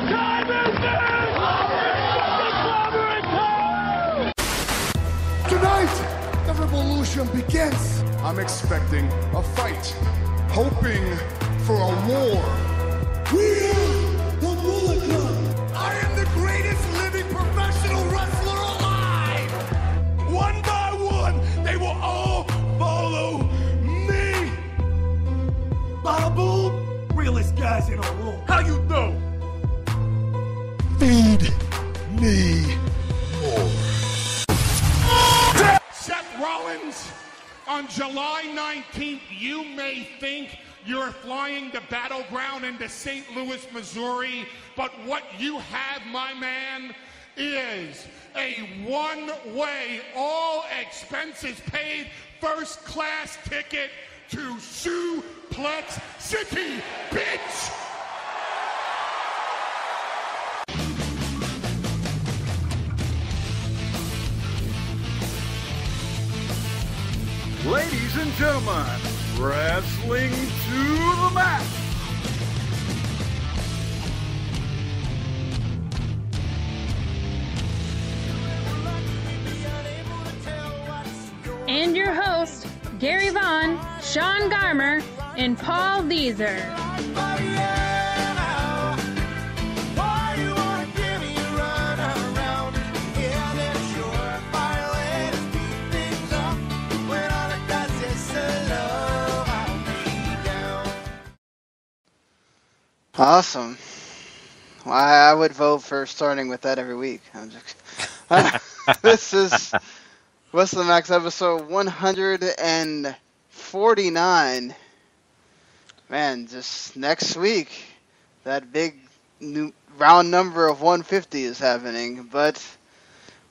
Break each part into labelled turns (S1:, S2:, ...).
S1: time is this?
S2: Tonight, the revolution begins.
S3: I'm expecting a fight, hoping for a war.
S2: We are the Bullet Club.
S3: I am the greatest living professional wrestler alive. One by one, they will all follow me.
S1: Babu, realest guys in the room. How you know?
S2: Feed me more.
S3: Seth Rollins, on July 19th, you may think you're flying the battleground into St. Louis, Missouri, but what you have, my man, is a one-way, all expenses paid, first-class ticket to Suplex City, bitch!
S4: Ladies and gentlemen, wrestling to the mat.
S5: And your host, Gary Vaughn, Sean Garmer, and Paul Deezer.
S6: Awesome. Well, I would vote for starting with that every week. I'm just, this is Wrestle Max episode 149. Man, just next week, that big new round number of 150 is happening. But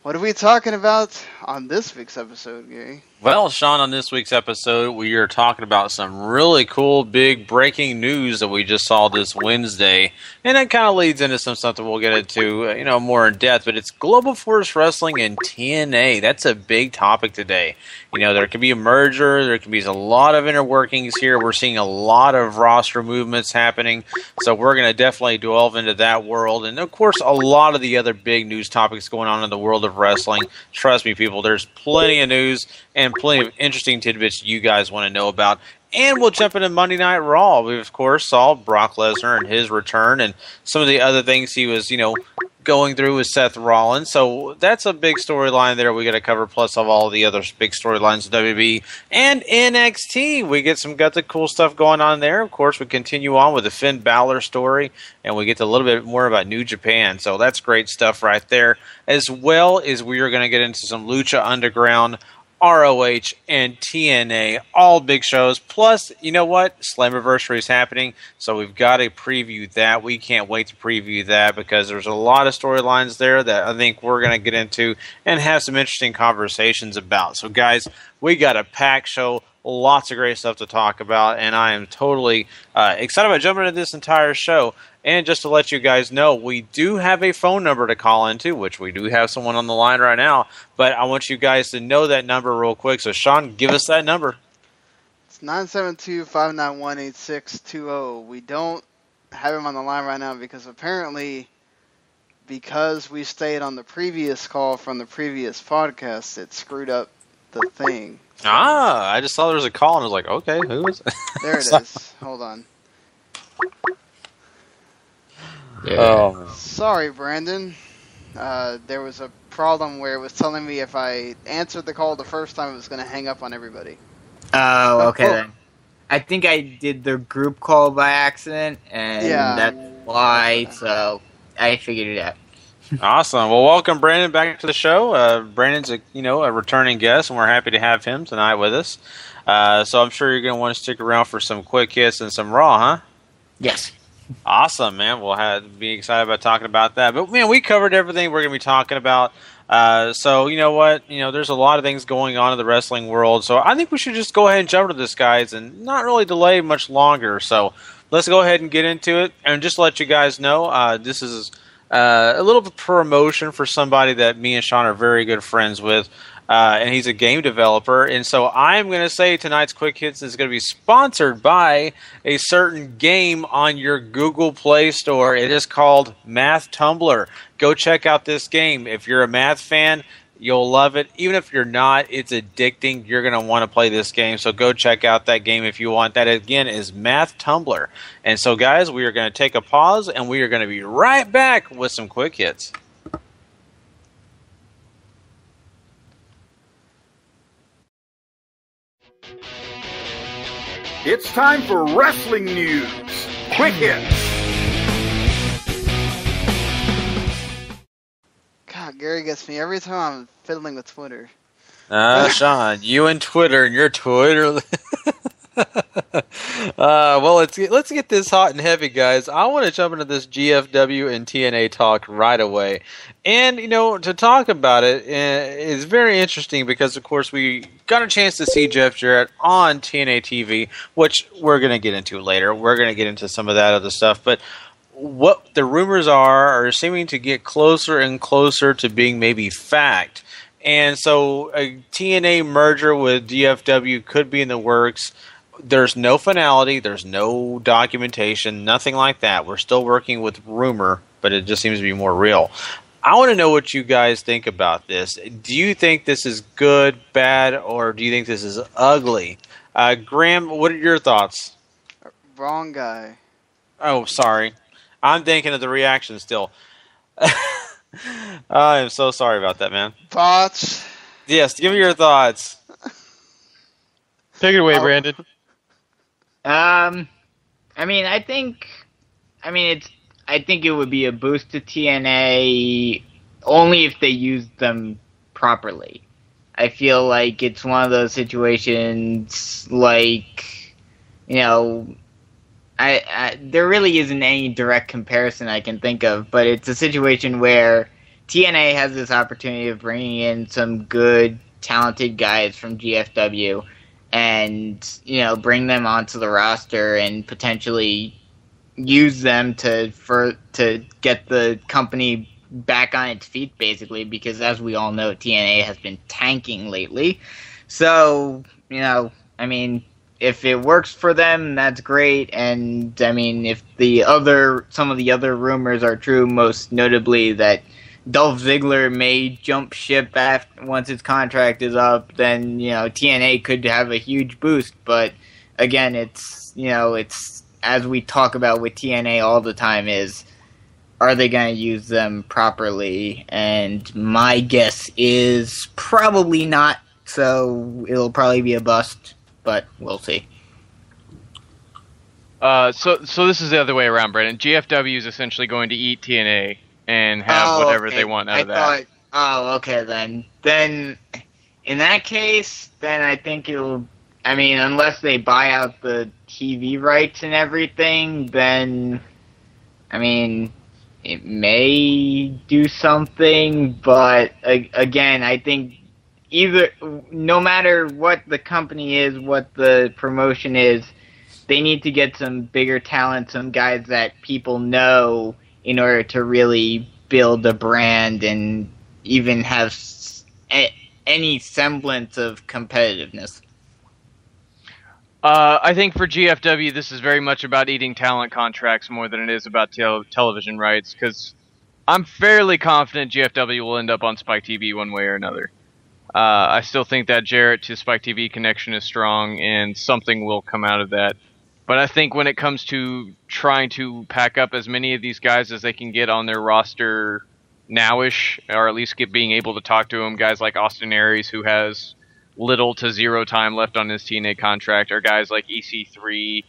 S6: what are we talking about on this week's episode, Gary?
S7: Well, Sean, on this week's episode, we are talking about some really cool, big breaking news that we just saw this Wednesday. And that kind of leads into some stuff that we'll get into, more in depth. But it's Global Force Wrestling and TNA. That's a big topic today. There could be a merger. There could be a lot of inner workings here. We're seeing a lot of roster movements happening. So we're going to definitely delve into that world. And, of course, a lot of the other big news topics going on in the world of wrestling. Trust me, people, there's plenty of news and plenty of interesting tidbits you guys want to know about. And we'll jump into Monday Night Raw. We, of course, saw Brock Lesnar and his return and some of the other things he was, going through with Seth Rollins. So that's a big storyline there we got to cover, plus of all the other big storylines of WWE and NXT. We got the cool stuff going on there. Of course, we continue on with the Finn Balor story, and we get a little bit more about New Japan. So that's great stuff right there. As well as we are going to get into some Lucha Underground, ROH, and TNA, all big shows. Plus, you know what? Slammiversary is happening, so we've got to preview that. We can't wait to preview that because there's a lot of storylines there that I think we're going to get into and have some interesting conversations about. So, guys, we got a packed show. Lots of great stuff to talk about, and I am totally excited about jumping into this entire show. And just to let you guys know, we do have a phone number to call into, which we do have someone on the line right now. But I want you guys to know that number real quick. So, Sean, give us that number.
S6: It's 972-591-8620. We don't have him on the line right now because we stayed on the previous call from the previous podcast, it screwed up the thing. So,
S7: I just saw there was a call and I was like, okay, who is it?
S6: There it is. Hold on.
S7: Yeah. Oh.
S6: Sorry, Brandon. There was a problem where it was telling me if I answered the call the first time, it was going to hang up on everybody.
S8: Oh, okay then. I think I did the group call by accident, and that's why, so I figured it out.
S7: Awesome. Well, welcome, Brandon, back to the show. Brandon's a returning guest, and we're happy to have him tonight with us. So I'm sure you're going to want to stick around for some quick hits and some Raw, huh?
S8: Yes.
S7: Awesome, man. We'll be excited about talking about that. But, man, we covered everything we're going to be talking about. So, you know what? There's a lot of things going on in the wrestling world. So I think we should just go ahead and jump into this, guys, and not really delay much longer. So let's go ahead and get into it. And just to let you guys know, this is a little bit promotion for somebody that me and Sean are very good friends with. and he's a game developer. And so I'm going to say tonight's Quick Hits is going to be sponsored by a certain game on your Google Play Store. It is called Math Tumbler. Go check out this game. If you're a math fan, you'll love it. Even if you're not, it's addicting. You're going to want to play this game. So go check out that game if you want. That, again, is Math Tumbler. And so, guys, we are going to take a pause, and we are going to be right back with some Quick Hits.
S4: It's time for wrestling news. Quick Hits.
S6: God, Gary gets me every time I'm fiddling with Twitter.
S7: Sean, you and Twitter and your Twitter. Well, let's get this hot and heavy, guys. I want to jump into this GFW and TNA talk right away. And, to talk about it is very interesting because, of course, we got a chance to see Jeff Jarrett on TNA TV, which we're going to get into later. We're going to get into some of that other stuff. But what the rumors are seeming to get closer and closer to being maybe fact. And so a TNA merger with GFW could be in the works. There's no finality. There's no documentation, nothing like that. We're still working with rumor, but it just seems to be more real. I want to know what you guys think about this. Do you think this is good, bad, or do you think this is ugly? Graham, what are your thoughts?
S6: Wrong guy.
S7: Oh, sorry. I'm thinking of the reaction still. I am so sorry about that, man.
S6: Thoughts?
S7: Yes, give me your thoughts.
S9: Take it away, Brandon.
S8: I think it would be a boost to TNA only if they used them properly. I feel like it's one of those situations like, there really isn't any direct comparison I can think of, but it's a situation where TNA has this opportunity of bringing in some good, talented guys from GFW and, bring them onto the roster and potentially use them to get the company back on its feet, basically, because as we all know, TNA has been tanking lately. So, if it works for them, that's great. And if some of the other rumors are true, most notably that Dolph Ziggler may jump ship once his contract is up, then TNA could have a huge boost. But again, it's as we talk about with TNA all the time is, are they going to use them properly? And my guess is probably not. So it'll probably be a bust. But we'll see.
S9: So this is the other way around, Brandon. GFW is essentially going to eat TNA and have whatever they want out of that.
S8: Okay then. Then, in that case, then I think it'll... unless they buy out the TV rights and everything, then... it may do something, but again, I think no matter what the company is, what the promotion is, they need to get some bigger talent, some guys that people know in order to really build a brand and even have any semblance of competitiveness.
S9: I think for GFW, this is very much about eating talent contracts more than it is about television rights, because I'm fairly confident GFW will end up on Spike TV one way or another. I still think that Jarrett to Spike TV connection is strong, and something will come out of that. But I think when it comes to trying to pack up as many of these guys as they can get on their roster nowish, or at least being able to talk to them, guys like Austin Aries, who has little to zero time left on his TNA contract, or guys like EC3,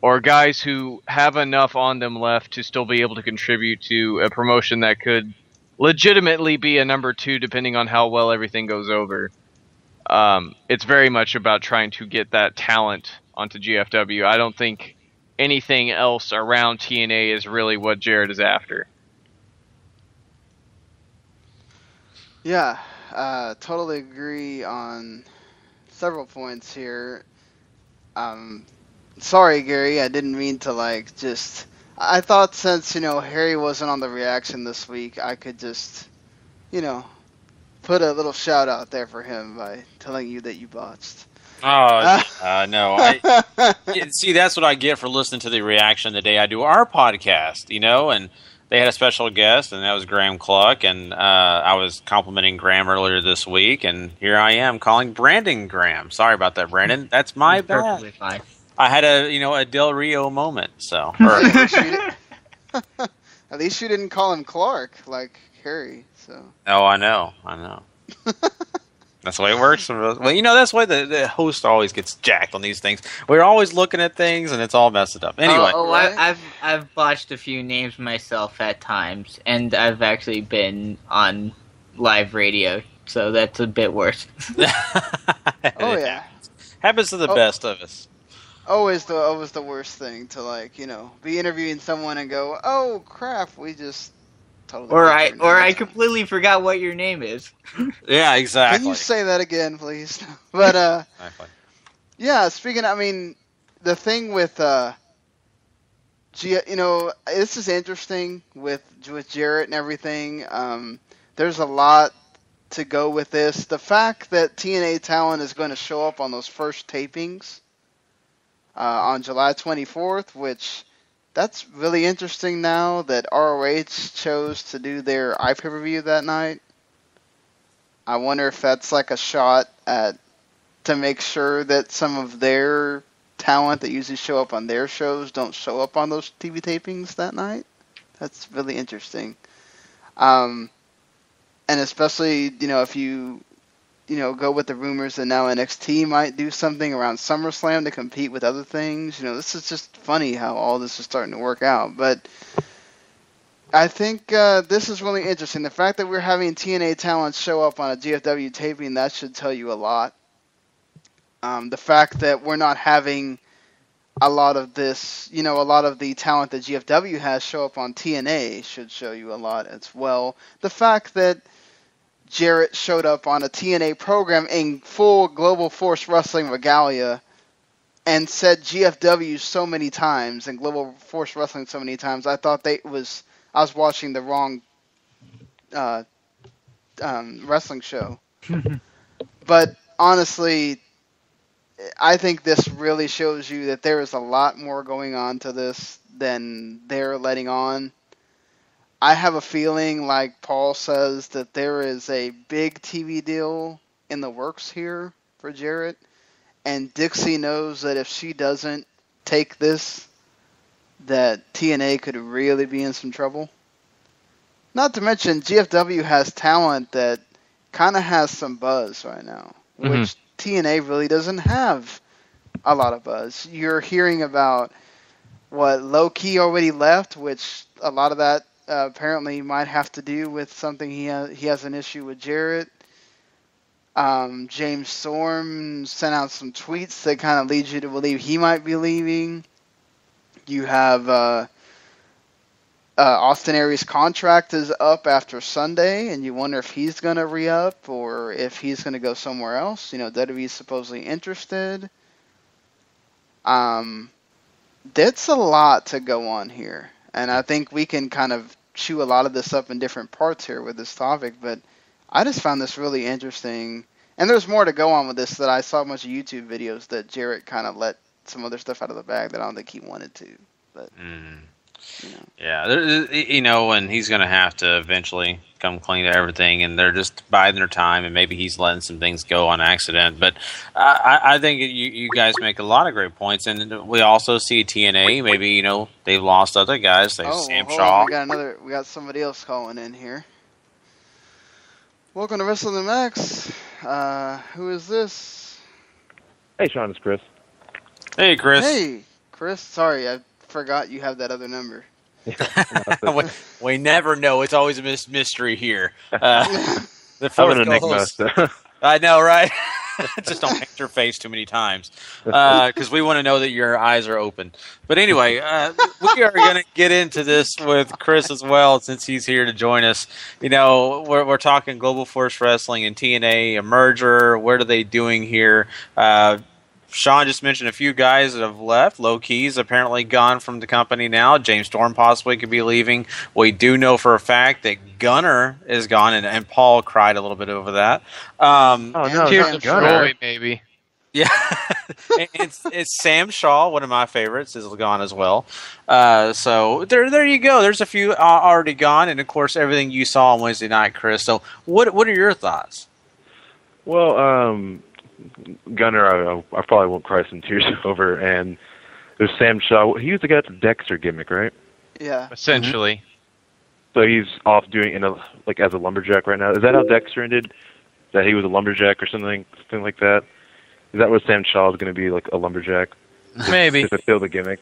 S9: or guys who have enough on them left to still be able to contribute to a promotion that could legitimately be a number 2 depending on how well everything goes over. It's very much about trying to get that talent onto GFW. I don't think anything else around TNA is really what Jarrett is after.
S6: Yeah, totally agree on several points here. Sorry, Gary, I didn't mean to I thought since, Harry wasn't on the reaction this week, I could just, put a little shout out there for him by telling you that you botched.
S7: Oh, no. See, that's what I get for listening to the reaction the day I do our podcast, and they had a special guest, and that was Graham Cluck, and I was complimenting Graham earlier this week, and here I am calling Brandon Graham. Sorry about that, Brandon. That's my bad.
S8: Perfectly fine.
S7: I had a Del Rio moment, so.
S6: At least you didn't call him Clark like Harry, so.
S7: Oh, I know. That's the way it works. Well, that's why the host always gets jacked on these things. We're always looking at things, and it's all messed up. Anyway.
S8: I've botched a few names myself at times, and I've actually been on live radio, so that's a bit worse.
S6: Oh yeah,
S7: happens to the best of us.
S6: Always the worst thing to be interviewing someone and go, oh crap, we just totally.
S8: Or I completely forgot what your name is.
S7: Yeah, exactly.
S6: Can you say that again, please? But yeah. Speaking, the thing with this is interesting with Jarrett and everything. There's a lot to go with this. The fact that TNA talent is going to show up on those first tapings. On July 24th, which that's really interesting now that ROH chose to do their iPay-per-view that night. I wonder if that's like a shot to make sure that some of their talent that usually show up on their shows don't show up on those TV tapings that night. That's really interesting. And especially, if you go with the rumors that now NXT might do something around SummerSlam to compete with other things. This is just funny how all this is starting to work out. But I think this is really interesting. The fact that we're having TNA talent show up on a GFW taping, that should tell you a lot. The fact that we're not having a lot of this, a lot of the talent that GFW has show up on TNA should show you a lot as well. The fact that Jarrett showed up on a TNA program in full Global Force Wrestling regalia and said GFW so many times and Global Force Wrestling so many times. I thought I was watching the wrong wrestling show. But honestly, I think this really shows you that there is a lot more going on to this than they're letting on. I have a feeling, like Paul says, that there is a big TV deal in the works here for Jarrett, and Dixie knows that if she doesn't take this, that TNA could really be in some trouble. Not to mention, GFW has talent that kind of has some buzz right now, which TNA really doesn't have a lot of buzz. You're hearing about what Low-Key already left, which a lot of that apparently might have to do with something he has an issue with Jarrett. James Storm sent out some tweets that kind of lead you to believe he might be leaving. You have Austin Aries' contract is up after Sunday, and you wonder if he's going to re-up or if he's going to go somewhere else. WWE's supposedly interested. That's a lot to go on here. And I think we can kind of chew a lot of this up in different parts here with this topic, but I just found this really interesting. And there's more to go on with this that I saw a bunch of YouTube videos that Jarrett kind of let some other stuff out of the bag that I don't think he wanted to. But
S7: yeah, and he's going to have to eventually come clean to everything, and they're just biding their time, and maybe he's letting some things go on accident. But I think you guys make a lot of great points, and we also see TNA. Maybe they've lost other guys. Sam Shaw.
S6: We got somebody else calling in here. Welcome to Wrestling the Max. Who is this?
S10: Hey, Sean, it's Chris.
S7: Hey, Chris.
S6: Hey, Chris. Sorry, I forgot you have that other number.
S7: we never know. It's always a mystery here.
S10: I'm an enigma. So.
S7: I know, right? Just don't paint your face too many times because we want to know that your eyes are open. But anyway, we are going to get into this with Chris as well since he's here to join us. We're talking Global Force Wrestling and TNA, a merger. What are they doing here? Sean just mentioned a few guys that have left. Low Key's apparently gone from the company now. James Storm possibly could be leaving. We do know for a fact that Gunner is gone, and Paul cried a little bit over that.
S9: Here's the Gunner, maybe.
S7: Yeah, it's Sam Shaw, one of my favorites, is gone as well. So there you go. There's a few already gone, and of course everything you saw on Wednesday night, Chris. So what are your thoughts?
S10: Well, Gunner, I probably won't cry some tears over, and there's Sam Shaw. He was the guy at the Dexter gimmick, right?
S6: Yeah.
S9: Essentially.
S10: So he's off doing as a lumberjack right now. Is that how Dexter ended? That he was a lumberjack or something like that? Is that what Sam Shaw is going to be, like a lumberjack?
S9: Maybe.
S10: To fulfill the gimmick.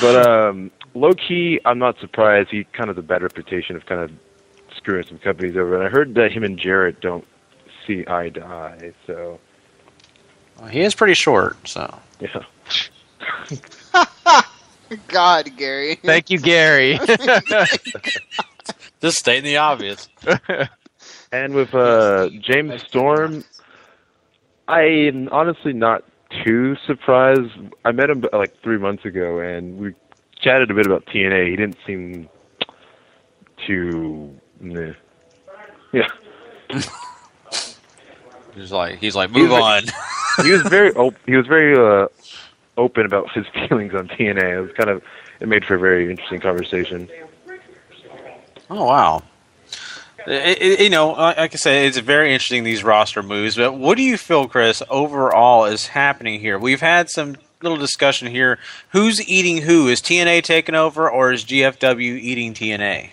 S10: But low-key, I'm not surprised. He kind of has a bad reputation of kind of screwing some companies over. And I heard that him and Jarrett don't see eye to eye, so...
S7: Well, he is pretty short, so...
S10: Yeah.
S6: God, Gary.
S9: Thank you, Gary.
S7: Just stating the obvious.
S10: And with James Storm... I'm honestly not too surprised. I met him like 3 months ago, and we chatted a bit about TNA. He didn't seem too... Meh. Yeah.
S7: He's like, move on.
S10: He was very open about his feelings on TNA. It made for a very interesting conversation.
S7: Oh, wow. Like I said, it's very interesting, these roster moves. But what do you feel, Chris, overall is happening here? We've had some little discussion here. Who's eating who? Is TNA taking over, or is GFW eating TNA?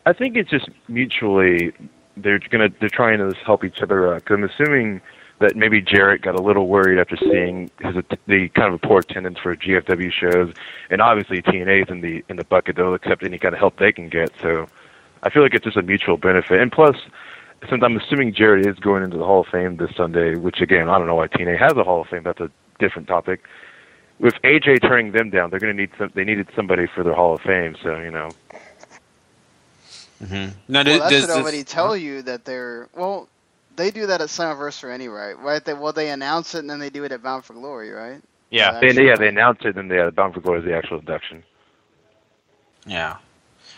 S10: I think it's just mutually. They're trying to help each other out. Because I'm assuming that maybe Jarrett got a little worried after seeing the kind of poor attendance for GFW shows, and obviously TNA's in the bucket. They'll accept any kind of help they can get. So. I feel like it's just a mutual benefit. And plus, since I'm assuming Jarrett is going into the Hall of Fame this Sunday, which, again, I don't know why TNA has a Hall of Fame. That's a different topic. With AJ turning them down, they're going to need they needed somebody for their Hall of Fame, so, you know.
S7: Mm-hmm.
S6: Now, that should already tell you that they're... Well, they do that at Slammiversary anyway, right? They announce it, and then they do it at Bound for Glory, right?
S9: Yeah.
S10: They announce it, and then Bound for Glory is the actual induction.
S7: Yeah.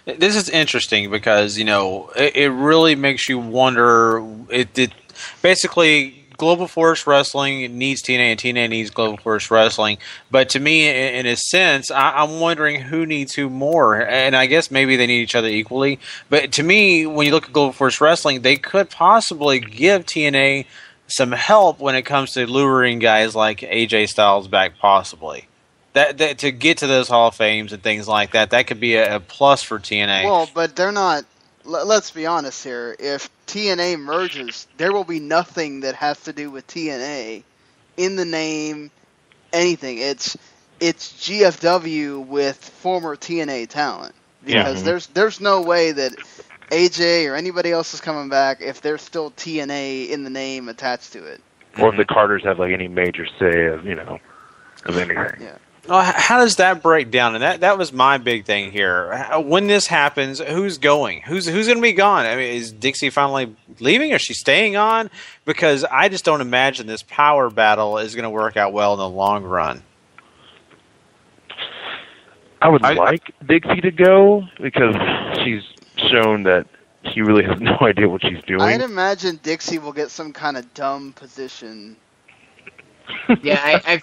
S7: This is interesting because, it really makes you wonder. It basically, Global Force Wrestling needs TNA, and TNA needs Global Force Wrestling. But to me, in a sense, I'm wondering who needs who more. And I guess maybe they need each other equally. But to me, when you look at Global Force Wrestling, they could possibly give TNA some help when it comes to luring guys like AJ Styles back, possibly. That to get to those Hall of Fames and things like that could be a plus for TNA.
S6: Well, but they're not. Let's be honest here. If TNA merges, there will be nothing that has to do with TNA in the name, anything. It's GFW with former TNA talent, because there's no way that AJ or anybody else is coming back if there's still TNA in the name attached to it.
S10: Or if the Carters have like any major say of anything.
S6: Yeah.
S7: Well, how does that break down? And that was my big thing here. When this happens, who's going? Who's going to be gone? I mean, is Dixie finally leaving, or is she staying on? Because I just don't imagine this power battle is going to work out well in the long run.
S10: I would like Dixie to go, because she's shown that she really has no idea what she's doing.
S6: I'd imagine Dixie will get some kind of dumb position.
S8: Yeah, I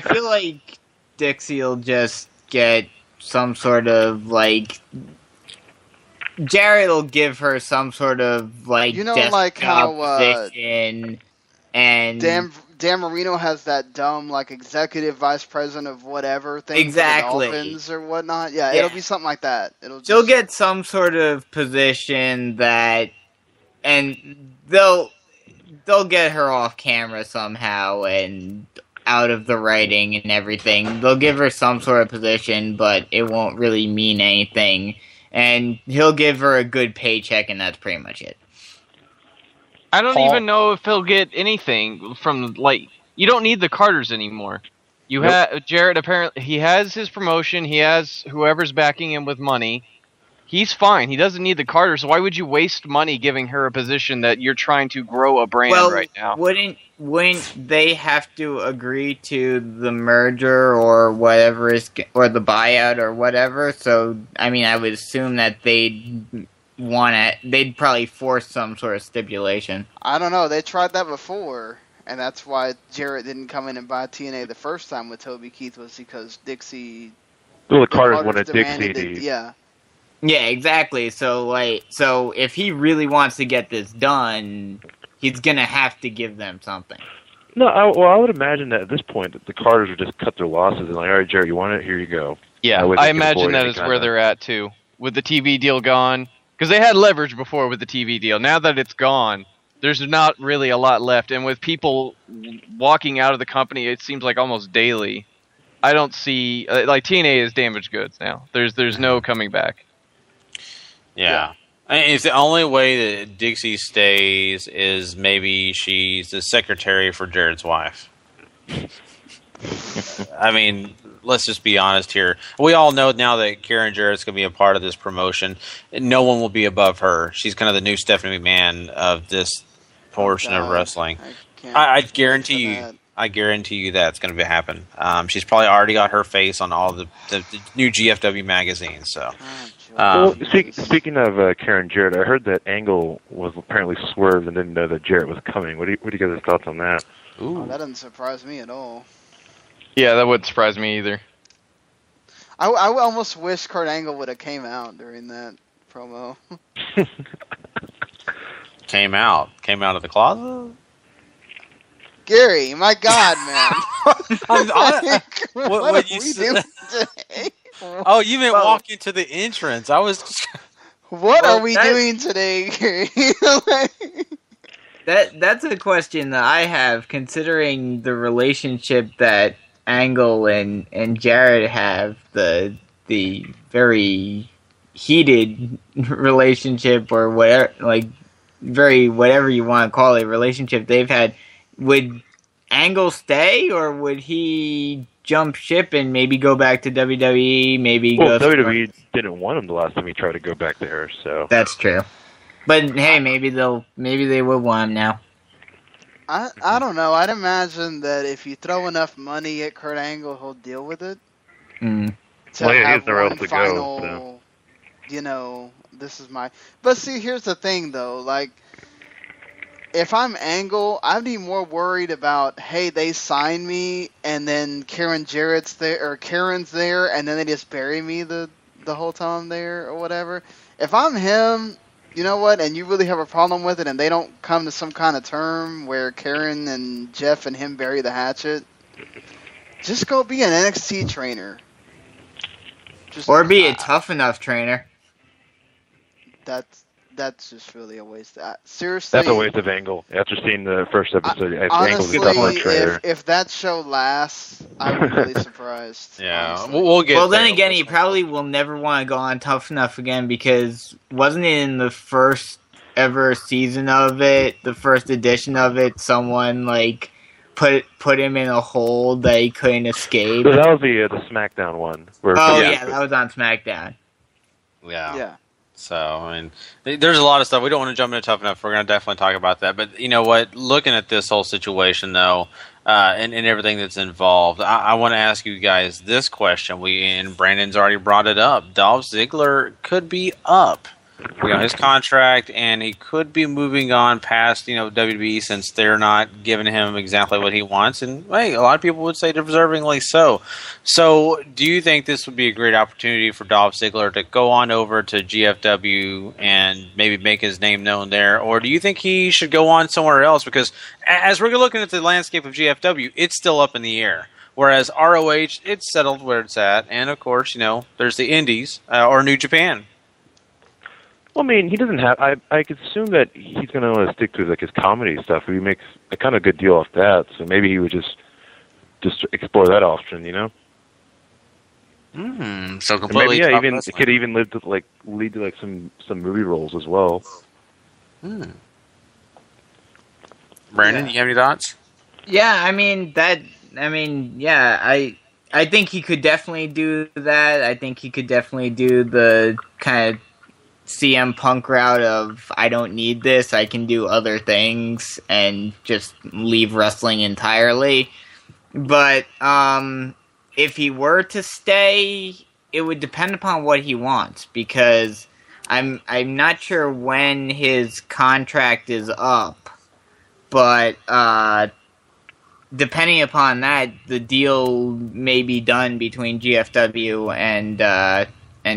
S8: feel like Dixie will just get some sort of, like... Jarrett will give her some sort of, like,
S6: like how
S8: position, and...
S6: Dan Marino has that dumb, like, executive vice president of whatever thing.
S8: Exactly.
S6: For the Dolphins or whatnot. Yeah, it'll be something like that.
S8: She'll get some sort of position that... And they'll get her off camera somehow, and... out of the writing and everything. They'll give her some sort of position, but it won't really mean anything. And he'll give her a good paycheck, and that's pretty much it.
S9: I don't even know if he'll get anything from, like... You don't need the Carters anymore. You have Jarrett, apparently, he has his promotion, he has whoever's backing him with money. He's fine. He doesn't need the Carter, so why would you waste money giving her a position that you're trying to grow a brand right now?
S8: Wouldn't they have to agree to the merger or whatever or the buyout or whatever? So, I mean, I would assume that they'd probably force some sort of stipulation.
S6: I don't know. They tried that before, and that's why Jarrett didn't come in and buy TNA the first time with Toby Keith, was because Dixie...
S10: Well, the Carters wanted Dixie.
S6: Yeah.
S8: Yeah, exactly. So if he really wants to get this done, he's gonna have to give them something.
S10: No, I would imagine that at this point, that the Carters would just cut their losses and like, all right, Jarrett, you want it? Here you go.
S9: Yeah, I imagine that is where they're at too, with the TV deal gone, because they had leverage before with the TV deal. Now that it's gone, there's not really a lot left, and with people walking out of the company, it seems like almost daily. I don't see like TNA is damaged goods now. There's no coming back.
S7: Yeah. I mean, it's the only way that Dixie stays is maybe she's the secretary for Jarrett's wife. I mean, let's just be honest here. We all know now that Karen Jarrett's going to be a part of this promotion. No one will be above her. She's kind of the new Stephanie McMahon of this portion of wrestling. I guarantee you. I guarantee you that's going to happen. She's probably already got her face on all the new GFW magazines. So.
S10: Well, speaking of Karen Jarrett, I heard that Angle was apparently swerved and didn't know that Jarrett was coming. What do you guys' thoughts on that?
S6: Oh, that doesn't surprise me at all.
S9: Yeah, that wouldn't surprise me either.
S6: I almost wish Kurt Angle would have came out during that promo.
S7: Came out of the closet?
S6: Gary, my God, man.
S7: What are we doing today? Oh, you meant walk into the entrance. I was.
S6: What are we doing today, Gary?
S8: That's a question that I have, considering the relationship that Angle and Jarrett have, the very heated relationship, or whatever, like very whatever you want to call it, relationship they've had. Would Angle stay, or would he jump ship and maybe go back to WWE?
S10: WWE didn't want him the last time he tried to go back there, so
S8: that's true. But hey, maybe they would want him now.
S6: I don't know. I'd imagine that if you throw enough money at Kurt Angle, he'll deal with it.
S10: Well, yeah, he's nowhere else to go. So.
S6: You know, this is my. But see, here's the thing, though. Like, if I'm Angle, I'd be more worried about, hey, they signed me, and then Karen's there, and then they just bury me the whole time I'm there, or whatever. If I'm him, you know what, and you really have a problem with it, and they don't come to some kind of term where Karen and Jeff and him bury the hatchet, just go be an NXT trainer.
S8: Or be a tough enough trainer.
S6: That's just really a waste. Seriously,
S10: that's a waste of Angle. After seeing the first episode,
S6: honestly,
S10: Angle's a trainer.
S6: If that show lasts, I'm really surprised.
S7: Yeah, we'll get.
S8: Well, then again, he probably will never want to go on Tough Enough again, because wasn't it in the first ever season of it, the first edition of it, someone like put him in a hole that he couldn't escape?
S10: So that was the SmackDown one.
S8: That was on SmackDown.
S6: Yeah.
S7: So, I mean, there's a lot of stuff. We don't want to jump into Tough Enough. We're going to definitely talk about that. But you know what? Looking at this whole situation, though, and everything that's involved, I want to ask you guys this question. And Brandon's already brought it up. Dolph Ziggler could be up his contract, and he could be moving on past, WWE, since they're not giving him exactly what he wants. And, hey, a lot of people would say deservingly so. So, do you think this would be a great opportunity for Dolph Ziggler to go on over to GFW and maybe make his name known there? Or do you think he should go on somewhere else? Because as we're looking at the landscape of GFW, it's still up in the air. Whereas ROH, it's settled where it's at. And, of course, there's the Indies or New Japan.
S10: Well, I mean, he doesn't have. I could assume that he's going to want to stick to his comedy stuff. He makes a kind of good deal off that, so maybe he would just explore that option,
S7: So completely.
S10: Maybe, even it could even lead to some movie roles as well.
S7: Brandon, you have any thoughts?
S8: Yeah, I think he could definitely do that. I think he could definitely do the kind of CM Punk route of I don't need this, I can do other things and just leave wrestling entirely. But if he were to stay, it would depend upon what he wants, because I'm not sure when his contract is up, but depending upon that, the deal may be done between GFW and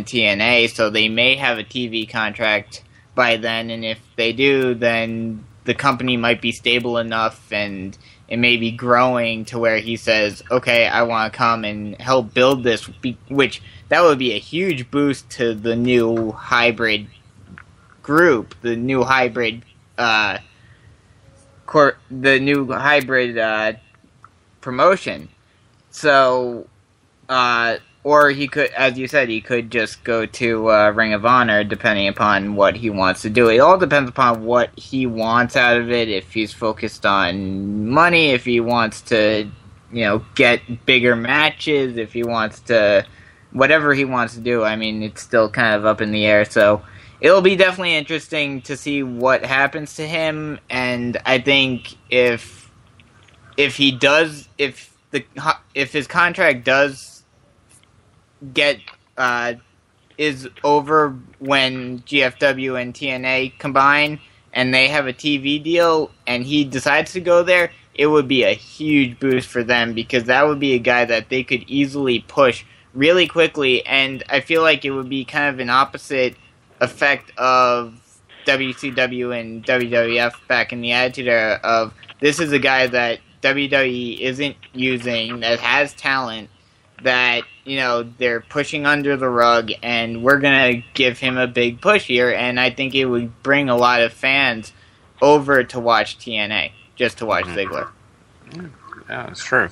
S8: TNA, so they may have a TV contract by then, and if they do, then the company might be stable enough and it may be growing to where he says, okay, I want to come and help build this, which that would be a huge boost to the new hybrid group, the new hybrid promotion. So, or he could, as you said, he could just go to Ring of Honor, depending upon what he wants to do. It all depends upon what he wants out of it. If he's focused on money, if he wants to, get bigger matches, if he wants to, whatever he wants to do. I mean, it's still kind of up in the air. So it'll be definitely interesting to see what happens to him. And I think if he does, if his contract does get is over when GFW and TNA combine and they have a TV deal and he decides to go there, it would be a huge boost for them, because that would be a guy that they could easily push really quickly. And I feel like it would be kind of an opposite effect of WCW and WWF back in the Attitude Era of, this is a guy that WWE isn't using, that has talent, that, they're pushing under the rug, and we're going to give him a big push here, and I think it would bring a lot of fans over to watch TNA, just to watch Ziggler.
S7: Yeah, it's true.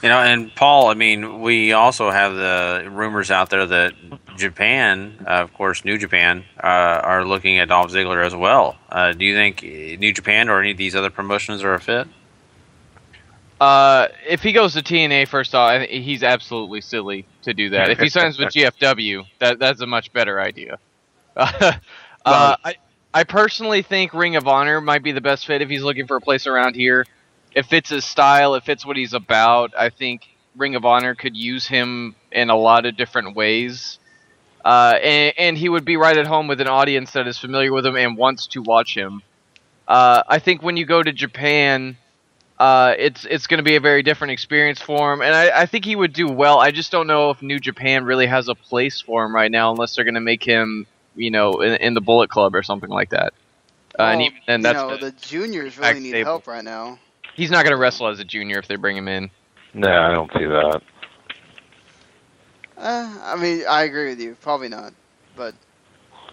S7: And Paul, I mean, we also have the rumors out there that Japan, of course, New Japan, are looking at Dolph Ziggler as well. Do you think New Japan or any of these other promotions are a fit?
S9: If he goes to TNA, first off, he's absolutely silly to do that. If he signs with GFW, that's a much better idea. I personally think Ring of Honor might be the best fit if he's looking for a place around here. It fits his style, it fits what he's about. I think Ring of Honor could use him in a lot of different ways. And he would be right at home with an audience that is familiar with him and wants to watch him. I think when you go to Japan, it's going to be a very different experience for him, and I think he would do well. I just don't know if New Japan really has a place for him right now, unless they're going to make him, in the Bullet Club or something like that. And even then,
S6: the juniors really need help right now.
S9: He's not going to wrestle as a junior if they bring him in.
S10: No, I don't see that.
S6: I mean, I agree with you. Probably not, but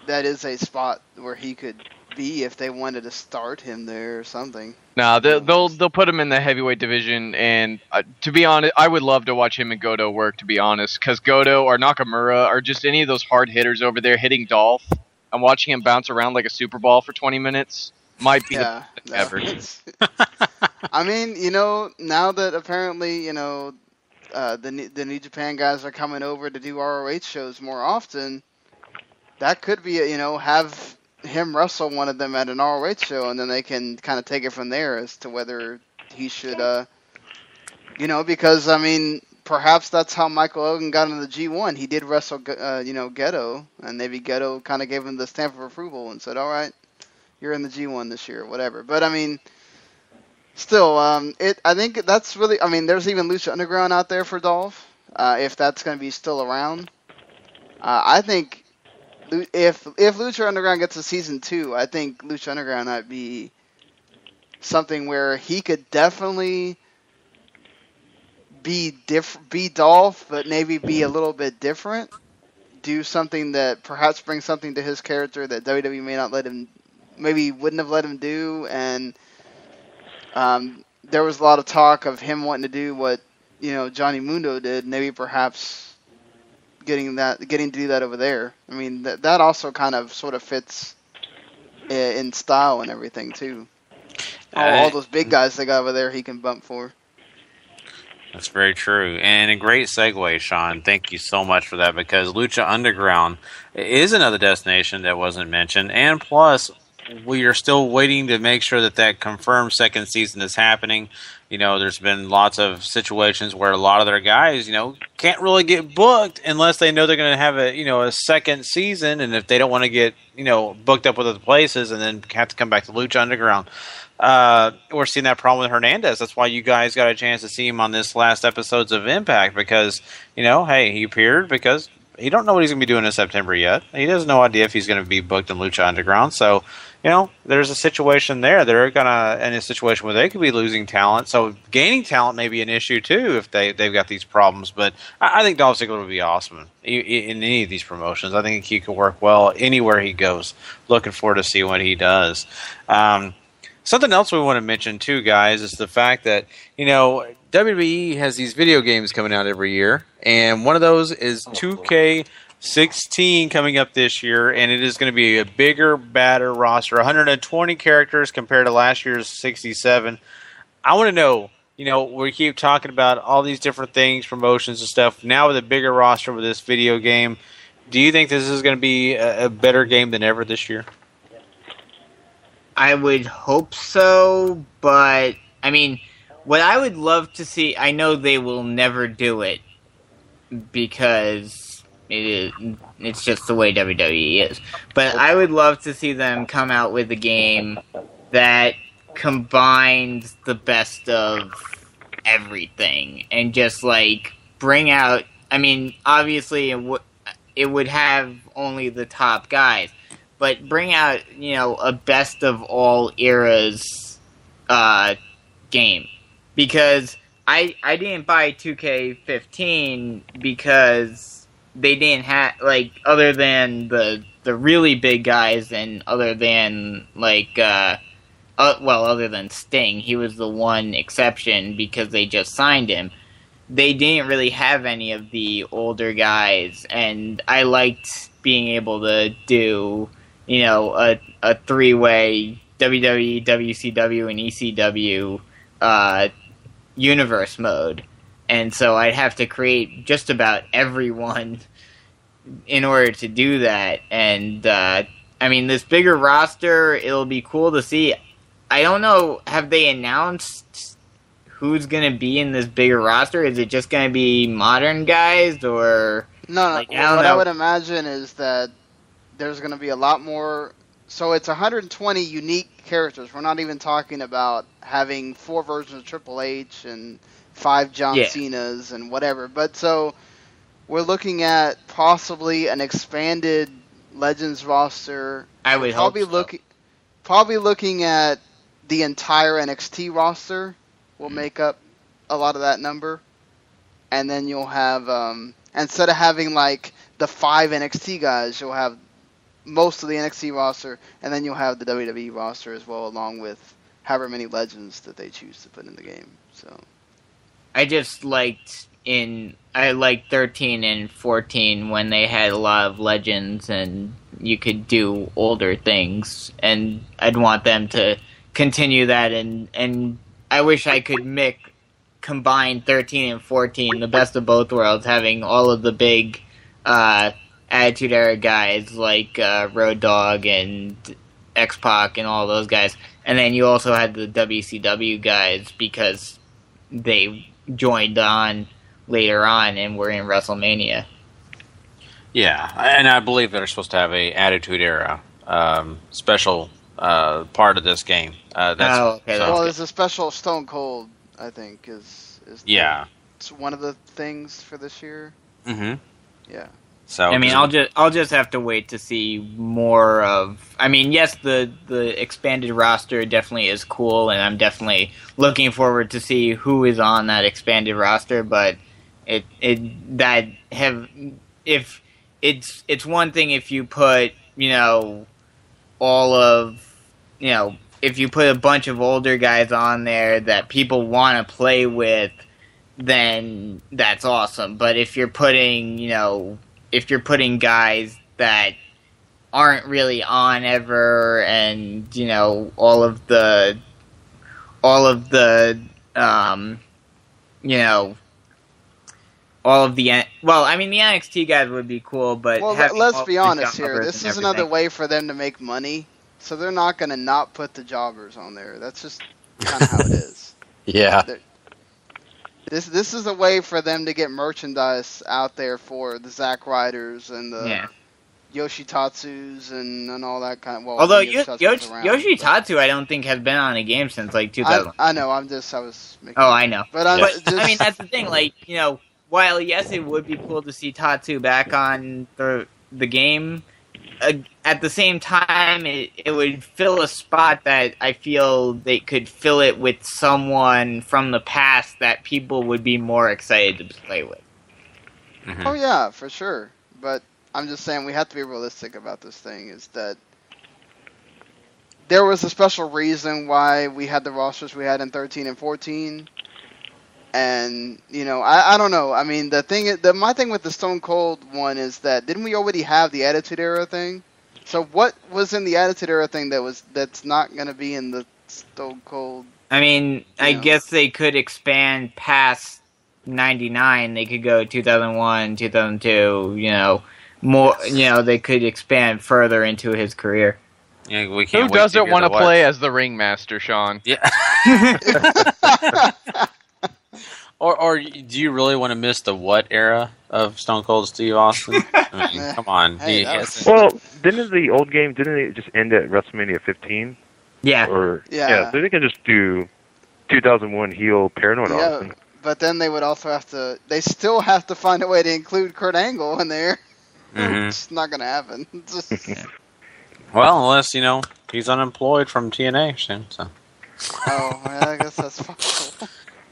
S6: that is a spot where he could be if they wanted to start him there or something.
S9: No, they'll put him in the heavyweight division, and to be honest, I would love to watch him and Goto work, to be honest, because Goto or Nakamura or just any of those hard hitters over there hitting Dolph and watching him bounce around like a Super Ball for 20 minutes might be the best ever.
S6: I mean, now that apparently, the New Japan guys are coming over to do ROH shows more often, that could be, have him wrestle one of them at an ROH show, and then they can kind of take it from there as to whether he should, because, I mean, perhaps that's how Michael Elgin got into the G1. He did wrestle, Geto, and maybe Geto kind of gave him the stamp of approval and said, all right, you're in the G1 this year, whatever. But, I mean, still, I think that's really, I mean, there's even Lucha Underground out there for Dolph, if that's going to be still around. I think if Lucha Underground gets a season 2, I think Lucha Underground might be something where he could definitely be Dolph, but maybe be a little bit different. Do something that perhaps brings something to his character that WWE maybe wouldn't have let him do. And there was a lot of talk of him wanting to do what Johnny Mundo did. Maybe perhaps getting to do that over there. I mean, that also kind of sort of fits in style and everything too. All those big guys they got over there, he can bump for.
S7: That's very true. And a great segue, Sean. Thank you so much for that, because Lucha Underground is another destination that wasn't mentioned. And plus, we are still waiting to make sure that confirmed second season is happening. There's been lots of situations where a lot of their guys, can't really get booked unless they know they're going to have a second season. And if they don't want to get, booked up with other places and then have to come back to Lucha Underground. We're seeing that problem with Hernandez. That's why you guys got a chance to see him on this last episodes of Impact, because, hey, he appeared because he don't know what he's going to be doing in September yet. He has no idea if he's going to be booked in Lucha Underground. So, there's a situation there. They're in a situation where they could be losing talent. So gaining talent may be an issue too if they've got these problems. But I think Dolph Ziggler would be awesome in any of these promotions. I think he could work well anywhere he goes. Looking forward to see what he does. Something else we want to mention too, guys, is the fact that, WWE has these video games coming out every year, and one of those is 2K16 coming up this year, and it is going to be a bigger, badder roster, 120 characters compared to last year's 67. I want to know, we keep talking about all these different things, promotions and stuff. Now with a bigger roster with this video game, do you think this is going to be a better game than ever this year?
S8: I would hope so, but, what I would love to see, I know they will never do it, because it's just the way WWE is. But I would love to see them come out with a game that combines the best of everything and just bring out. Obviously it would have only the top guys, but bring out a best of all eras game, because I didn't buy 2K15 because they didn't have, other than the really big guys, and other than, other than Sting, he was the one exception because they just signed him. They didn't really have any of the older guys, and I liked being able to do, a three-way WWE, WCW, and ECW universe mode. And so I'd have to create just about everyone in order to do that. And, this bigger roster, it'll be cool to see. I don't know, have they announced who's going to be in this bigger roster? Is it just going to be modern guys, or...
S6: No, what I would imagine is that there's going to be a lot more... So it's 120 unique characters. We're not even talking about having 4 versions of Triple H and 5 John Cenas and whatever. But so we're looking at possibly an expanded Legends roster.
S8: I would hope so.
S6: Probably looking at the entire NXT roster will make up a lot of that number. And then you'll have, instead of having the 5 NXT guys, you'll have most of the NXT roster, and then you'll have the WWE roster as well, along with however many legends that they choose to put in the game. So
S8: I just liked 13 and 14 when they had a lot of legends and you could do older things, and I'd want them to continue that, and I wish I could combine 13 and 14, the best of both worlds, having all of the big Attitude Era guys like Road Dogg and X-Pac and all those guys. And then you also had the WCW guys because they joined on later on and were in WrestleMania.
S7: Yeah, and I believe they're supposed to have a Attitude Era special part of this game.
S6: There's a special Stone Cold, I think, is it's one of the things for this year.
S7: Mm-hmm.
S6: Yeah.
S7: So
S8: I'll just have to wait to see more of. Yes, the expanded roster definitely is cool, and I'm definitely looking forward to see who is on that expanded roster. But it's one thing if you put if you put a bunch of older guys on there that people want to play with, then that's awesome. But if you're putting guys that aren't really on ever, and all of the all of the I mean, the NXT guys would be cool, but
S6: let's be honest here. This is another way for them to make money, so they're not going to not put the jobbers on there. That's just kind of how it is.
S7: Yeah.
S6: This is a way for them to get merchandise out there for the Zack Ryders and the Yoshitatsus and all that kind of. Well,
S8: although Yoshitatsu, I don't think has been on a game since like 2000.
S6: I know. I was making.
S8: Oh, I know.
S6: But
S8: I mean, that's the thing. Like, while yes, it would be cool to see Tatsu back on the game, at the same time, it would fill a spot that I feel they could fill it with someone from the past that people would be more excited to play with.
S7: Mm-hmm.
S6: Oh yeah, for sure. But I'm just saying we have to be realistic about this thing. Is that there was a special reason why we had the rosters we had in 13 and 14. And, I don't know. I mean, my thing with the Stone Cold one is that didn't we already have the Attitude Era thing? So what was in the Attitude Era thing that's not going to be in the Stone Cold?
S8: I mean, I guess they could expand past 99. They could go 2001, 2002, more, they could expand further into his career.
S7: Yeah, we can't.
S9: Who doesn't want to play as the ringmaster, Sean?
S7: Yeah. Or do you really want to miss the what era of Stone Cold Steve Austin? I mean, come on.
S10: Well, didn't the old game, didn't it just end at WrestleMania 15?
S8: Yeah.
S10: So they can just do 2001 heel Paranoid Austin.
S6: But then they would also they still have to find a way to include Kurt Angle in there.
S7: Mm-hmm.
S6: It's not going to happen.
S7: Well, unless, he's unemployed from TNA soon, so.
S6: Oh, I guess that's possible.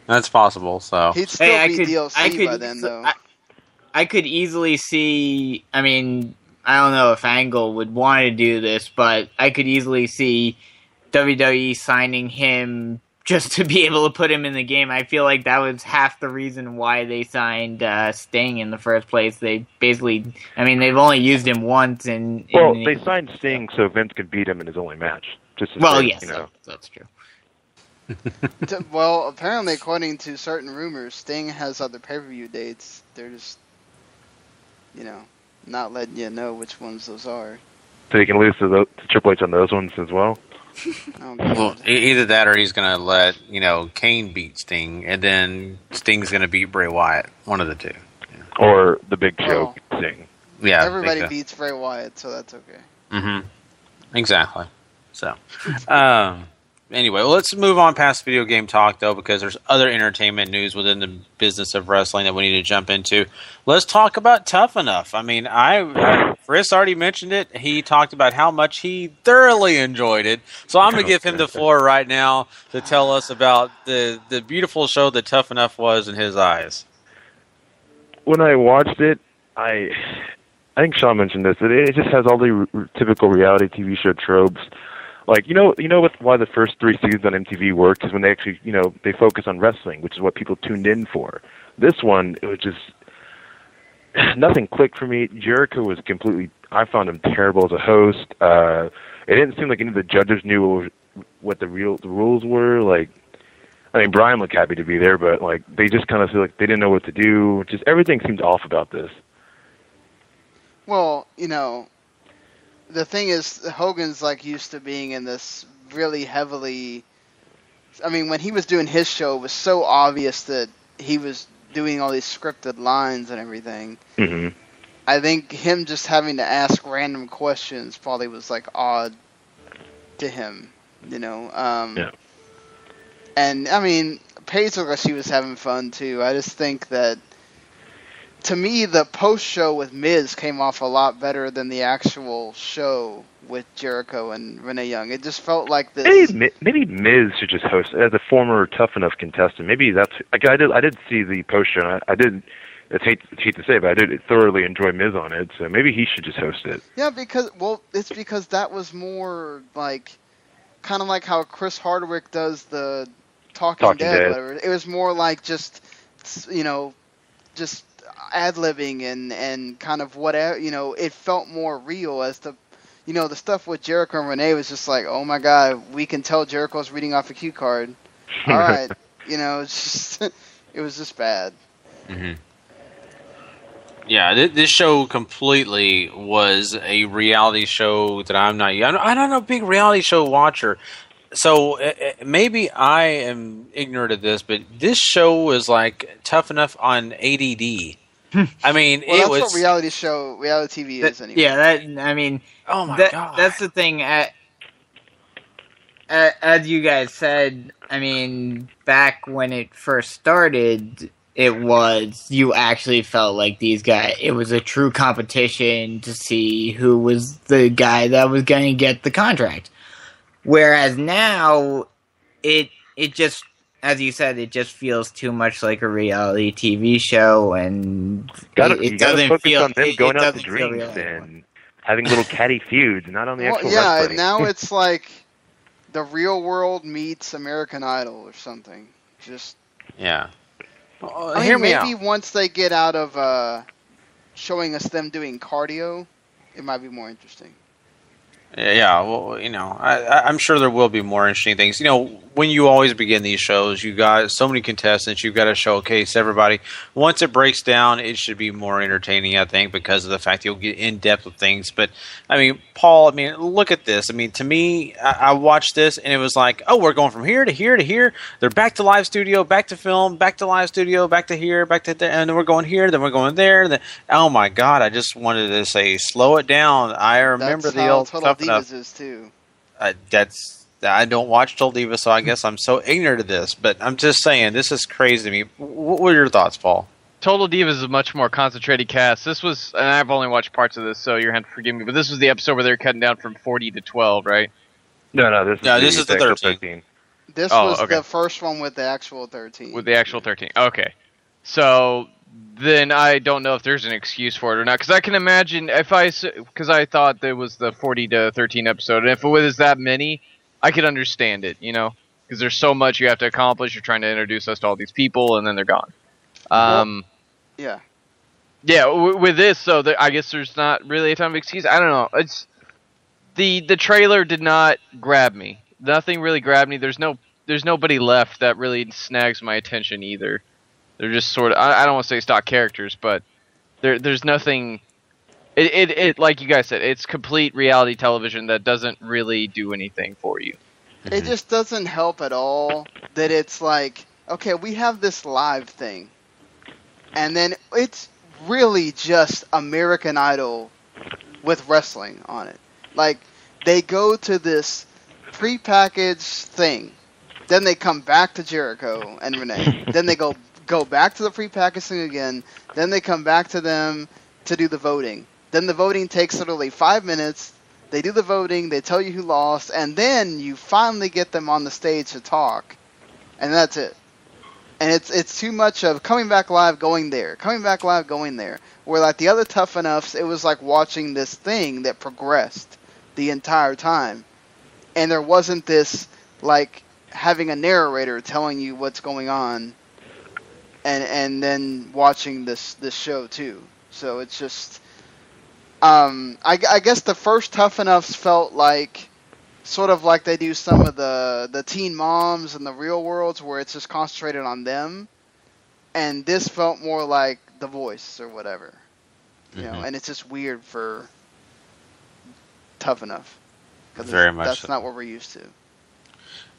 S7: That's possible, so.
S6: He'd still be DLC by then, though.
S8: I could easily see, I mean, I don't know if Angle would want to do this, but I could easily see WWE signing him just to be able to put him in the game. I feel like that was half the reason why they signed Sting in the first place. They basically, I mean, they've only used him once.
S10: They signed Sting so Vince could beat him in his only match.
S8: That's true.
S6: Well, apparently, according to certain rumors, Sting has other pay-per-view dates. They're just, not letting you know which ones those are.
S10: So he can lose to Triple H on those ones as well?
S7: Well, either that or he's going to let, Kane beat Sting, and then Sting's going to beat Bray Wyatt. One of the two. Yeah.
S10: Or the Big Show Sting.
S7: Yeah.
S6: Everybody beats Bray Wyatt, so that's okay.
S7: Mm-hmm. Exactly. So, anyway, let's move on past video game talk, though, because there's other entertainment news within the business of wrestling that we need to jump into. Let's talk about Tough Enough. I mean, Chris already mentioned it. He talked about how much he thoroughly enjoyed it. So I'm going to give him the floor right now to tell us about the beautiful show that Tough Enough was in his eyes.
S10: When I watched it, I think Sean mentioned this, that it just has all the typical reality TV show tropes. Like, why the first 3 seasons on MTV worked is when they actually, they focus on wrestling, which is what people tuned in for. This one, it was just, nothing clicked for me. Jericho was I found him terrible as a host. It didn't seem like any of the judges knew what the rules were. Like, I mean, Brian looked happy to be there, but, like, they just kind of feel like they didn't know what to do. Just everything seemed off about this.
S6: Well, the thing is, Hogan's used to being in this really heavily. I mean, when he was doing his show, it was so obvious that he was doing all these scripted lines and everything.
S10: Mm-hmm.
S6: I think him just having to ask random questions probably was odd to him,
S10: Yeah.
S6: And I mean, Paige looked like she was having fun too. I just think that, to me, the post-show with Miz came off a lot better than the actual show with Jericho and Renee Young. It just felt like this.
S10: Maybe Miz should just host as a former Tough Enough contestant. Maybe that's I did see the post-show. I did. It's hate to say, but I did thoroughly enjoy Miz on it. So maybe he should just host it.
S6: Yeah, it's because that was more kind of like how Chris Hardwick does the Talking Dead. Whatever. It was more like just ad-libbing and kind of whatever, it felt more real as the stuff with Jericho and Renee was just like, oh my God, we can tell Jericho's reading off a cue card. All right. It It was just bad.
S7: Mm-hmm. Yeah, this show completely was a reality show that I'm not a big reality show watcher. So maybe I am ignorant of this, but this show was like tough enough on ADD. I mean,
S6: well,
S7: it was
S6: what reality TV is anyway.
S8: Yeah,
S7: oh my god,
S8: that's the thing. As you guys said, I mean, back when it first started, you actually felt like these guys. It was a true competition to see who was the guy that was going to get the contract. Whereas now, it just, as you said, it just feels too much like a reality TV show, and
S10: you gotta focus on them going out to drinks and having little catty feuds, not on the actual wrestling.
S6: Now it's like the Real World meets American Idol or something. Just
S7: yeah.
S6: Maybe once they get out of showing us them doing cardio, it might be more interesting.
S7: Yeah, well, I'm sure there will be more interesting things. When you always begin these shows, you got so many contestants, you've got to showcase everybody. Once it breaks down, it should be more entertaining, I think, because of the fact you'll get in depth with things. But, Paul, look at this. To me, I watched this, and it was like, oh, we're going from here to here to here. They're back to live studio, back to film, back to live studio, back to here, back to there, and then we're going here, then we're going there. Oh, my God, I just wanted to say, slow it down. I remember the old
S6: Total Divas is, too.
S7: I don't watch Total Divas, so I guess I'm so ignorant of this. But I'm just saying, this is crazy to me. What were your thoughts, Paul?
S9: Total Divas is a much more concentrated cast. This was, and I've only watched parts of this, so you're going to forgive me, but this was the episode where they're cutting down from 40 to 12, right?
S10: No, this is the
S7: 13.
S6: This was the first one with the actual 13.
S9: With the actual 13, okay. So then I don't know if there's an excuse for it or not, because I can imagine because I thought there was the 40 to 13 episode, and if it was that many, I could understand it, because there's so much you have to accomplish. You're trying to introduce us to all these people, and then they're gone.
S6: Yeah.
S9: Yeah, with this, so I guess there's not really a ton of excuse. I don't know. It's the trailer did not grab me. Nothing really grabbed me. There's nobody left that really snags my attention either. They're just sort of, I don't want to say stock characters, but there's nothing. It like you guys said, it's complete reality television that doesn't really do anything for you.
S6: It just doesn't help at all that it's like, okay, we have this live thing, and then it's really just American Idol with wrestling on it. Like, they go to this prepackaged thing, then they come back to Jericho and Renee, then they go back to the prepackaged thing again, then they come back to them to do the voting. Then the voting takes literally 5 minutes. They do the voting, they tell you who lost, and then you finally get them on the stage to talk. And that's it. And it's too much of coming back live, going there. Coming back live, going there. Where like the other Tough Enoughs, it was like watching this thing that progressed the entire time. And there wasn't this, like, having a narrator telling you what's going on. And then watching this show too. So it's just... I guess the first Tough Enoughs felt like sort of like they do some of the Teen Moms and the Real Worlds where it's just concentrated on them, and this felt more like The Voice or whatever, you know. And it's just weird for Tough Enough because that's not what we're used to.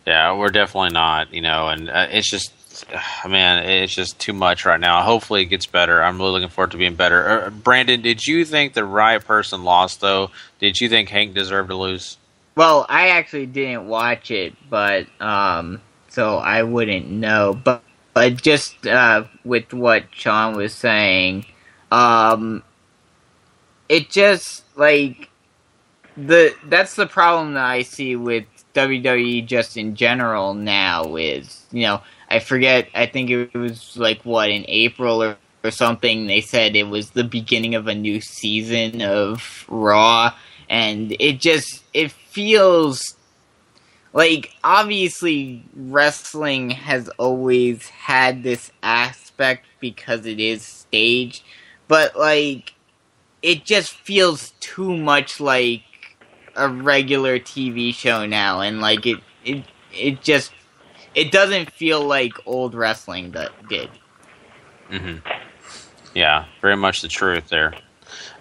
S7: Yeah, we're definitely not, and it's just. Man, it's just too much right now. Hopefully it gets better. I'm really looking forward to being better. Brandon, did you think the right person lost, though? Did you think Hank deserved to lose?
S8: Well, I actually didn't watch it, but so I wouldn't know. But just with what Sean was saying, it just, like, that's the problem that I see with WWE just in general now is, I forget, I think it was like, in April or something, they said it was the beginning of a new season of Raw, and it feels like, obviously, wrestling has always had this aspect because it is staged, but, like, it just feels too much like a regular TV show now, and, like, it doesn't feel like old wrestling that did.
S7: Mm-hmm. Yeah, very much the truth there.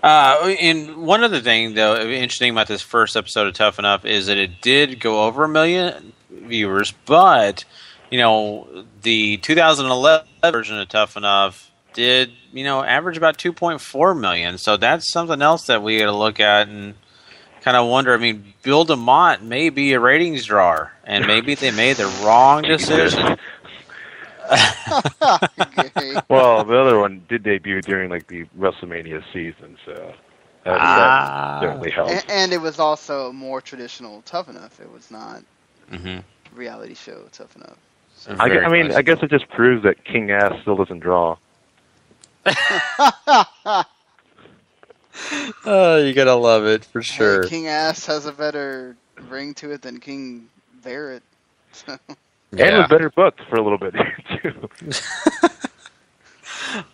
S7: And one other thing, though, interesting about this first episode of Tough Enough is that it did go over 1 million viewers, but, the 2011 version of Tough Enough did, average about 2.4 million. So that's something else that we got to look at and kind of wonder. I mean, Bill DeMott may be a ratings drawer, and maybe they made the wrong decision.
S10: Well, the other one did debut during the WrestleMania season, so that certainly helped.
S6: And it was also more traditional Tough Enough. It was not reality show Tough Enough. So
S10: I guess it just proves that King Ass still doesn't draw.
S7: Oh, you gotta love it for sure.
S6: Hey, King Ass has a better ring to it than King Barrett. So.
S10: And was better booked for a little bit too.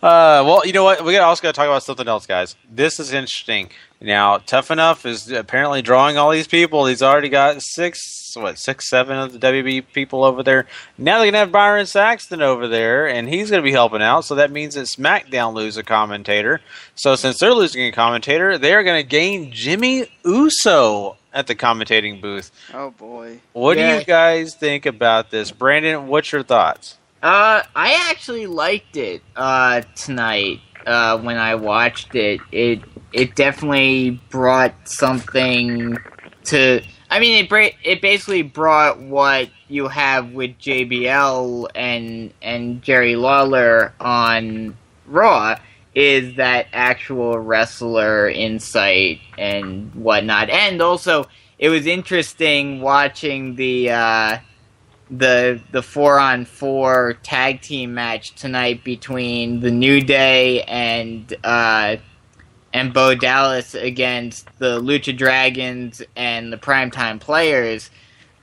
S7: Well, you know what? We also got to talk about something else, guys. This is interesting. Now, Tough Enough is apparently drawing all these people. He's already got 7 of the WB people over there. Now they're going to have Byron Saxton over there, and he's going to be helping out. So that means that SmackDown lose a commentator. So since they're losing a commentator, they're going to gain Jimmy Uso at the commentating booth.
S6: Oh, boy.
S7: What do you guys think about this? Brandon, what's your thoughts?
S8: I actually liked it tonight when I watched it. It definitely brought something to. I mean, it basically brought what you have with JBL and Jerry Lawler on Raw, is that actual wrestler insight and whatnot. And also, it was interesting watching the 4-on-4 tag team match tonight between the New Day and Bo Dallas against the Lucha Dragons and the Primetime Players.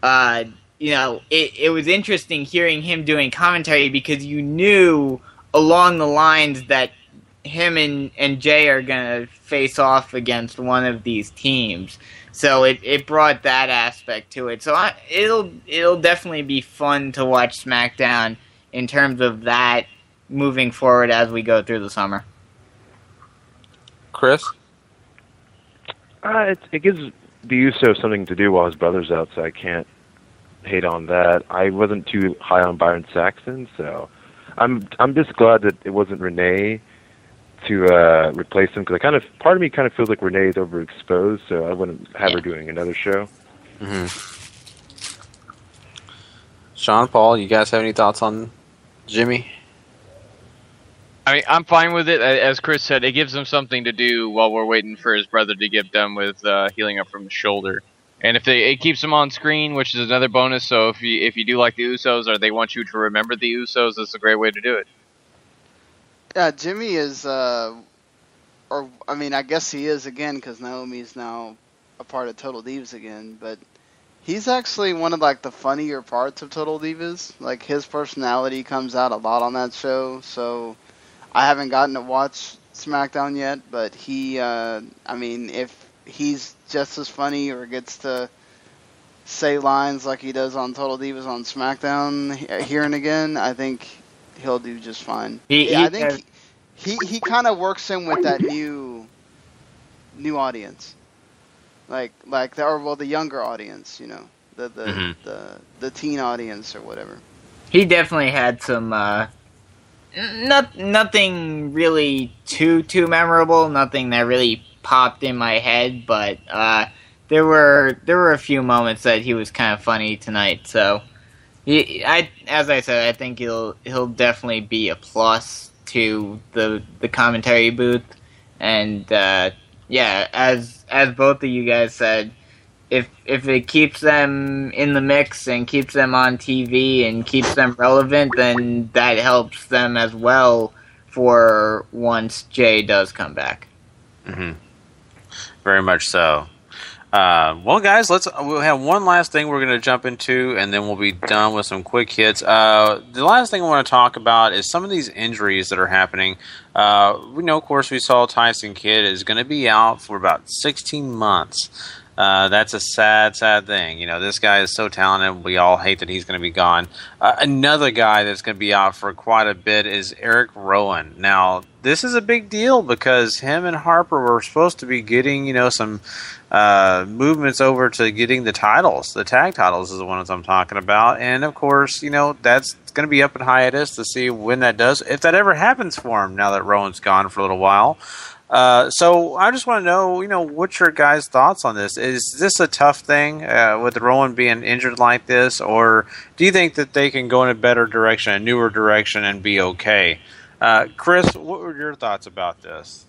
S8: It was interesting hearing him doing commentary, because you knew along the lines that him and Jay are going to face off against one of these teams. So it brought that aspect to it. So it'll definitely be fun to watch SmackDown in terms of that moving forward as we go through the summer.
S7: Chris?
S10: It gives the Uso something to do while his brother's out, so I can't hate on that. I wasn't too high on Byron Saxton, so I'm just glad that it wasn't Renee to replace him, because part of me kind of feels like Renee's overexposed, so I wouldn't have her doing another show.
S7: Mm-hmm. Sean, Paul, you guys have any thoughts on Jimmy?
S9: I mean, I'm fine with it. As Chris said, it gives him something to do while we're waiting for his brother to get done with healing up from the shoulder. And it keeps him on screen, which is another bonus. So if you do like the Usos, or they want you to remember the Usos, it's a great way to do it.
S6: Yeah, Jimmy is, I guess he is again, because Naomi's now a part of Total Divas again, but he's actually one of, the funnier parts of Total Divas. His personality comes out a lot on that show, so I haven't gotten to watch SmackDown yet, but he, if he's just as funny or gets to say lines like he does on Total Divas on SmackDown here and again, I think he'll do just fine. I think he kind of works in with that new audience, the younger audience, the teen audience or whatever.
S8: He definitely had some nothing really too memorable, nothing that really popped in my head, but there were a few moments that he was kind of funny tonight. So as I said, I think he'll definitely be a plus to the commentary booth, and as both of you guys said, if it keeps them in the mix and keeps them on TV and keeps them relevant, then that helps them as well for once Jay does come back.
S7: Mm-hmm. Very much so. Well, guys, we'll have one last thing we're going to jump into, and then we'll be done with some quick hits. The last thing I want to talk about is some of these injuries that are happening. We know, of course, we saw Tyson Kidd is going to be out for about 16 months. That's a sad, sad thing. You know, this guy is so talented. We all hate that he's going to be gone. Another guy that's going to be out for quite a bit is Eric Rowan. Now, this is a big deal because him and Harper were supposed to be getting, you know, some movements over to getting the titles. The tag titles is the ones I'm talking about. And, of course, you know, that's going to be up in hiatus to see when that does, if that ever happens for him now that Rowan's gone for a little while. So I just want to know, you know, what's your guys' thoughts on this? Is this a tough thing with Rowan being injured like this, or do you think that they can go in a better direction, a newer direction, and be okay? Chris, what were your thoughts about this?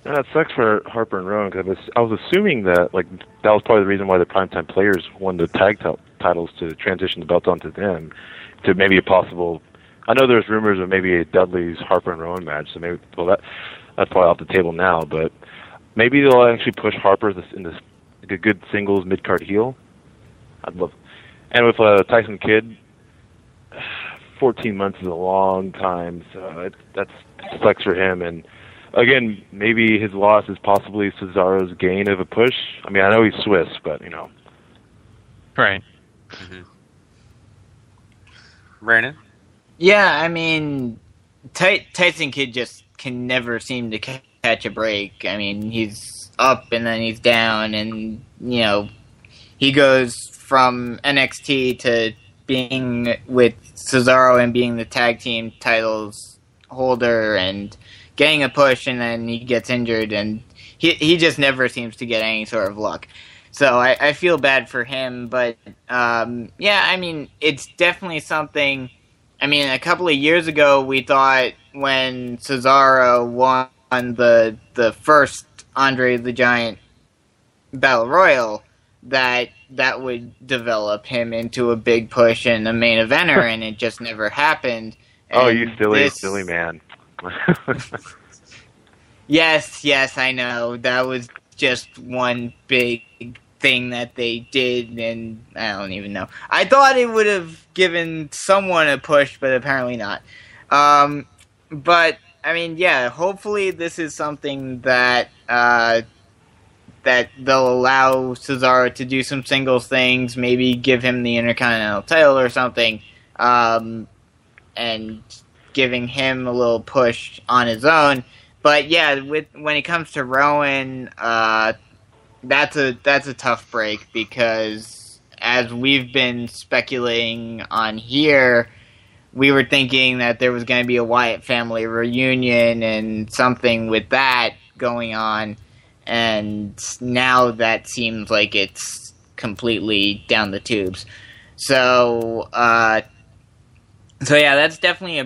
S10: No, that sucks for Harper and Rowan because I was assuming that that was probably the reason why the Primetime Players won the tag titles to transition the belt onto them to maybe a possible. I know there's rumors of maybe a Dudley's Harper and Rowan match, so maybe that's probably off the table now, but maybe they'll actually push Harper in this a good singles mid-card heel. I'd love. And with Tyson Kidd, 14 months is a long time, so that sucks for him. And again, maybe his loss is possibly Cesaro's gain of a push. I mean, I know he's Swiss, but you know.
S9: Right.
S7: Mm-hmm. Brandon?
S8: Yeah, I mean, Tyson Kidd just can never seem to catch a break. I mean, he's up and then he's down, and, you know, he goes from NXT to being with Cesaro and being the tag team titles holder and getting a push, and then he gets injured, and he just never seems to get any sort of luck. So I feel bad for him, but yeah, I mean, it's definitely something. I mean, a couple of years ago, we thought when Cesaro won the first Andre the Giant Battle Royal that would develop him into a big push and a main eventer, and it just never happened.
S10: Oh, you silly man.
S8: Yes, I know. That was just one big thing that they did, and I don't even know. I thought it would have given someone a push, but apparently not. But, I mean, yeah, hopefully this is something that that they'll allow Cesaro to do some singles things, maybe give him the Intercontinental title or something, and giving him a little push on his own. But yeah, when it comes to Rowan, that's a tough break because as we've been speculating on here, we were thinking that there was going to be a Wyatt family reunion and something with that going on, and now that seems like it's completely down the tubes. So yeah, that's definitely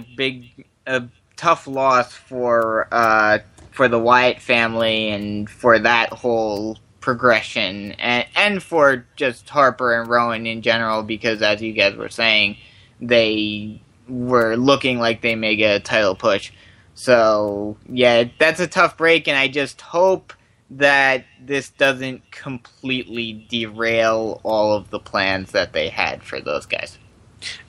S8: a tough loss for the Wyatt family and for that whole progression, and for just Harper and Rowan in general, because as you guys were saying, they were looking like they may get a title push. So yeah, that's a tough break, and I just hope that this doesn't completely derail all of the plans that they had for those guys.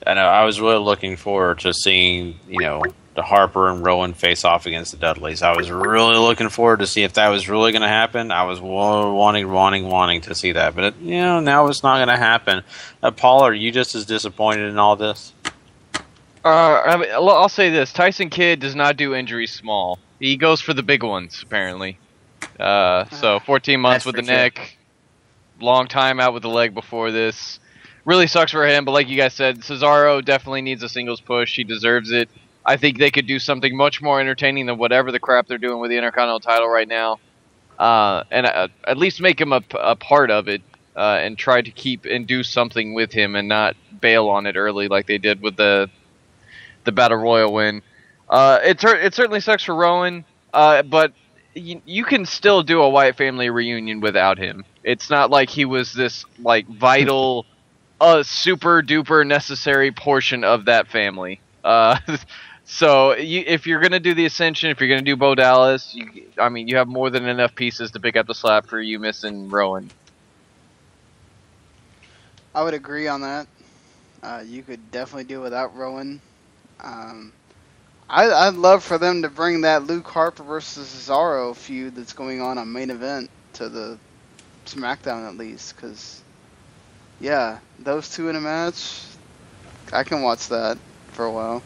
S7: I know. I was really looking forward to seeing, you know, the Harper and Rowan face off against the Dudleys. I was really looking forward to see if that was really going to happen. I was wanting to see that, but now it's not going to happen. Paul, are you just as disappointed in all this?
S9: I mean, I'll say this: Tyson Kidd does not do injuries small. He goes for the big ones, apparently. So 14 months with the neck, long time out with the leg before this. Really sucks for him, but like you guys said, Cesaro definitely needs a singles push. He deserves it. I think they could do something much more entertaining than whatever the crap they're doing with the Intercontinental title right now. And at least make him a part of it, and try to keep and do something with him and not bail on it early like they did with the Battle Royal win. It certainly sucks for Rowan, but you can still do a Wyatt family reunion without him. It's not like he was this like vital, super duper necessary portion of that family. So if you're gonna do the Ascension, if you're gonna do Bo Dallas, you have more than enough pieces to pick up the slack for you missing Rowan.
S6: I would agree on that. You could definitely do without Rowan. I'd love for them to bring that Luke Harper versus Cesaro feud that's going on main event to the SmackDown at least, because yeah, those two in a match, I can watch that for a while.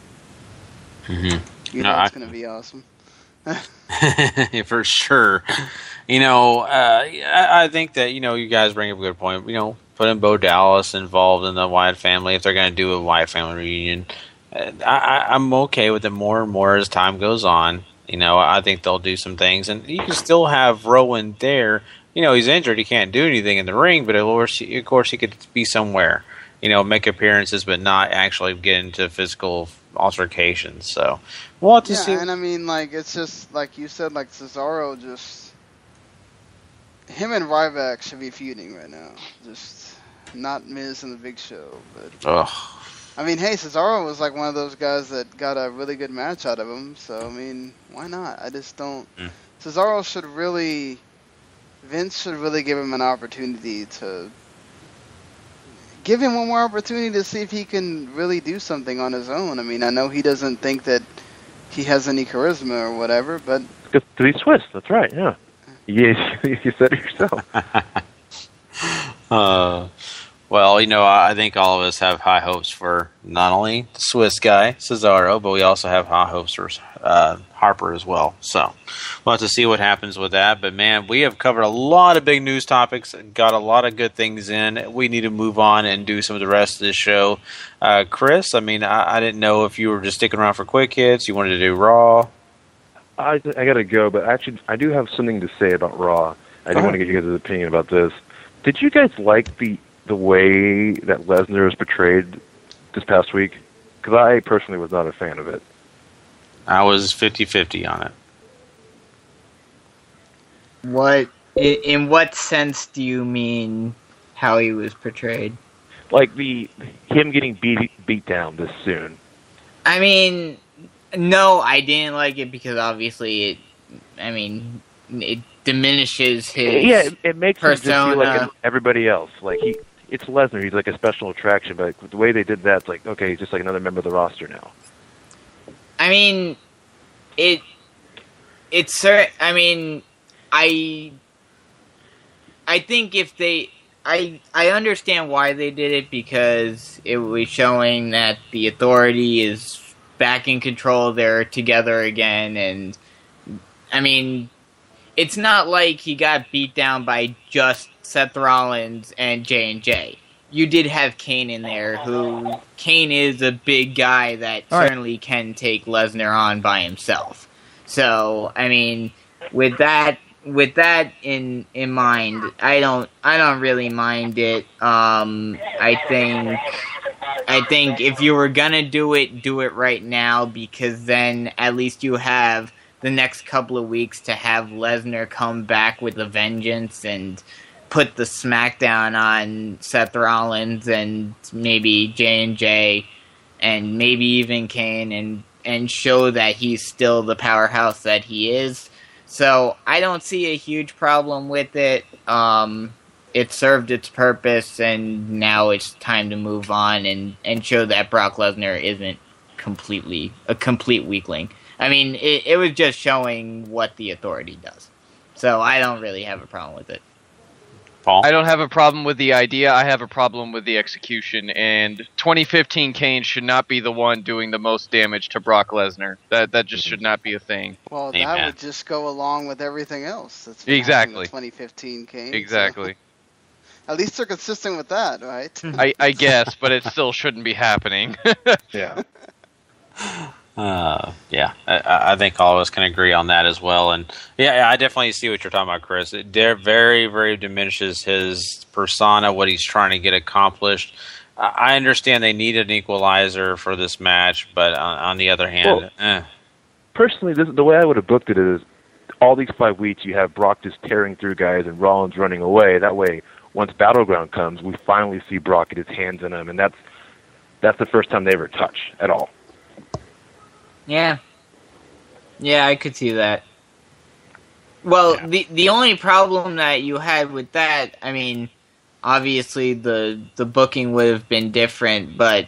S7: Mm-hmm.
S6: It's gonna be awesome.
S7: For sure. I think that you guys bring up a good point. Putting Bo Dallas involved in the Wyatt family if they're going to do a Wyatt family reunion. I'm okay with it more and more as time goes on. I think they'll do some things, and you can still have Rowan there. He's injured; he can't do anything in the ring, but of course, he could be somewhere. Make appearances, but not actually get into physical altercations. So we'll have to see.
S6: And I mean, it's just like you said, Cesaro him and Ryback should be feuding right now. Just not Miz and the Big Show, but. I mean, hey, Cesaro was one of those guys that got a really good match out of him, so, I mean, why not? I just don't... Cesaro should really... Vince should really give him an opportunity to... Give him one more opportunity to see if he can really do something on his own. I mean, I know he doesn't think that he has any charisma or whatever, but...
S10: Because he's Swiss, that's right, yeah. You said it yourself.
S7: Well, I think all of us have high hopes for not only the Swiss guy, Cesaro, but we also have high hopes for Harper as well. So we'll have to see what happens with that. But, man, we have covered a lot of big news topics, got a lot of good things in. We need to move on and do some of the rest of this show. Chris, I mean, I didn't know if you were just sticking around for quick hits. You wanted to do Raw.
S10: I got to go, but actually I do have something to say about Raw. I do want to get you guys' opinion about this. Did you guys like the way that Lesnar was portrayed this past week? Because I personally was not a fan of it.
S7: I was 50-50 on it.
S8: In what sense do you mean how he was portrayed?
S10: Him getting beat down this soon.
S8: I mean, no, I didn't like it because obviously it diminishes his
S10: it makes
S8: persona.
S10: him just feel like everybody else. It's Lesnar. He's like a special attraction, but the way they did that, it's okay, he's just like another member of the roster now.
S8: I mean, I think if they, I understand why they did it because it was showing that the Authority is back in control. They're together again, and I mean, it's not like he got beat down by just Seth Rollins and J&J. You did have Kane in there, Kane is a big guy that certainly can take Lesnar on by himself. So, I mean, with that in mind, I don't really mind it. I think if you were gonna do it right now, because then at least you have the next couple of weeks to have Lesnar come back with a vengeance and put the smackdown on Seth Rollins and maybe J&J and maybe even Kane and show that he's still the powerhouse that he is. So I don't see a huge problem with it. It served its purpose, and now it's time to move on and show that Brock Lesnar isn't a complete weakling. I mean, it was just showing what the Authority does. So I don't really have a problem with it.
S7: Paul?
S9: I don't have a problem with the idea. I have a problem with the execution. And 2015 Kane should not be the one doing the most damage to Brock Lesnar. That just should not be a thing.
S6: Well, that would just go along with everything else. That's
S9: exactly.
S6: 2015 Kane.
S9: Exactly.
S6: So. At least they're consistent with that, right?
S9: I guess, but it still shouldn't be happening.
S10: Yeah.
S7: I think all of us can agree on that as well. And I definitely see what you're talking about, Chris. It very, very diminishes his persona, what he's trying to get accomplished. I understand they need an equalizer for this match, but on the other hand,
S10: personally, the way I would have booked it is all these 5 weeks you have Brock just tearing through guys and Rollins running away. That way, once Battleground comes, we finally see Brock get his hands in him, and that's the first time they ever touch at all.
S8: Yeah, I could see that. Well, the only problem that you had with that, I mean, obviously the booking would have been different, but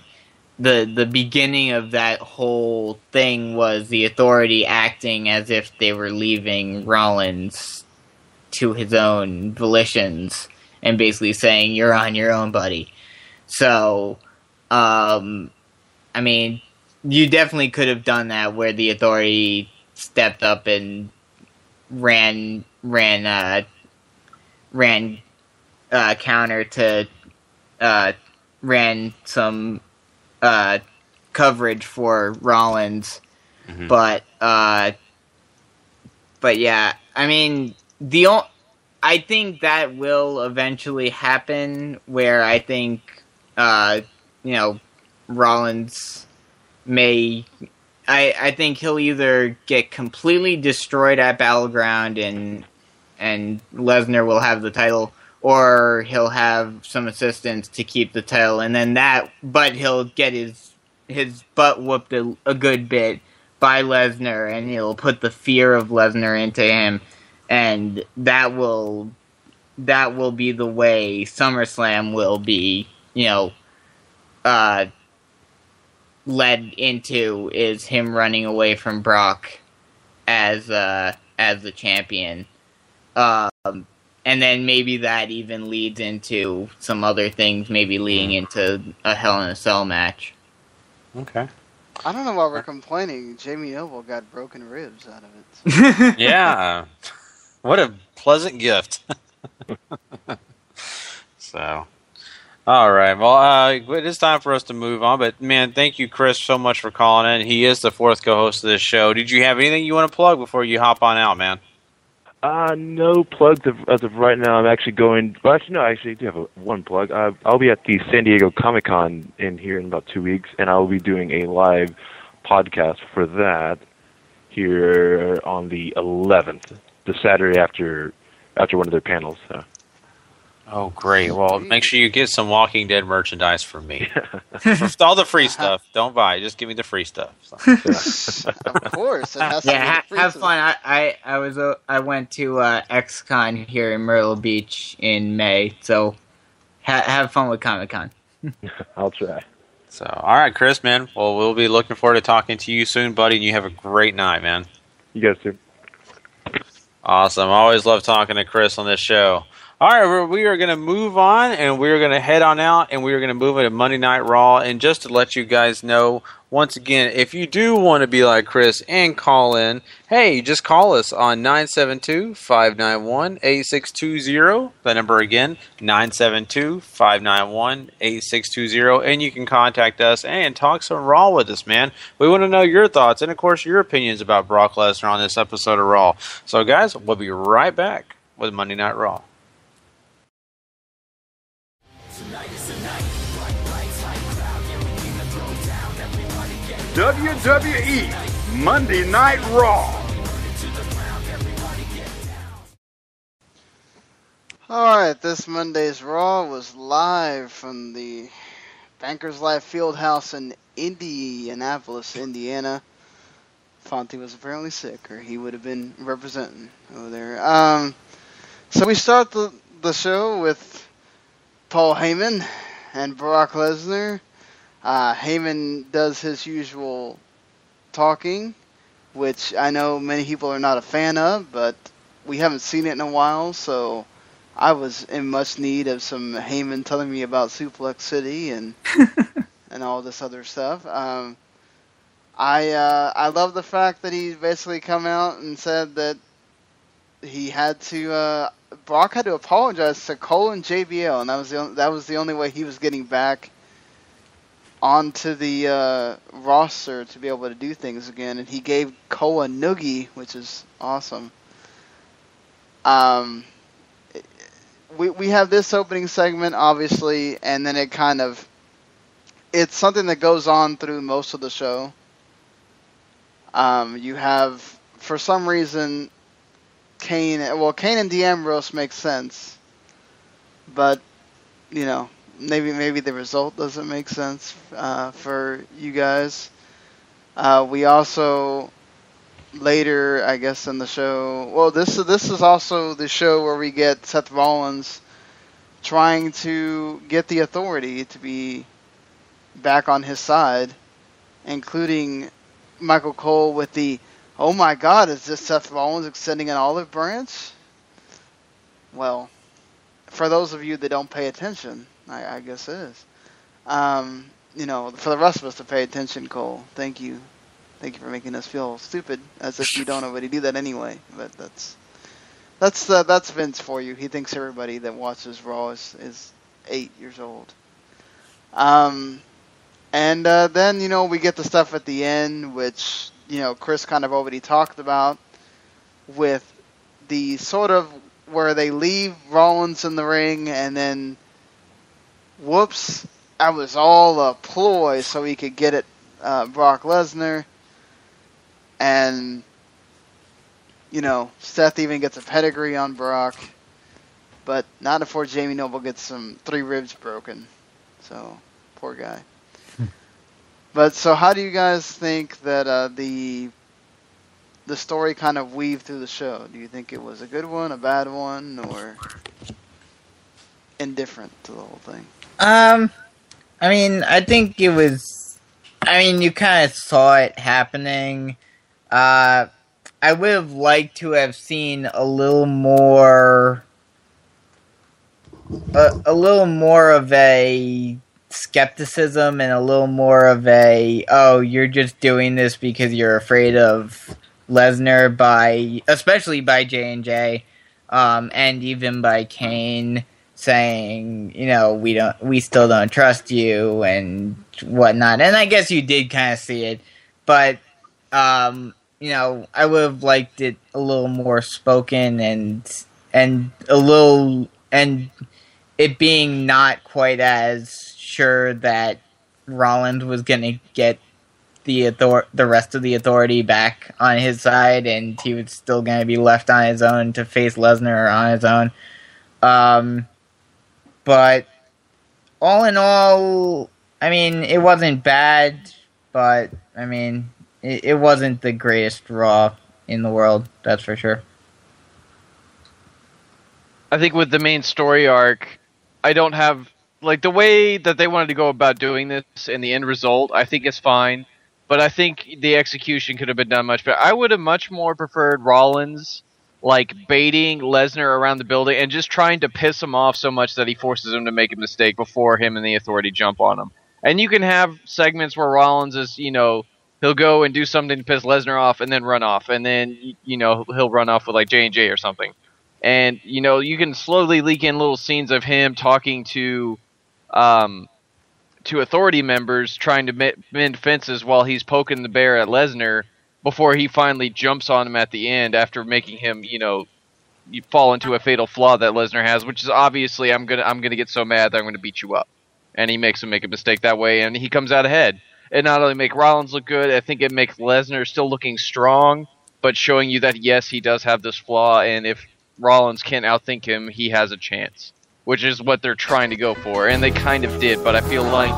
S8: the beginning of that whole thing was the Authority acting as if they were leaving Rollins to his own volitions and basically saying, "You're on your own, buddy." So, I mean, you definitely could have done that where the Authority stepped up and ran counter to ran some coverage for Rollins, but yeah, I mean I think that will eventually happen where I think Rollins may. I think he'll either get completely destroyed at Battleground and Lesnar will have the title, or he'll have some assistance to keep the title, and then but he'll get his butt whooped a good bit by Lesnar, and he'll put the fear of Lesnar into him, and that will be the way SummerSlam will be, led into, is him running away from Brock as the champion. And then maybe that even leads into some other things, maybe leading into a Hell in a Cell match.
S7: Okay.
S6: I don't know why we're complaining. Jamie Noble got broken ribs out of it.
S7: Yeah. What a pleasant gift. So, all right. Well, it is time for us to move on. But, man, thank you, Chris, so much for calling in. He is the fourth co-host of this show. Did you have anything you want to plug before you hop on out, man?
S10: No plugs as of right now. I'm actually going. Well, actually, no. Actually, I do have one plug. I'll be at the San Diego Comic-Con here in about 2 weeks, and I'll be doing a live podcast for that here on the 11th, the Saturday after one of their panels. So.
S7: Oh, great. Well, make sure you get some Walking Dead merchandise from me. All the free stuff. Don't buy. Just give me the free stuff. So.
S6: Of course. It has to be
S8: have fun. I went to XCon here in Myrtle Beach in May, so have fun with Comic-Con.
S10: I'll try.
S7: So, all right, Chris, man. Well, we'll be looking forward to talking to you soon, buddy, and you have a great night, man.
S10: You guys too.
S7: Awesome. I always love talking to Chris on this show. All right, we are going to move on, and we're going to head on out, and we're going to move into Monday Night Raw. And just to let you guys know, once again, if you do want to be like Chris and call in, hey, just call us on 972-591-8620. The number again, 972-591-8620. And you can contact us and talk some Raw with us, man. We want to know your thoughts and, of course, your opinions about Brock Lesnar on this episode of Raw. So, guys, we'll be right back with Monday Night Raw.
S4: WWE Monday Night Raw.
S6: Alright, this Monday's Raw was live from the Bankers Life Fieldhouse in Indianapolis, Indiana. Fonte was apparently sick, or he would have been representing over there. So we start the show with Paul Heyman and Brock Lesnar. Heyman does his usual talking, which I know many people are not a fan of, but we haven't seen it in a while, so I was in much need of some Heyman telling me about Suplex City and and all this other stuff. I love the fact that he basically come out and said that he had to Brock had to apologize to Cole and JBL, and that was the only way he was getting back onto the roster to be able to do things again, and he gave Cole a noogie, which is awesome. We have this opening segment, obviously, and then it's something that goes on through most of the show. You have, for some reason, Kane and D'Ambrose makes sense, but, maybe the result doesn't make sense for you guys. We also, later, I guess, in the show, this is also the show where we get Seth Rollins trying to get the Authority to be back on his side, including Michael Cole with the, oh my God, is this Seth Rollins extending an olive branch? Well, for those of you that don't pay attention, I guess it is. For the rest of us to pay attention, Cole, thank you. Thank you for making us feel stupid, as if you don't already do that anyway. But that's Vince for you. He thinks everybody that watches Raw is 8 years old. And then, we get the stuff at the end, which, Chris kind of already talked about, with the sort of where they leave Rollins in the ring, and then, whoops, that was all a ploy so he could get at Brock Lesnar. And, Seth even gets a pedigree on Brock, but not before Jamie Noble gets some 3 ribs broken. So, poor guy. But so how do you guys think that the story kind of weaved through the show? Do you think it was a good one, a bad one, or indifferent to the whole thing?
S8: I think it was... you kind of saw it happening. I would have liked to have seen a little more of a skepticism and a little more of a, oh, you're just doing this because you're afraid of Lesnar, especially by J&J, and even by Kane saying, we still don't trust you and whatnot. And I guess you did kind of see it, but I would have liked it a little more spoken and it being not quite as sure that Rollins was going to get the rest of the authority back on his side, and he was still going to be left on his own to face Lesnar on his own. But all in all, it wasn't bad, but it wasn't the greatest Raw in the world, that's for sure.
S9: I think with the main story arc, I don't have... the way that they wanted to go about doing this and the end result, I think is fine. But I think the execution could have been done much better. I would have much more preferred Rollins, baiting Lesnar around the building and just trying to piss him off so much that he forces him to make a mistake before him and the Authority jump on him. And you can have segments where Rollins is, he'll go and do something to piss Lesnar off and then run off. And then, he'll run off with, J&J or something. And, you can slowly leak in little scenes of him talking to Authority members trying to mend fences while he's poking the bear at Lesnar before he finally jumps on him at the end after making him, you fall into a fatal flaw that Lesnar has, which is obviously I'm gonna get so mad that I'm gonna beat you up. And he makes him make a mistake that way, and he comes out ahead. It not only make Rollins look good, I think it makes Lesnar still looking strong, but showing you that yes, he does have this flaw, and if Rollins can't outthink him, he has a chance. Which is what they're trying to go for, and they kind of did, but I feel like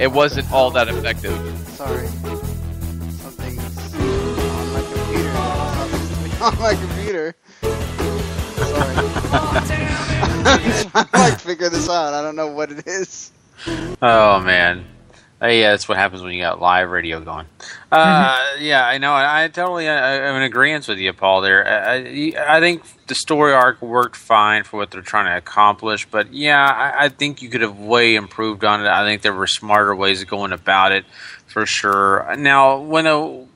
S9: it wasn't all that effective.
S6: Sorry. Something's on my computer. Something's on my computer. Sorry. I'm trying to figure this out. I don't know what it is.
S7: Oh, man. Yeah, that's what happens when you got live radio going. Yeah, I know. I totally am in agreement with you, Paul, there. I think the story arc worked fine for what they're trying to accomplish, but yeah, I think you could have way improved on it. I think there were smarter ways of going about it, for sure. Now, when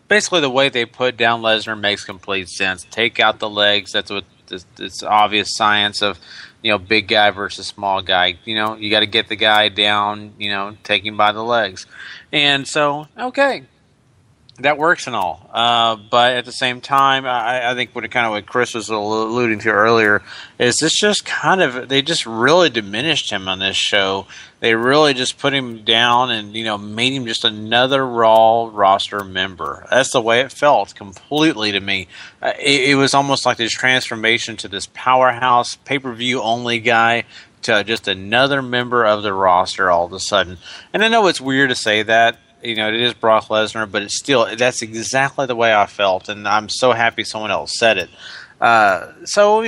S7: basically the way they put down Lesnar makes complete sense. Take out the legs. That's what it's obvious science of, big guy versus small guy. You got to get the guy down, take him by the legs. And so, okay, that works and all. But at the same time, I think what Chris was alluding to earlier is this just they just really diminished him on this show. They really just put him down and, made him just another Raw roster member. That's the way it felt completely to me. It was almost like this transformation to this powerhouse pay-per-view only guy to just another member of the roster all of a sudden. And I know it's weird to say that. It is Brock Lesnar, but that's exactly the way I felt, and I'm so happy someone else said it. So,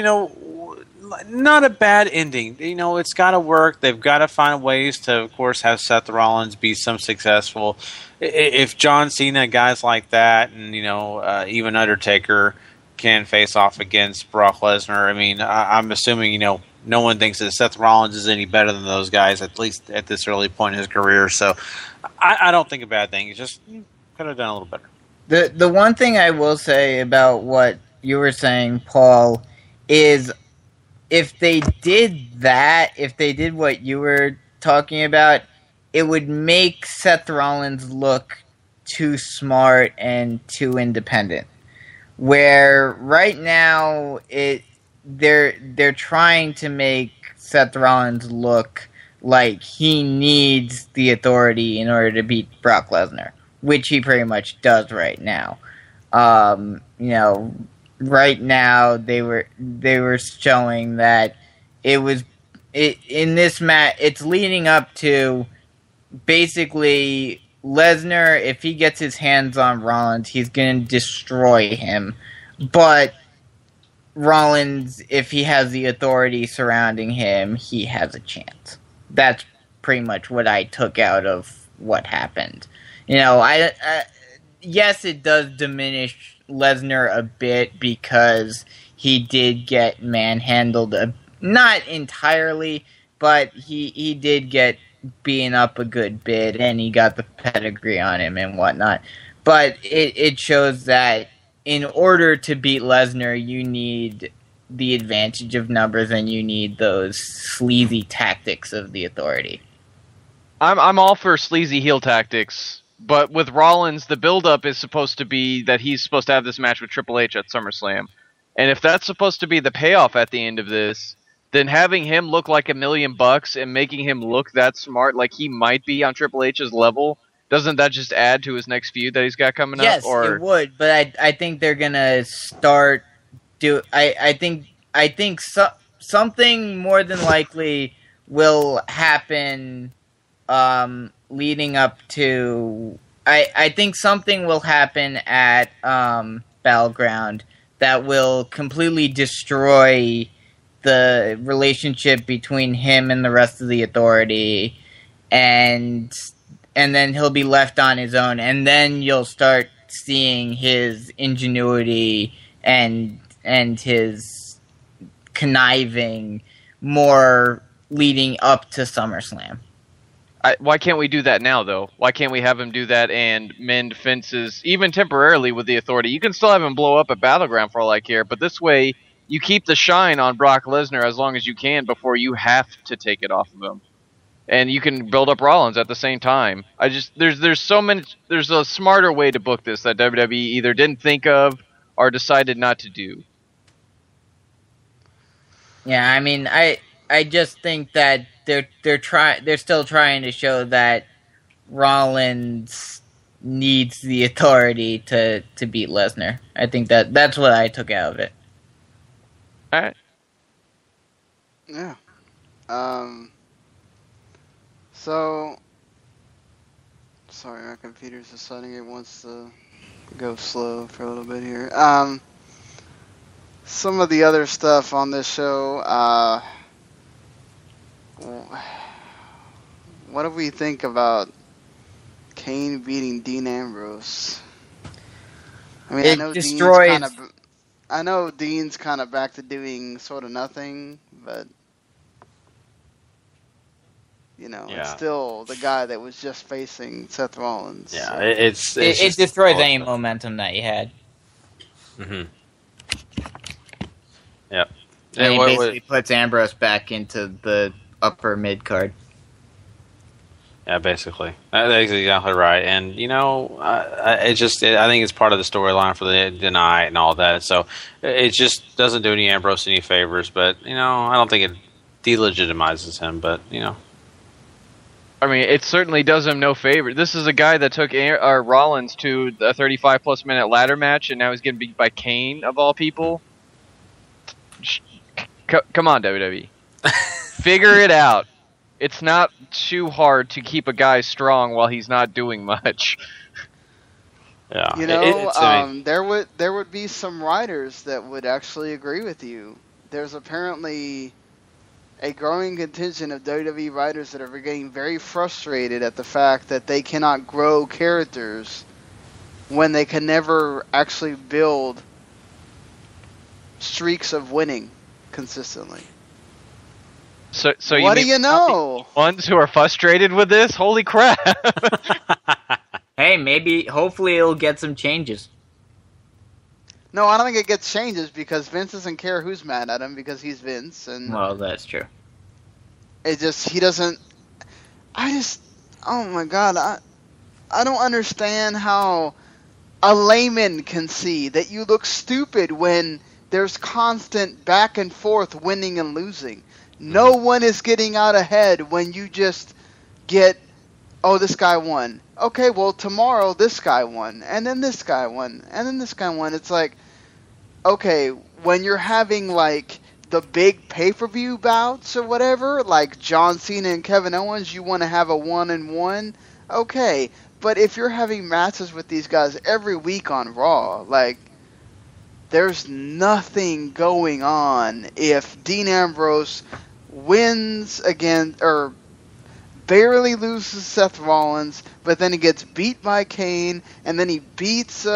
S7: not a bad ending. You know, it's got to work. They've got to find ways to, of course, have Seth Rollins be some successful. If John Cena, guys like that, and even Undertaker can face off against Brock Lesnar. I mean, I'm assuming no one thinks that Seth Rollins is any better than those guys, at least at this early point in his career. So I don't think a bad thing. It's just could have done a little better.
S8: The one thing I will say about what you were saying, Paul, is if they did that, if they did what you were talking about, it would make Seth Rollins look too smart and too independent. Where right now they're trying to make Seth Rollins look like he needs the authority in order to beat Brock Lesnar, which he pretty much does right now. Right now they were showing that in this match it's leading up to basically Lesnar, if he gets his hands on Rollins, he's going to destroy him. But Rollins, if he has the authority surrounding him, he has a chance. That's pretty much what I took out of what happened. Yes, it does diminish Lesnar a bit because he did get manhandled, not entirely, but he did get being up a good bit, and he got the pedigree on him and whatnot. But it shows that in order to beat Lesnar, you need the advantage of numbers, and you need those sleazy tactics of the authority.
S9: I'm all for sleazy heel tactics, but with Rollins, the build-up is supposed to be that he's supposed to have this match with Triple H at SummerSlam. And if that's supposed to be the payoff at the end of this, then having him look like $1 million and making him look that smart, like he might be on Triple H's level, doesn't that just add to his next feud that he's got coming up?
S8: Yes, it would, but I think they're gonna start I think something more than likely will happen leading up to. I think something will happen at Battleground that will completely destroy the relationship between him and the rest of the authority, and then he'll be left on his own, and then you'll start seeing his ingenuity and his conniving more leading up to SummerSlam.
S9: Why can't we do that now, though? Why can't we have him do that and mend fences, even temporarily, with the authority? You can still have him blow up at Battleground for all I care, but this way you keep the shine on Brock Lesnar as long as you can before you have to take it off of him. And you can build up Rollins at the same time. There's a smarter way to book this that WWE either didn't think of or decided not to do.
S8: Yeah, I mean, I just think that they're still trying to show that Rollins needs the authority to beat Lesnar. I think that's what I took out of it.
S9: All right.
S6: Yeah. So, sorry, my computer's deciding it wants to go slow for a little bit here. Some of the other stuff on this show, what do we think about Kane beating Dean Ambrose? I mean, I know Dean's kind of back to doing sort of nothing, but it's still the guy that was just facing Seth Rollins.
S7: Yeah,
S6: so.
S8: It destroys any momentum that you had.
S7: Mm-hmm. Yep.
S8: And he basically puts Ambrose back into the upper mid card.
S7: Yeah, basically. That's exactly right. And, I think it's part of the storyline for the night and all that. So it just doesn't do any Ambrose any favors. But, I don't think it delegitimizes him. But,
S9: I mean, it certainly does him no favor. This is a guy that took Rollins to a 35-plus minute ladder match, and now he's getting beat by Kane, of all people. Come on, WWE. Figure it out. It's not too hard to keep a guy strong while he's not doing much.
S7: Yeah.
S6: There would be some writers that would actually agree with you. there's apparently a growing contingent of WWE writers that are getting very frustrated at the fact that they cannot grow characters when they can never actually build streaks of winning consistently.
S9: So
S6: what do you know?
S9: Ones who are frustrated with this? Holy crap!
S8: Hey, hopefully it'll get some changes.
S6: No, I don't think it gets changes because Vince doesn't care who's mad at him because he's Vince, and
S8: well, that's true.
S6: he doesn't. Oh my god, I don't understand how a layman can see that you look stupid when there's constant back and forth winning and losing. No one is getting out ahead when you just get, oh, this guy won. Okay, well, tomorrow this guy won, and then this guy won, and then this guy won. It's like, okay, when you're having, like, the big pay-per-view bouts or whatever, like John Cena and Kevin Owens, you want to have a 1-and-1, okay. But if you're having matches with these guys every week on Raw, like, there's nothing going on if Dean Ambrose wins again, or barely loses Seth Rollins, but then he gets beat by Kane, and then he beats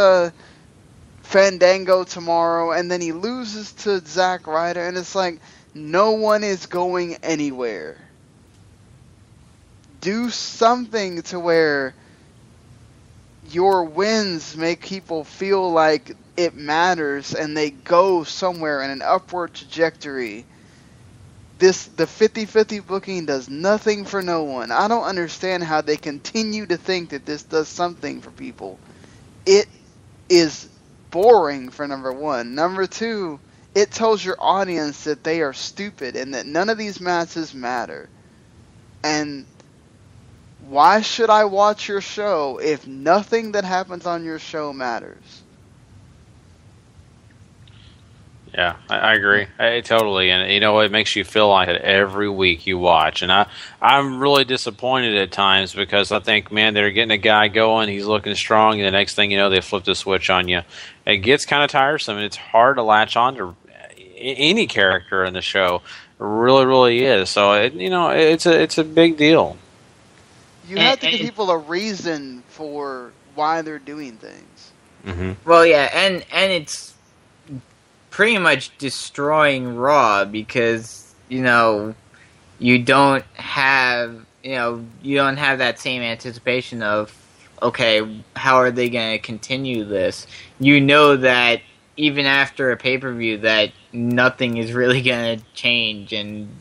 S6: Fandango tomorrow, and then he loses to Zack Ryder, and it's like, no one is going anywhere. Do something to where your wins make people feel like it matters, and they go somewhere in an upward trajectory. The 50-50 booking does nothing for no one. I don't understand how they continue to think that this does something for people. It is boring, for number one. Number two, it tells your audience that they are stupid and that none of these matches matter. And why should I watch your show if nothing that happens on your show matters?
S7: Yeah, I agree. Totally. And, it makes you feel like it every week you watch. And I'm really disappointed at times because I think, man, they're getting a guy going. He's looking strong. And the next thing you know, they flip the switch on you. It gets kind of tiresome. And it's hard to latch on to any character in the show. It really, really is. So, it's a big deal.
S6: You have to give people a reason for why they're doing things.
S7: Mm-hmm.
S8: Well, yeah, and it's pretty much destroying Raw because you don't have that same anticipation of, okay, how are they going to continue this? You know that even after a pay-per-view that nothing is really going to change, and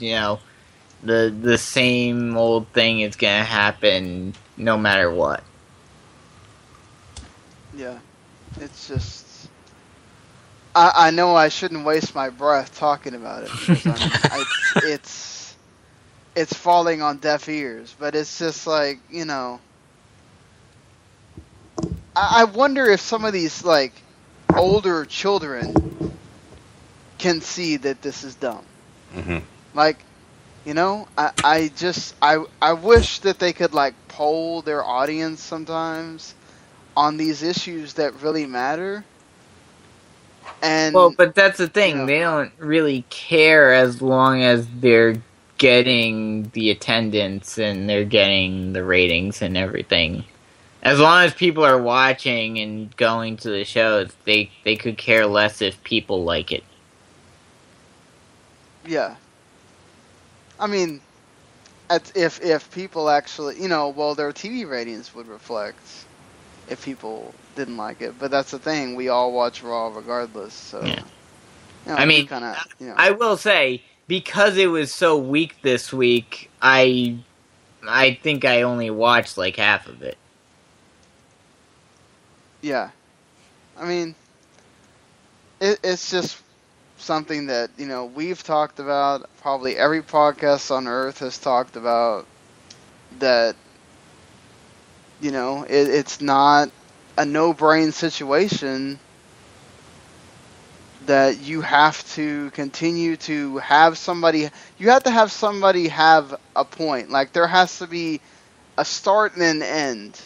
S8: the same old thing is going to happen no matter what.
S6: Yeah, it's just, I know I shouldn't waste my breath talking about it because it's falling on deaf ears, but it's just like, I wonder if some of these, like, older children can see that this is dumb.
S7: Mm-hmm.
S6: Like, I wish that they could, like, poll their audience sometimes on these issues that really matter. And
S8: well, but that's the thing. They don't really care as long as they're getting the attendance and they're getting the ratings and everything. As long as people are watching and going to the shows, they could care less if people like it.
S6: Yeah. I mean, if people actually, their TV ratings would reflect if people didn't like it. But that's the thing, we all watch Raw regardless, so...
S8: Yeah. I will say, because it was so weak this week, I think I only watched like half of it.
S6: Yeah. I mean, it's just something that, we've talked about, probably every podcast on Earth has talked about, that, it's not a no-brain situation, that you have to continue to have somebody, have a point. Like, there has to be a start and an end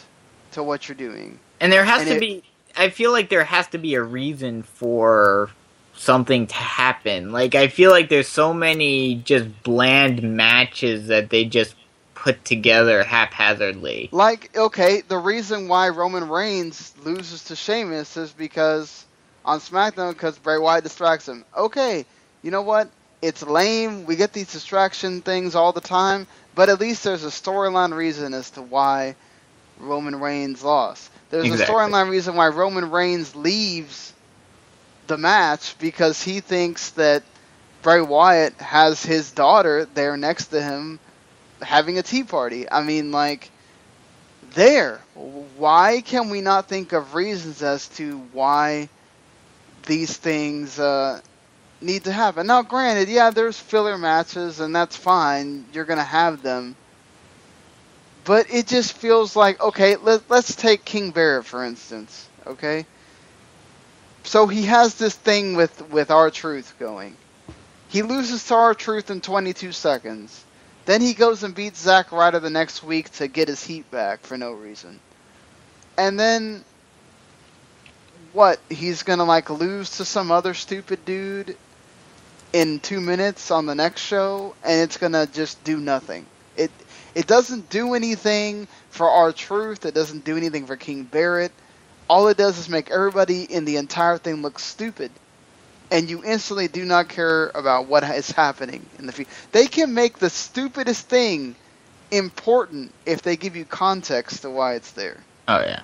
S6: to what you're doing.
S8: And there has to be, I feel like there has to be a reason for something to happen. Like, I feel like there's so many just bland matches that they just put together haphazardly.
S6: Like, okay, the reason why Roman Reigns loses to Sheamus is because on SmackDown, because Bray Wyatt distracts him. Okay, you know what? It's lame. We get these distraction things all the time, but at least there's a storyline reason as to why Roman Reigns lost. There's a storyline reason why Roman Reigns leaves the match because he thinks that Bray Wyatt has his daughter there next to him having a tea party. I mean, like, why can we not think of reasons as to why these things need to happen? Now, granted, yeah, there's filler matches, and that's fine. You're going to have them. But it just feels like, okay, let's take King Barrett, for instance, okay? So he has this thing with R-Truth going. He loses to R-Truth in 22 seconds. Then he goes and beats Zack Ryder the next week to get his heat back for no reason. And then, what? He's going to, like, lose to some other stupid dude in 2 minutes on the next show, and it's going to just do nothing. It doesn't do anything for R-Truth. It doesn't do anything for King Barrett. All it does is make everybody in the entire thing look stupid. And you instantly do not care about what is happening in the future. They can make the stupidest thing important if they give you context to why it's there.
S8: Oh, yeah.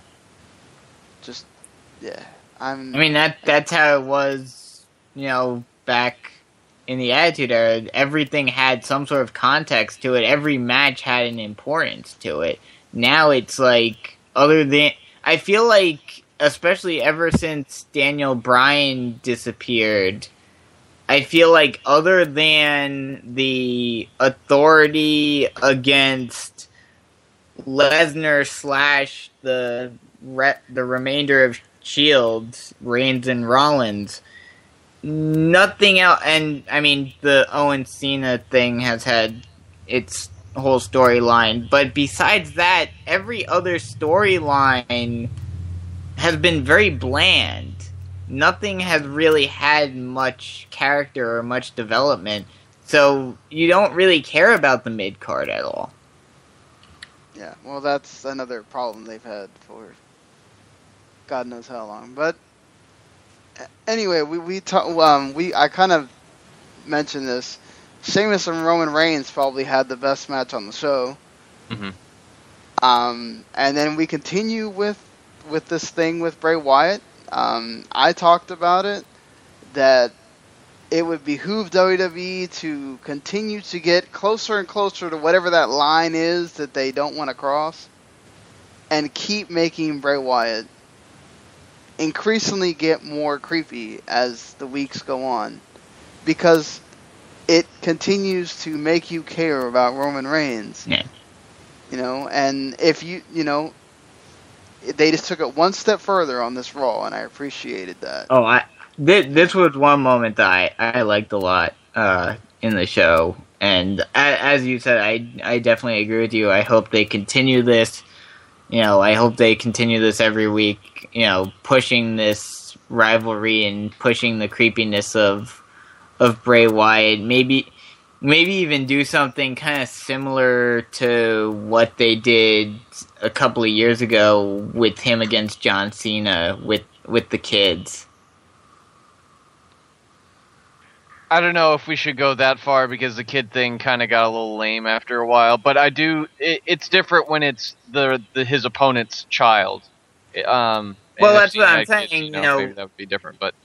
S6: Just, yeah.
S8: I mean, that's how it was, back in the Attitude Era. Everything had some sort of context to it. Every match had an importance to it. Now it's like, I feel like, especially ever since Daniel Bryan disappeared, I feel like other than the authority against Lesnar / the remainder of Shield, Reigns and Rollins, nothing else. And I mean, the Owen Cena thing has had its whole storyline, but besides that, every other storyline has been very bland. Nothing has really had much character or much development, so you don't really care about the mid-card at all.
S6: Yeah, well, that's another problem they've had for God knows how long. But anyway, I kind of mentioned this. Sheamus and Roman Reigns probably had the best match on the show.
S7: Mm-hmm.
S6: And then we continue with this thing with Bray Wyatt. I talked about it, that it would behoove WWE to continue to get closer and closer to whatever that line is that they don't want to cross, and keep making Bray Wyatt increasingly get more creepy as the weeks go on, because it continues to make you care about Roman Reigns.
S8: Yeah.
S6: And if they just took it one step further on this Raw, and I appreciated that.
S8: Oh, this was one moment that I liked a lot in the show, and as you said, I definitely agree with you. I hope they continue this. I hope they continue this every week. Pushing this rivalry and pushing the creepiness of Bray Wyatt. Maybe even do something kind of similar to what they did a couple of years ago with him against John Cena with the kids.
S9: I don't know if we should go that far because the kid thing kind of got a little lame after a while, but I do. It's different when it's his opponent's child.
S8: Well, that's what I'm saying.
S9: Kids, maybe that would be different, but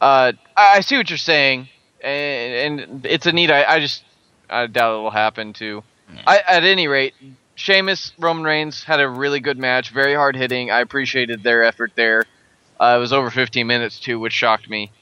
S9: I see what you're saying, and it's a neat. I doubt it will happen too. At any rate, Sheamus, Roman Reigns had a really good match, very hard hitting. I appreciated their effort there. It was over 15 minutes too, which shocked me.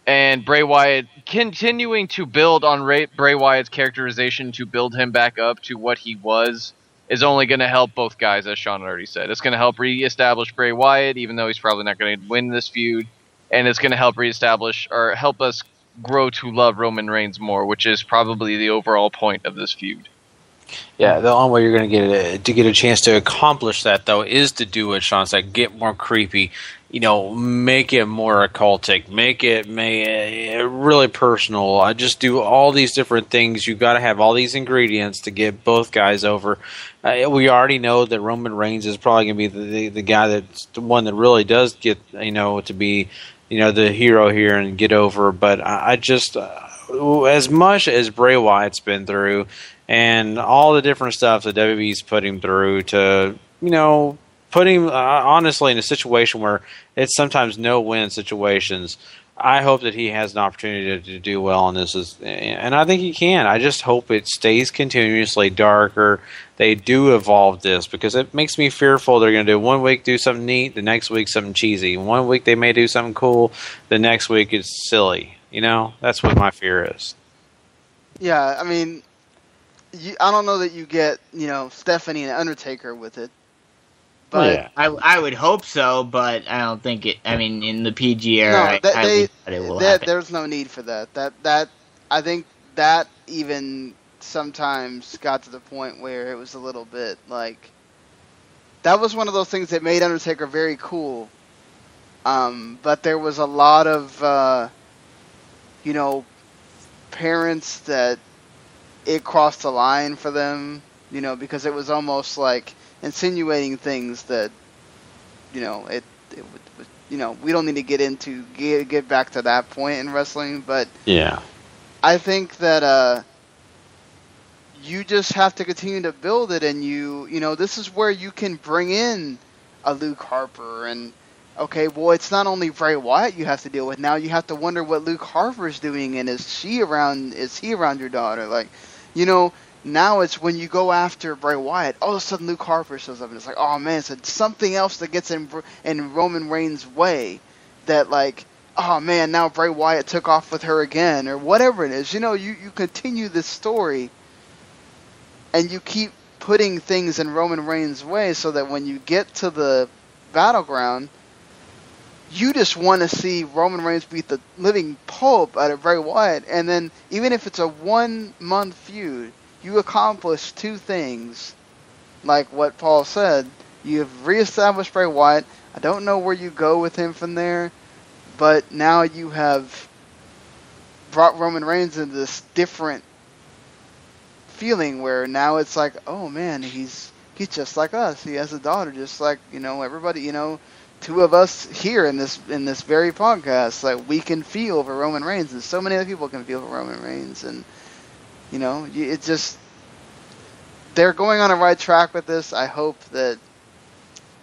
S9: And Bray Wyatt continuing to build on Bray Wyatt's characterization to build him back up to what he was is only going to help both guys, as Sean already said. It's going to help reestablish Bray Wyatt, even though he's probably not going to win this feud. And it's going to help reestablish or help us grow to love Roman Reigns more, which is probably the overall point of this feud.
S7: Yeah, the only way you're going to get a chance to accomplish that, though, is to do what Sean said, get more creepy. make it more occultic, make it really personal. I just do all these different things. You got to have all these ingredients to get both guys over. We already know that Roman Reigns is probably going to be the guy that's the one that really does get to be the hero here and get over. But I just as much as Bray Wyatt's been through and all the different stuff that WWE's put him through to put him honestly in a situation where it's sometimes no-win situations. I hope that he has an opportunity to do well in this, and I think he can. I just hope it stays continuously darker. They do evolve this because it makes me fearful they're going to do one week do something neat, the next week something cheesy. One week they may do something cool, the next week it's silly. That's what my fear is.
S6: Yeah, I mean, I don't know that you get Stephanie and Undertaker with it. But
S8: I would hope so, but I don't think it. I mean, in the PG era, it will happen.
S6: There's no need for that. That I think that even sometimes got to the point where it was a little bit like that was one of those things that made Undertaker very cool. But there was a lot of parents that it crossed the line for them, because it was almost like insinuating things that, we don't need to get back to that point in wrestling, but
S7: yeah,
S6: I think that you just have to continue to build it, and this is where you can bring in a Luke Harper, and okay, well, it's not only Bray Wyatt you have to deal with. Now you have to wonder what Luke Harper's doing, and is he around your daughter? Like, now it's when you go after Bray Wyatt, all of a sudden Luke Harper shows up, and it's like, oh man, it's something else that gets in Roman Reigns' way. That like, oh man, now Bray Wyatt took off with her again, or whatever it is. You continue this story, and you keep putting things in Roman Reigns' way, so that when you get to the battleground, you just want to see Roman Reigns beat the living pulp out of Bray Wyatt, and then even if it's a 1-month feud, you accomplish two things, like what Paul said. You've reestablished Bray Wyatt. I don't know where you go with him from there, but now you have brought Roman Reigns into this different feeling where now it's like, oh man, he's just like us. He has a daughter, just like everybody. Two of us here in this very podcast, like we can feel for Roman Reigns, and so many other people can feel for Roman Reigns, and it's just they're going on a right track with this. I hope that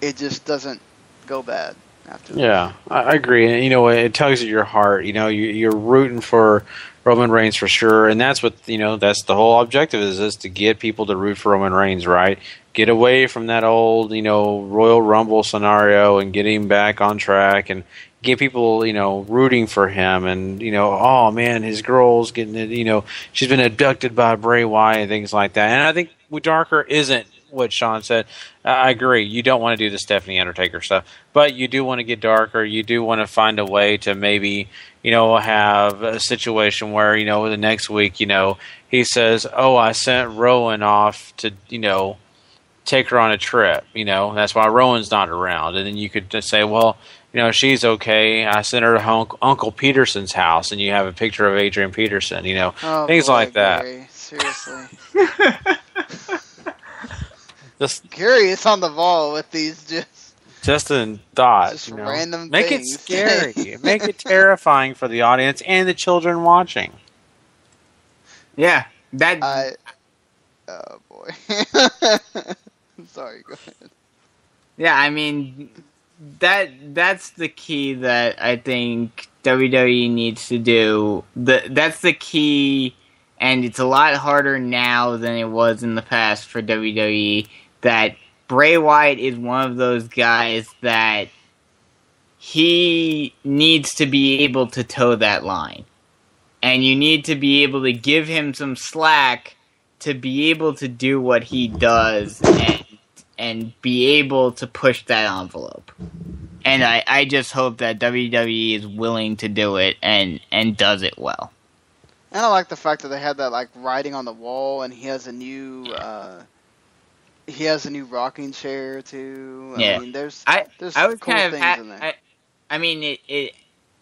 S6: it just doesn't go bad after.
S7: Yeah, I agree. And it tugs at your heart. You're rooting for Roman Reigns for sure, and that's what that's the whole objective is to get people to root for Roman Reigns, right? Get away from that old Royal Rumble scenario and get him back on track and get people rooting for him, and oh man, his girl's getting it, she's been abducted by Bray Wyatt and things like that. And I think darker isn't what Sean said. I agree. You don't want to do the Stephanie Undertaker stuff, but you do want to get darker. You do want to find a way to maybe have a situation where the next week he says, oh, I sent Rowan off to take her on a trip. That's why Rowan's not around. And then you could just say, well, she's okay. I sent her to Uncle Peterson's house, and you have a picture of Adrian Peterson.
S6: Oh,
S7: things
S6: boy,
S7: like that.
S6: Gary. Seriously. Gary is on the ball with these
S7: just in thoughts.
S6: Just random
S7: Make
S6: things.
S7: it scary. Make it terrifying for the audience and the children watching.
S8: Yeah,
S6: oh boy. I'm sorry. Go ahead.
S8: Yeah, I mean that's the key that I think WWE needs to do. That's the key, and it's a lot harder now than it was in the past for WWE. That Bray Wyatt is one of those guys that he needs to be able to toe that line. And you need to be able to give him some slack to be able to do what he does and be able to push that envelope. And I just hope that WWE is willing to do it and does it well.
S6: And I like the fact that they had that like writing on the wall, and he has a new rocking chair too.
S8: Yeah.
S6: I mean, there's
S8: I was
S6: cool
S8: kind of
S6: things in there.
S8: I mean,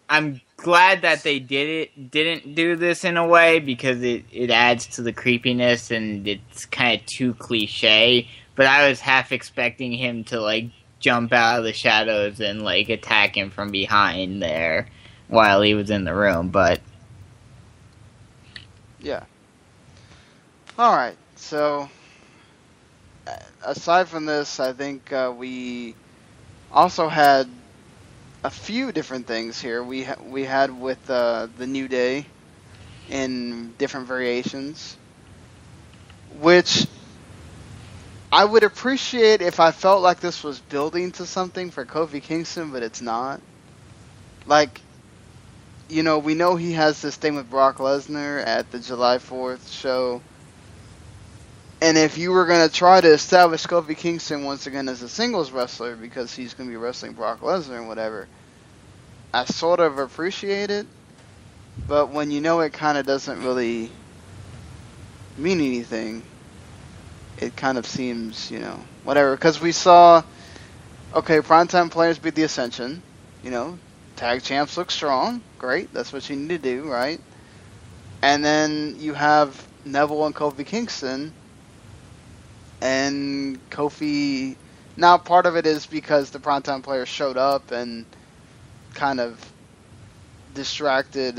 S8: I'm glad that they didn't do this in a way, because it adds to the creepiness and it's kind of too cliche. But I was half expecting him to like jump out of the shadows and like attack him from behind there while he was in the room. But
S6: yeah. All right. So aside from this, I think we also had a few different things here. We had with the New Day in different variations, which I would appreciate if I felt like this was building to something for Kofi Kingston, but it's not. Like, you know, we know he has this thing with Brock Lesnar at the July 4th show. And if you were going to try to establish Kofi Kingston once again as a singles wrestler, because he's going to be wrestling Brock Lesnar and whatever, I sort of appreciate it. But when you know it kind of doesn't really mean anything, it kind of seems, you know, whatever. Because we saw, okay, primetime players beat the Ascension. You know, tag champs look strong. Great. That's what you need to do, right? And then you have Neville and Kofi Kingston. And Kofi, now part of it is because the primetime players showed up and kind of distracted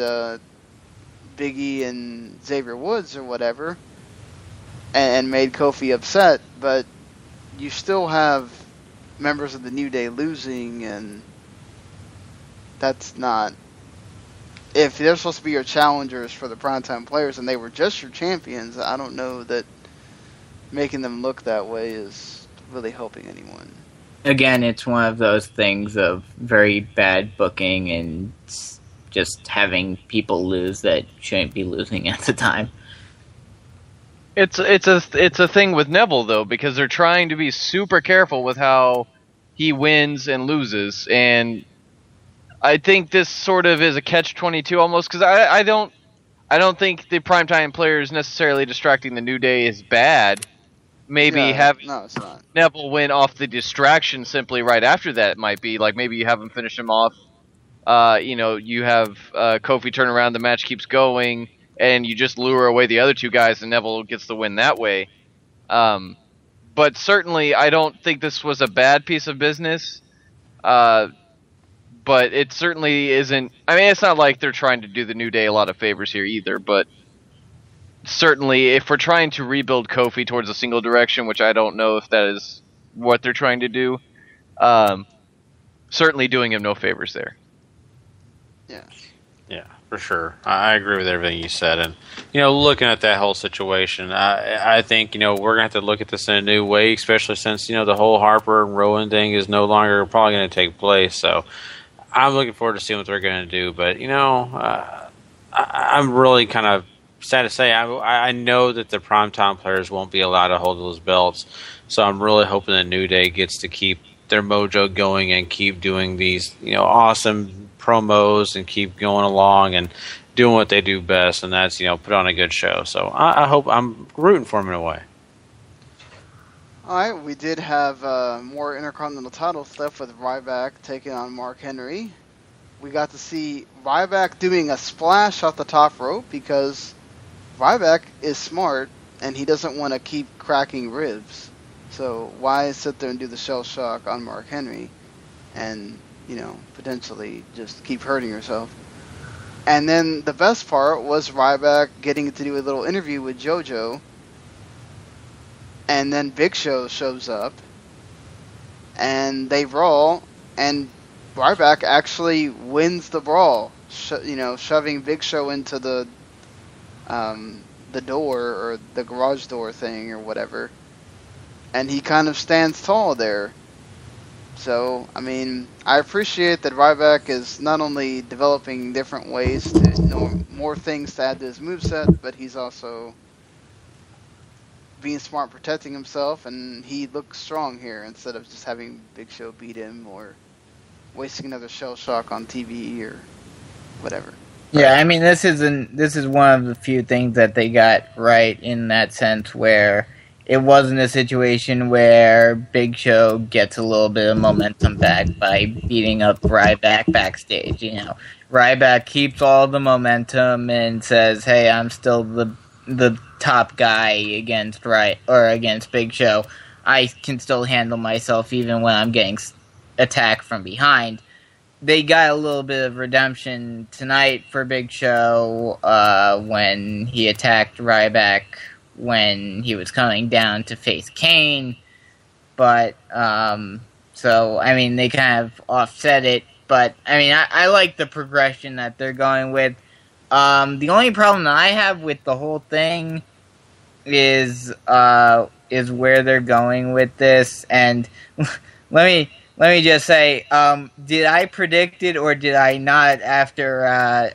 S6: Big E and Xavier Woods or whatever, and made Kofi upset, but you still have members of the New Day losing, and that's not... If they're supposed to be your challengers for the primetime players and they were just your champions, I don't know that making them look that way is really helping anyone.
S8: again, it's one of those things of very bad booking and just having people lose that shouldn't be losing at the time.
S9: It's a thing with Neville though, because they're trying to be super careful with how he wins and loses, and I think this sort of is a catch-22 almost, because I don't think the primetime players necessarily distracting the New Day is bad. Maybe having Neville win off the distraction simply right after that might be, like, maybe you have him finish him off. You have Kofi turn around, the match keeps going, and you just lure away the other two guys, and Neville gets the win that way. But certainly, I don't think this was a bad piece of business. But it certainly isn't... I mean, it's not like they're trying to do the New Day a lot of favors here either, but certainly, if we're trying to rebuild Kofi towards a single direction, which I don't know if that is what they're trying to do, certainly doing him no favors there.
S7: Yeah, for sure. I agree with everything you said. And, looking at that whole situation, I think, we're going to have to look at this in a new way, especially since, the whole Harper and Rowan thing is no longer probably going to take place. So I'm looking forward to seeing what they're going to do. But, I'm really kind of sad to say. I know that the primetime players won't be allowed to hold those belts. So I'm really hoping the New Day gets to keep their mojo going and keep doing these, awesome promos and keep going along and doing what they do best, and that's, put on a good show. So I hope, I'm rooting for them in a way.
S6: Alright, we did have more Intercontinental title stuff with Ryback taking on Mark Henry. We got to see Ryback doing a splash off the top rope because Ryback is smart and he doesn't want to keep cracking ribs. So why sit there and do the shell shock on Mark Henry and, potentially just keep hurting yourself? And then the best part was Ryback getting to do a little interview with JoJo. And then Big Show shows up. And they brawl. And Ryback actually wins the brawl. Shoving Big Show into the door or the garage door thing or whatever. And he kind of stands tall there. So, I appreciate that Ryback is not only developing different ways to know more things to add to his moveset, but he's also being smart, protecting himself, and he looks strong here instead of just having Big Show beat him or wasting another shell shock on TV or whatever.
S8: Yeah, this is one of the few things that they got right in that sense where it wasn't a situation where Big Show gets a little bit of momentum back by beating up Ryback backstage. You know, Ryback keeps all the momentum and says, "Hey, I'm still the top guy against against Big Show. I can still handle myself even when I'm getting attacked from behind." They got a little bit of redemption tonight for Big Show when he attacked Ryback when he was coming down to face Kane. But, so, I mean, they kind of offset it. But, I mean, I like the progression that they're going with. The only problem that I have with the whole thing is where they're going with this. And let me just say, did I predict it or did I not after,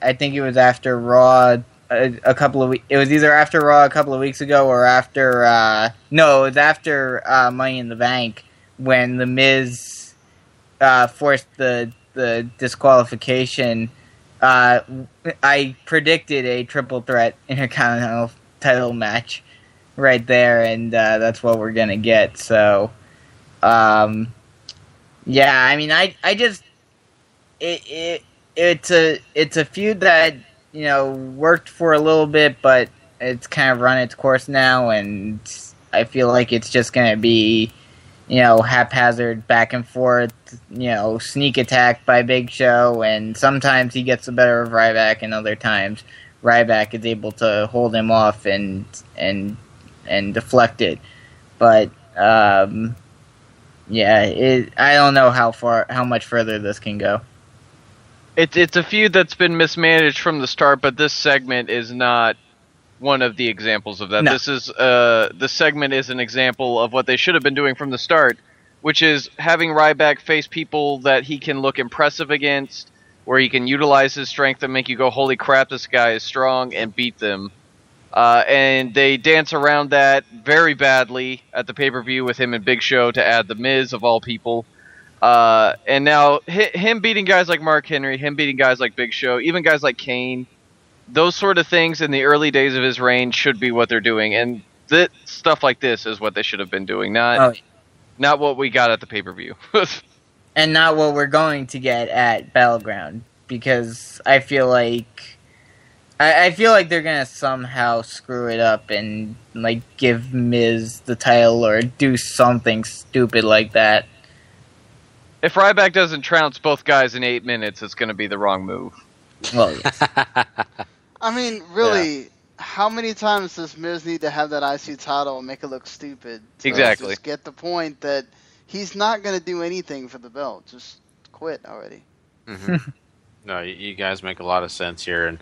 S8: I think it was after Raw a couple of weeks, it was either after Raw a couple of weeks ago or after, no, it was after Money in the Bank when The Miz forced the disqualification. I predicted a triple threat Intercontinental title match right there, and that's what we're going to get, so... yeah, I mean, I just it's a feud that, you know, worked for a little bit, but it's kind of run its course now, and I feel like it's just gonna be, you know, haphazard back and forth, you know, sneak attack by Big Show, and sometimes he gets the better of Ryback, and other times Ryback is able to hold him off and deflect it, but yeah, I don't know how much further this can go.
S9: It's a feud that's been mismanaged from the start, but this segment is not one of the examples of that.
S8: No.
S9: This segment is an example of what they should have been doing from the start, which is having Ryback face people that he can look impressive against, where he can utilize his strength and make you go, holy crap, this guy is strong, and beat them. And they dance around that very badly at the pay-per-view with him and Big Show to add The Miz, of all people. And now, him beating guys like Mark Henry, him beating guys like Big Show, even guys like Kane, those sort of things in the early days of his reign should be what they're doing. And stuff like this is what they should have been doing, not what we got at the pay-per-view.
S8: And not what we're going to get at Battleground, because I feel like they're gonna somehow screw it up and like give Miz the title or do something stupid like that.
S9: If Ryback doesn't trounce both guys in 8 minutes, it's gonna be the wrong move.
S8: Well, yes.
S6: I mean, really, how many times does Miz need to have that IC title and make it look stupid?
S9: Exactly.
S6: Just get the point that he's not gonna do anything for the belt. Just quit already.
S7: Mm-hmm. No, you guys make a lot of sense here, and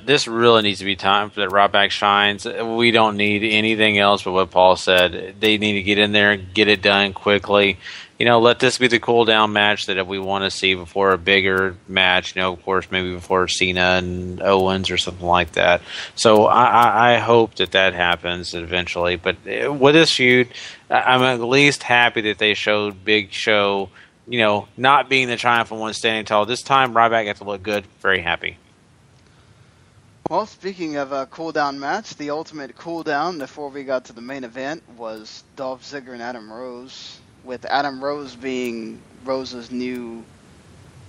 S7: this really needs to be time that Ryback shines. We don't need anything else but what Paul said. They need to get in there and get it done quickly. You know, let this be the cool down match that we want to see before a bigger match. You know, of course, maybe before Cena and Owens or something like that. So I hope that happens eventually. But with this feud, I'm at least happy that they showed Big Show, you know, not being the triumphant one standing tall. This time, Ryback got to look good. Very happy.
S6: Well, speaking of a cool-down match, the ultimate cool-down before we got to the main event was Dolph Ziggler and Adam Rose, with Adam Rose being Rose's new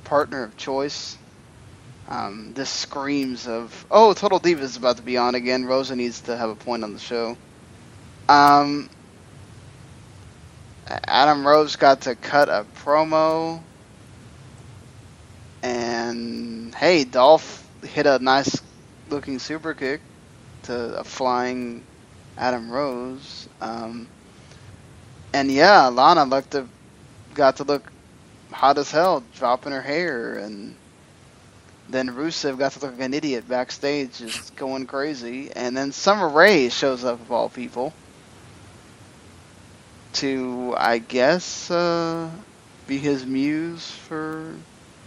S6: partner of choice. This screams of, oh, Total Divas is about to be on again. Rosa needs to have a point on the show. Adam Rose got to cut a promo, and hey, Dolph hit a nice looking super kick to a flying Adam Rose, and yeah, Lana got to look hot as hell, dropping her hair, and then Rusev got to look like an idiot backstage, just going crazy, and then Summer Rae shows up of all people to, I guess, be his muse for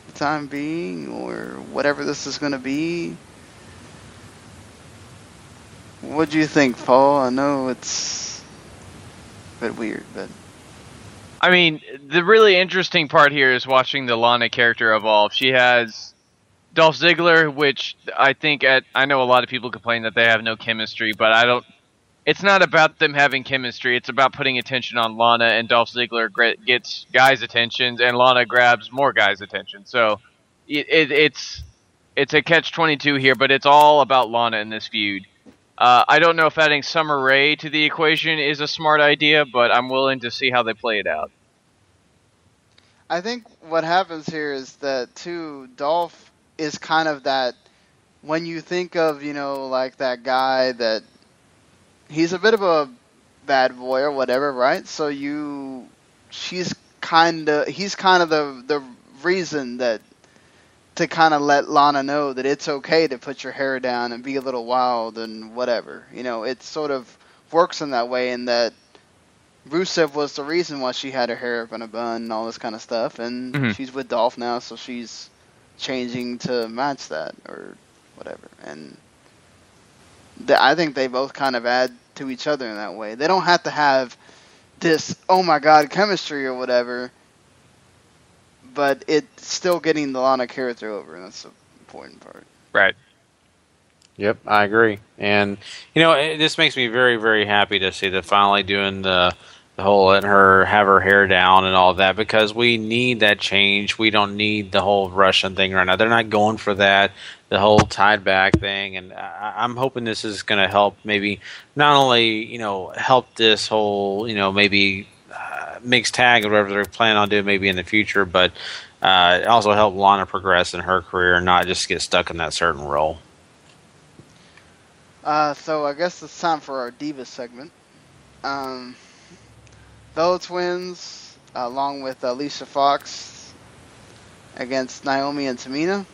S6: the time being, or whatever this is going to be. What do you think, Paul? I know it's a bit weird, but...
S9: I mean, the really interesting part here is watching the Lana character evolve. She has Dolph Ziggler, which I think I know a lot of people complain that they have no chemistry, but it's not about them having chemistry. It's about putting attention on Lana, and Dolph Ziggler gets guys' attentions, and Lana grabs more guys' attention. So it's a catch-22 here, but it's all about Lana in this feud. I don't know if adding Summer Rae to the equation is a smart idea, but I'm willing to see how they play it out.
S6: I think what happens here is that, too, Dolph is kind of that, when you think of, like that guy that, he's a bit of a bad boy or whatever, right? So he's kind of the reason that, to kind of let Lana know that it's okay to put your hair down and be a little wild and whatever. It sort of works in that way, in that Rusev was the reason why she had her hair up in a bun and all this kind of stuff, and she's with Dolph now, so she's changing to match that or whatever. And I think they both kind of add to each other in that way. They don't have to have this, oh my god, chemistry or whatever, but it's still getting the Lana character over, and that's the important part.
S9: Right.
S7: Yep, I agree. And, this makes me very, very happy to see that finally doing the whole letting her have her hair down and all that, because we need that change. We don't need the whole Russian thing right now. They're not going for that, the whole tied back thing. And I'm hoping this is going to help maybe not only, help this whole, maybe mixed tag or whatever they're planning on doing maybe in the future, but also help Lana progress in her career and not just get stuck in that certain role.
S6: So I guess it's time for our Divas segment. Bella Twins, along with Alicia Fox, against Naomi and Tamina.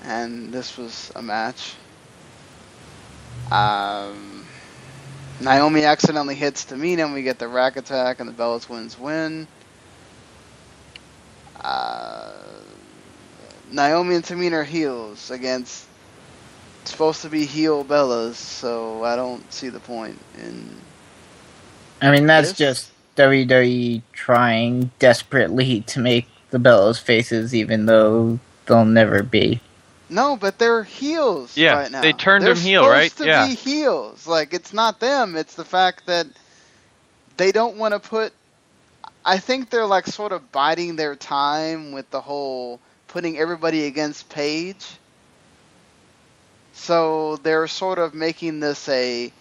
S6: And this was a match. Naomi accidentally hits Tamina, and we get the rack attack, and the Bella Twins win. Naomi and Tamina are heels against supposed to be heel Bellas, so I don't see the point in...
S8: I mean, that's just WWE trying desperately to make the Bellas faces, even though they'll never be.
S6: No, but they're heels right now.
S9: They turned them heel, right?
S6: They're supposed to be heels. Like, it's not them. It's the fact that they don't want to put... I think they're, like, sort of biding their time with the whole putting everybody against Paige. So they're sort of making this a...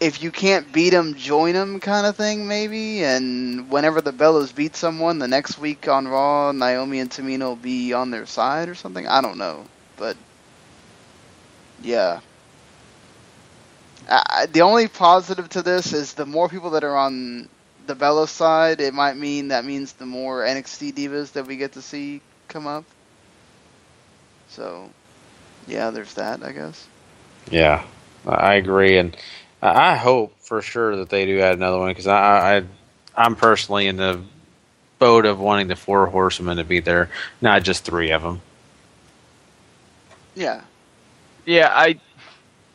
S6: if you can't beat them, join them kind of thing, maybe. And whenever the Bellas beat someone, the next week on Raw, Naomi and Tamina will be on their side or something. I don't know. But, yeah. The only positive to this is the more people that are on the Bellas side, it might mean that means the more NXT Divas that we get to see come up. So, yeah, there's that, I guess.
S7: Yeah, I agree. And I hope for sure that they do add another one, because I'm personally in the boat of wanting the 4 horsemen to be there, not just 3 of them.
S6: Yeah.
S9: Yeah,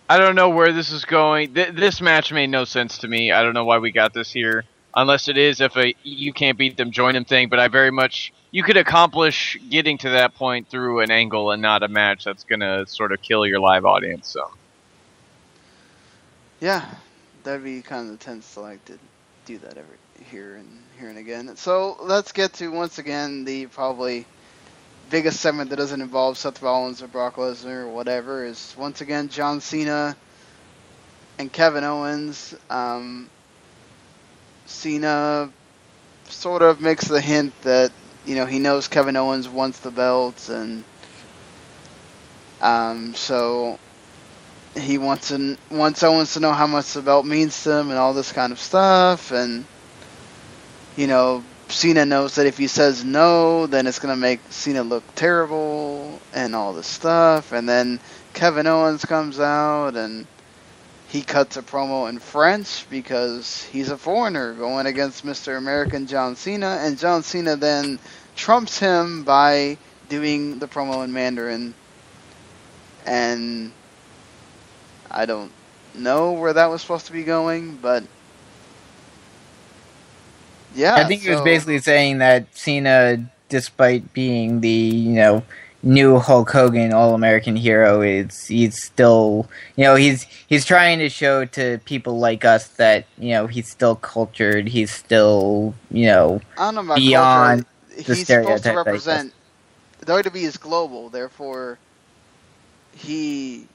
S9: I don't know where this is going. This match made no sense to me. I don't know why we got this here, unless it is if you can't beat them, join them thing. But I very much, you could accomplish getting to that point through an angle and not a match that's gonna sort of kill your live audience. So.
S6: Yeah, that'd be kind of tense to like to do that every here and again. So let's get to, once again, the probably biggest segment that doesn't involve Seth Rollins or Brock Lesnar or whatever, is once again John Cena and Kevin Owens. Cena sort of makes the hint that, he knows Kevin Owens wants the belts, and so he wants Owens to know how much the belt means to him and all this kind of stuff. And, Cena knows that if he says no, then it's going to make Cena look terrible and all this stuff. And then Kevin Owens comes out and he cuts a promo in French because he's a foreigner going against Mr. American John Cena. And John Cena then trumps him by doing the promo in Mandarin. And I don't know where that was supposed to be going, but yeah.
S8: I think he was basically saying that Cena, despite being the, new Hulk Hogan All-American hero. He's still, he's trying to show to people like us that, he's still cultured. He's still,
S6: I don't know about
S8: beyond
S6: culture.
S8: the
S6: He's supposed to
S8: stereotype.
S6: represent. WWE is global, therefore, he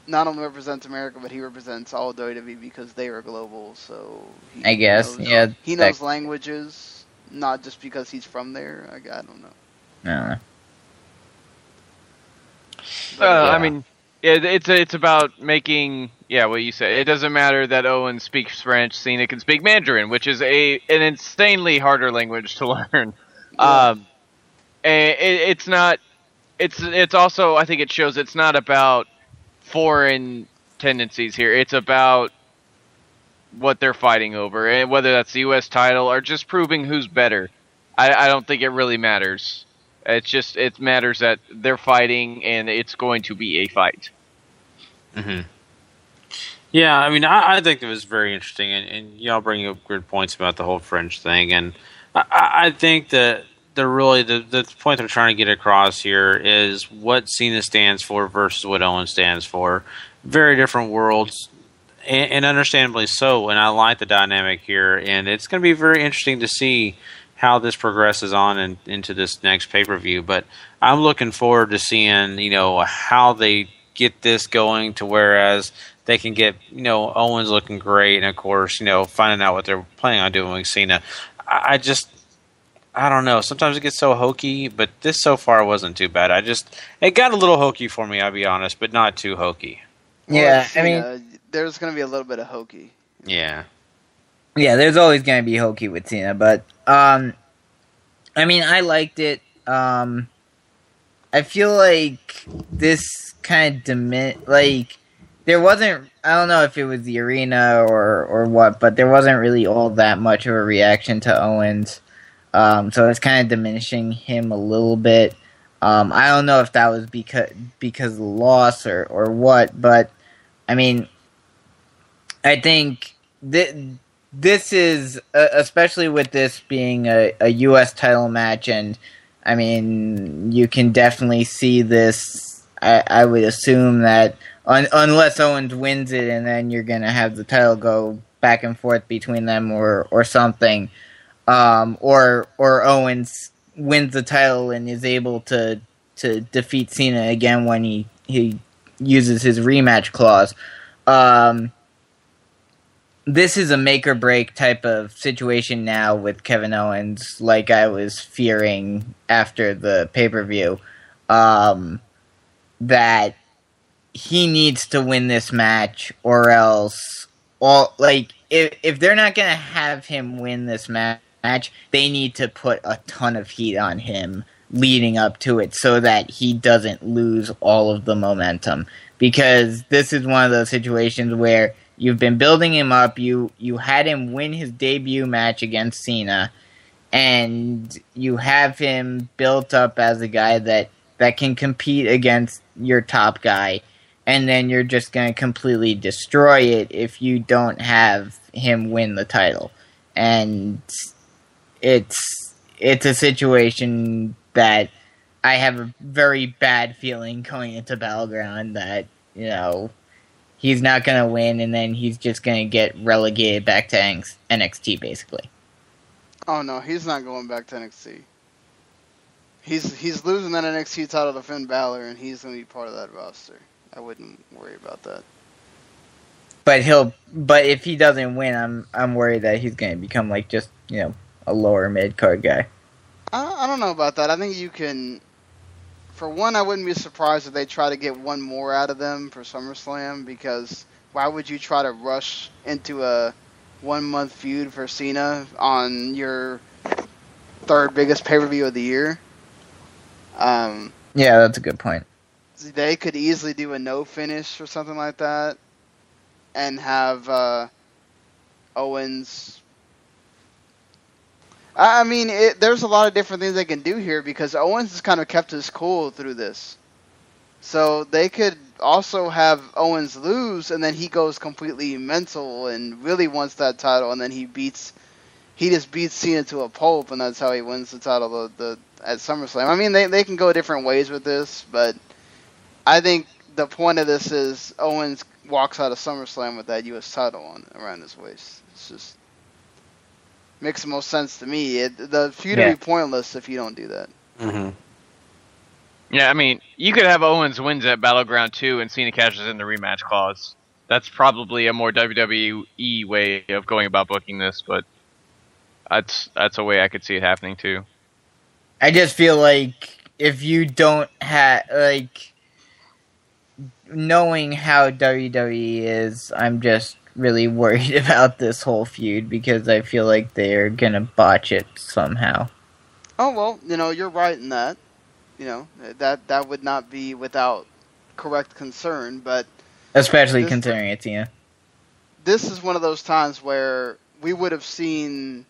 S6: not only represents America, but he represents all WWE because they are global. So
S8: I guess,
S6: he knows languages, not just because he's from there. I don't know.
S8: I don't know.
S9: I mean, it's about making what you said. It doesn't matter that Owen speaks French, Cena can speak Mandarin, which is an insanely harder language to learn.
S6: Yeah.
S9: It's not. It's also, I think it shows it's not about foreign tendencies here. It's about what they're fighting over, and whether that's the U.S. title or just proving who's better. I don't think it really matters. It matters that they're fighting, and it's going to be a fight.
S7: Mm-hmm. Yeah, I mean, I think it was very interesting, and y'all bring up good points about the whole French thing, and I think that the point they're trying to get across here is what Cena stands for versus what Owen stands for. Very different worlds, and understandably so, and I like the dynamic here, and it's going to be very interesting to see how this progresses on and into this next pay-per-view. But I'm looking forward to seeing, how they get this going to whereas they can get, Owens looking great, and of course, finding out what they're planning on doing with Cena. I don't know. Sometimes it gets so hokey, but this so far wasn't too bad. It got a little hokey for me, I'll be honest, but not too hokey.
S8: Yeah,
S6: I mean, there's going to be a little bit of hokey.
S7: Yeah.
S8: Yeah, there's always going to be hokey with Cena, but, I mean, I liked it. I feel like this kind of there wasn't, I don't know if it was the arena or what, but there wasn't really all that much of a reaction to Owens. So it's kind of diminishing him a little bit. I don't know if that was because of the loss or what, but, I mean, I think this is, especially with this being a U.S. title match, and, I mean, you can definitely see this, I would assume that, unless Owens wins it, and then you're going to have the title go back and forth between them or something, or Owens wins the title and is able to defeat Cena again when he uses his rematch clause. This is a make or break type of situation now with Kevin Owens, like I was fearing after the pay-per-view, that he needs to win this match, or else if they're not going to have him win this match, they need to put a ton of heat on him leading up to it so that he doesn't lose all of the momentum. Because this is one of those situations where you've been building him up, you had him win his debut match against Cena, and you have him built up as a guy that can compete against your top guy, and then you're just going to completely destroy it if you don't have him win the title. And it's a situation that I have a very bad feeling going into Battleground that, he's not going to win, and then he's just going to get relegated back to NXT, basically.
S6: Oh, no, he's not going back to NXT. He's losing that NXT title to Finn Balor, and he's going to be part of that roster. I wouldn't worry about that.
S8: But if he doesn't win, I'm worried that he's going to become just a lower mid card guy.
S6: I don't know about that. I think you can. For one, I wouldn't be surprised if they try to get one more out of them for SummerSlam, because why would you try to rush into a 1 month feud for Cena on your third biggest pay-per-view of the year?
S8: Yeah, that's a good point.
S6: They could easily do a no finish or something like that, and have Owens. I mean, there's a lot of different things they can do here, because Owens has kind of kept his cool through this. So they could also have Owens lose, and then he goes completely mental and really wants that title, and then he beats he just beats Cena to a pulp, and that's how he wins the title at SummerSlam. I mean, they can go different ways with this, but I think the point of this is Owens walks out of SummerSlam with that U.S. title around his waist. It's just makes the most sense to me. The feud would be pointless if you don't do that.
S7: Mm-hmm.
S9: Yeah, I mean, you could have Owens wins at Battleground 2 and Cena cashes in the rematch clause. That's probably a more WWE way of going about booking this, but that's a way I could see it happening too.
S8: I just feel like if you don't have, like, knowing how WWE is, I'm just really worried about this whole feud because I feel like they're gonna botch it somehow.
S6: Oh, well, you're right in that. That would not be without correct concern, but
S8: especially considering it's Cena.
S6: This is one of those times where we would have seen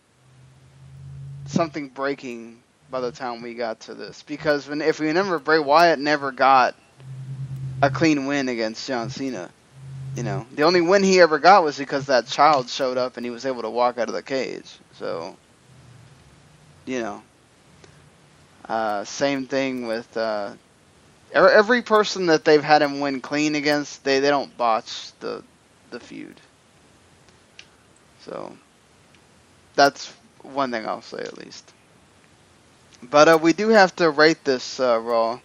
S6: something breaking by the time we got to this, because if we remember, Bray Wyatt never got a clean win against John Cena. The only win he ever got was because that child showed up and he was able to walk out of the cage. So, same thing with every person that they've had him win clean against. They don't botch the feud. So that's one thing I'll say at least. But we do have to rate this Raw.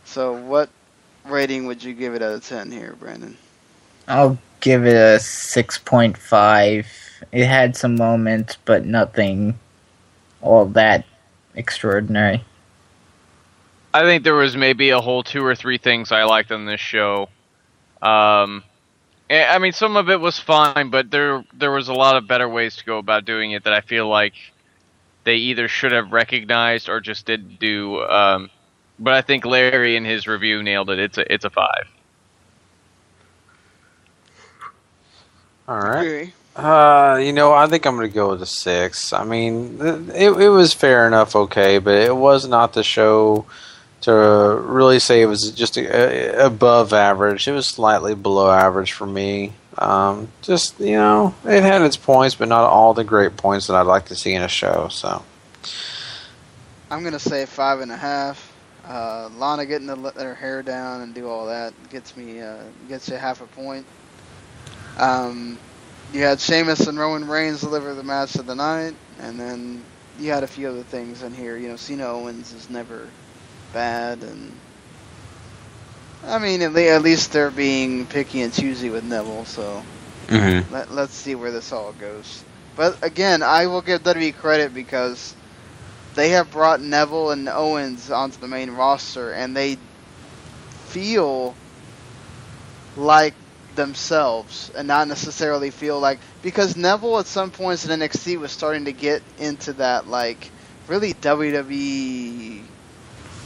S6: So what rating would you give it out of 10 here, Brandon?
S8: I'll give it a 6.5. It had some moments, but nothing all that extraordinary.
S9: I think there was maybe a whole 2 or 3 things I liked on this show. I mean, some of it was fine, but there was a lot of better ways to go about doing it that I feel like they either should have recognized or just didn't do. But I think Larry in his review nailed it. It's a 5.
S7: All right. I think I'm going to go with a 6. I mean, it was fair enough, okay, but it was not the show to really say it was just above average. It was slightly below average for me. It had its points, but not all the great points that I'd like to see in a show. So
S6: I'm going to say 5.5. Lana getting to let her hair down and do all that gets you half a point. You had Sheamus and Roman Reigns deliver the match of the night, and then you had a few other things in here. Cena Owens is never bad, and I mean, at least they're being picky and choosy with Neville, so let's see where this all goes. But again, I will give WWE credit because they have brought Neville and Owens onto the main roster, and they feel like themselves and not necessarily feel like, because Neville at some points in NXT was starting to get into that like really WWE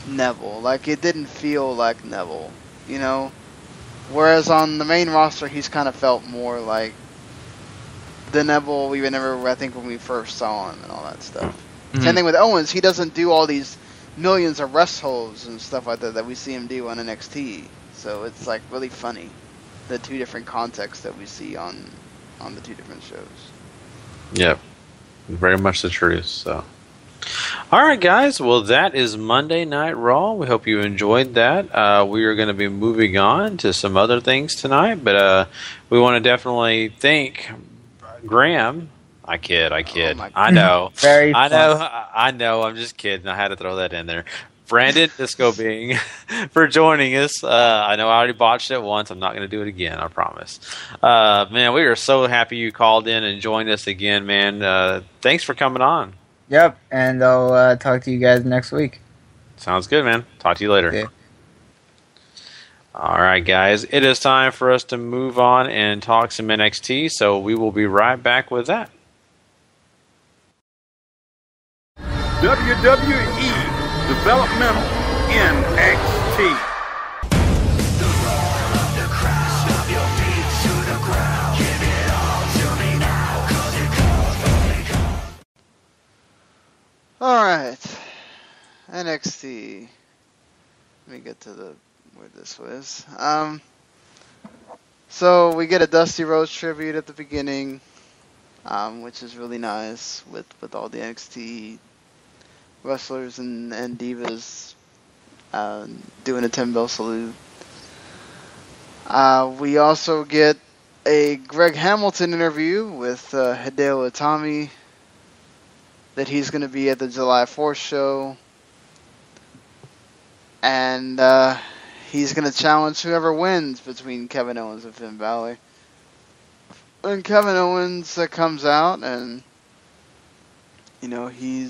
S6: Neville. Like it didn't feel like Neville, whereas on the main roster he's kind of felt more like the Neville we remember, I think, when we first saw him and all that stuff. Same thing with Owens. He doesn't do all these millions of rest holds and stuff like that we see him do on NXT. So it's like really funny, the two different contexts that we see on the two different shows.
S7: Yep. Very much the truth. So, all right, guys. Well, that is Monday Night Raw. We hope you enjoyed that. We are going to be moving on to some other things tonight, but we want to definitely thank Graham. I kid.
S6: Oh
S7: I know.
S8: Very
S7: I
S8: fun.
S7: know. I know. I'm just kidding. I had to throw that in there. Brandon Disco Bing for joining us. I know I already botched it once. I'm not going to do it again. I promise. Man, we are so happy you called in and joined us again, man. Thanks for coming on.
S8: Yep, and I'll talk to you guys next week.
S7: Sounds good, man. Talk to you later.
S8: Okay.
S7: All right, guys. It is time for us to move on and talk some NXT, so we will be right back with that.
S4: WWE Developmental NXT.
S6: Alright. NXT. Let me get to where this was. So we get a Dusty Rhodes tribute at the beginning. which is really nice with all the NXT wrestlers and divas doing a 10-bell salute. We also get a Greg Hamilton interview with Hideo Itami that he's going to be at the July 4th show. And he's going to challenge whoever wins between Kevin Owens and Finn Balor. And Kevin Owens comes out and, you know, he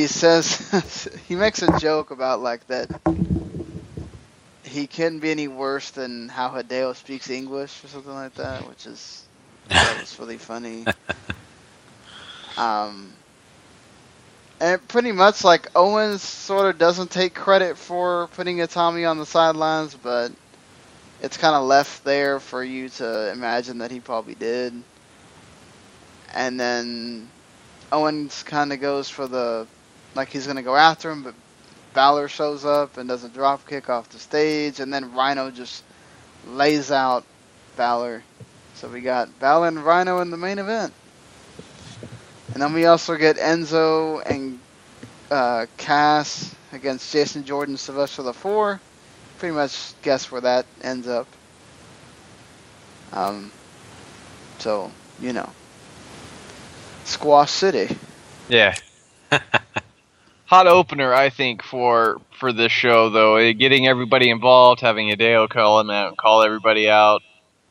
S6: says, he makes a joke about like that he couldn't be any worse than how Hideo speaks English or something like that, which is, that was really funny. And pretty much like Owens sort of doesn't take credit for putting Itami on the sidelines, but it's kind of left there for you to imagine that he probably did. And then Owens kind of goes for the, like he's going to go after him, but Balor shows up and does a drop kick off the stage, and then Rhino just lays out Balor. So we got Balor and Rhino in the main event. And then we also get Enzo and Cass against Jason Jordan, Sylvester LaFour. Pretty much guess where that ends up. So, you know. Squash City.
S9: Yeah. Hot opener, I think, for this show, though. Getting everybody involved, having Hideo call him out, call everybody out.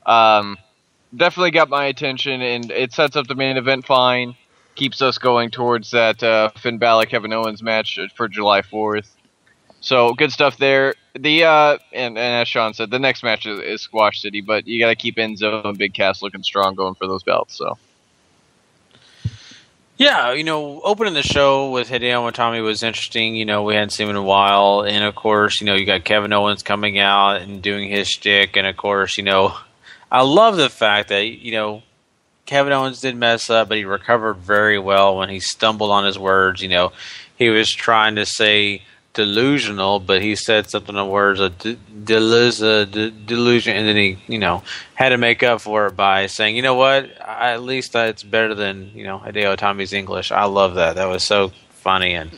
S9: Definitely got my attention, and it sets up the main event fine. Keeps us going towards that Finn Balor Kevin Owens match for July 4th. So good stuff there. The and as Sean said, the next match is Squash City, but you got to keep Enzo and Big Cass looking strong going for those belts. So
S7: yeah, you know, opening the show with Hideo Itami was interesting. You know, we hadn't seen him in a while, and of course, you know, you got Kevin Owens coming out and doing his shtick, and of course, you know, I love the fact that, you know, Kevin Owens did mess up, but he recovered very well when he stumbled on his words. You know, he was trying to say delusional, but he said something in words of delusion, and then he, you know, had to make up for it by saying, you know what, at least it's better than, you know, Hideo Itami's English. I love that. That was so funny. And,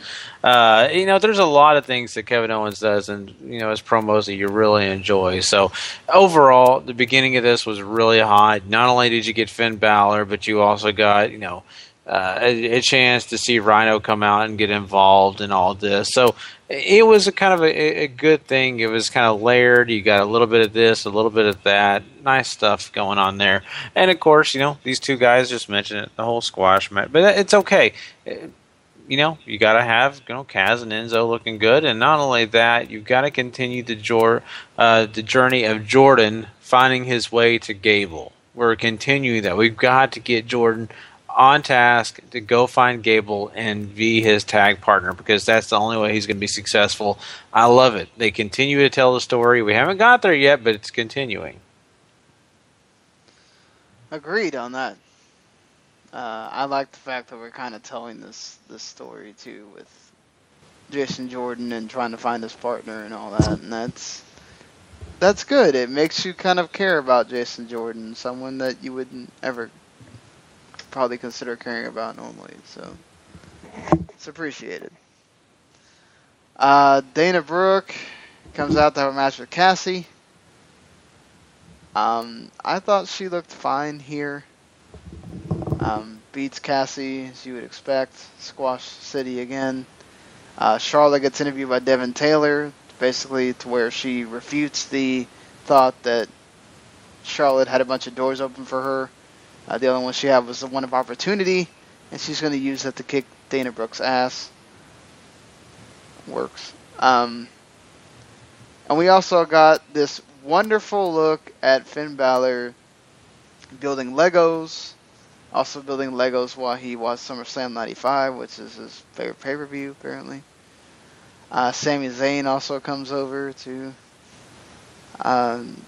S7: you know, there's a lot of things that Kevin Owens does and, you know, his promos that you really enjoy. So overall, the beginning of this was really hot. Not only did you get Finn Balor, but you also got, you know, a chance to see Rhino come out and get involved in all this. So it was a kind of a good thing. It was kind of layered. You got a little bit of this, a little bit of that. Nice stuff going on there. And, of course, you know, these two guys just mentioned it, the whole squash match. But it's okay. You know, you got to have, you know, Kaz and Enzo looking good. And not only that, you've got to continue the journey of Jordan finding his way to Gable. We're continuing that. We've got to get Jordan on task to go find Gable and be his tag partner, because that's the only way he's going to be successful. I love it. They continue to tell the story. We haven't got there yet, but it's continuing.
S6: Agreed on that. I like the fact that we're kind of telling this story too, with Jason Jordan and trying to find his partner and all that, and that's good. It makes you kind of care about Jason Jordan, someone that you wouldn't ever probably consider caring about normally, so it's appreciated. Dana Brooke comes out to have a match with Cassie. I thought she looked fine here. Beats Cassie, as you would expect. Squash City again. Charlotte gets interviewed by Devin Taylor, basically to where she refutes the thought that Charlotte had a bunch of doors open for her. The only one she had was the one of opportunity, and she's going to use that to kick Dana Brooke's ass. Works. And we also got this wonderful look at Finn Balor building Legos. Also building Legos while he watched SummerSlam 95, which is his favorite pay-per-view, apparently. Sami Zayn also comes over to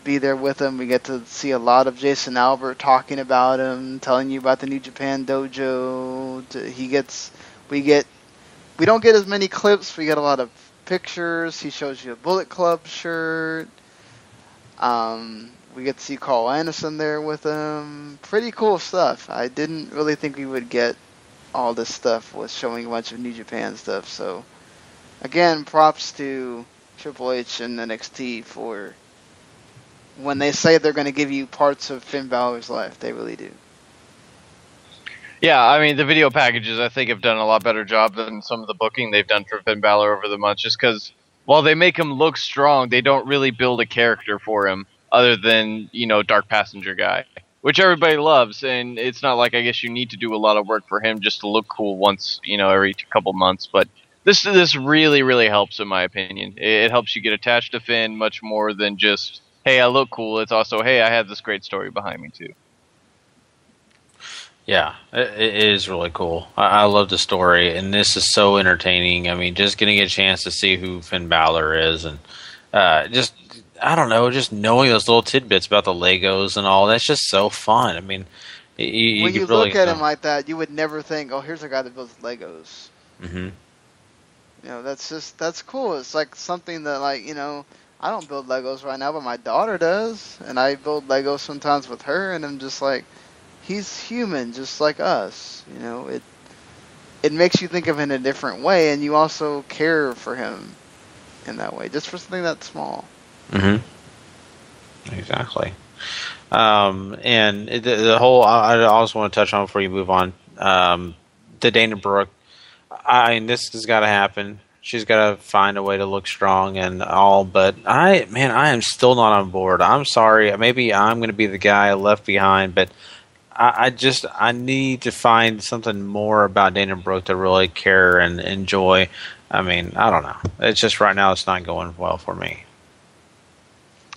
S6: be there with him. We get to see a lot of Jason Albert talking about him, telling you about the New Japan Dojo. We don't get as many clips. We get a lot of pictures. He shows you a Bullet Club shirt. We get to see Carl Anderson there with him. Pretty cool stuff. I didn't really think we would get all this stuff with showing a bunch of New Japan stuff. So, again, props to Triple H and NXT for when they say they're going to give you parts of Finn Balor's life. They really do.
S9: Yeah, I mean, the video packages, I think, have done a lot better job than some of the booking they've done for Finn Balor over the months, just because while they make him look strong, they don't really build a character for him other than, Dark Passenger guy, which everybody loves, and it's not like I guess you need to do a lot of work for him just to look cool once, every couple months, but this really, really helps, in my opinion. It helps you get attached to Finn much more than just, hey, I look cool. It's also, hey, I have this great story behind me, too.
S7: Yeah, it is really cool. I love the story, and this is so entertaining. I mean, just getting a chance to see who Finn Balor is, and just knowing those little tidbits about the Legos and all, that's just so fun. I mean,
S6: when you look at him like that, you would never think, oh, here's a guy that builds Legos.
S7: Mm-hmm.
S6: That's cool. It's like something that, I don't build Legos right now, but my daughter does, and I build Legos sometimes with her, and I'm just like, he's human, just like us. It makes you think of him in a different way, and you also care for him in that way, just for something that small.
S7: Mm-hmm. Exactly. And the whole, I also want to touch on before you move on, the Dana Brooke. This has got to happen. She's got to find a way to look strong and all, but I am still not on board. I'm sorry. Maybe I'm going to be the guy left behind, but I need to find something more about Dana Brooke to really care and enjoy. I mean, I don't know. It's just right now it's not going well for me.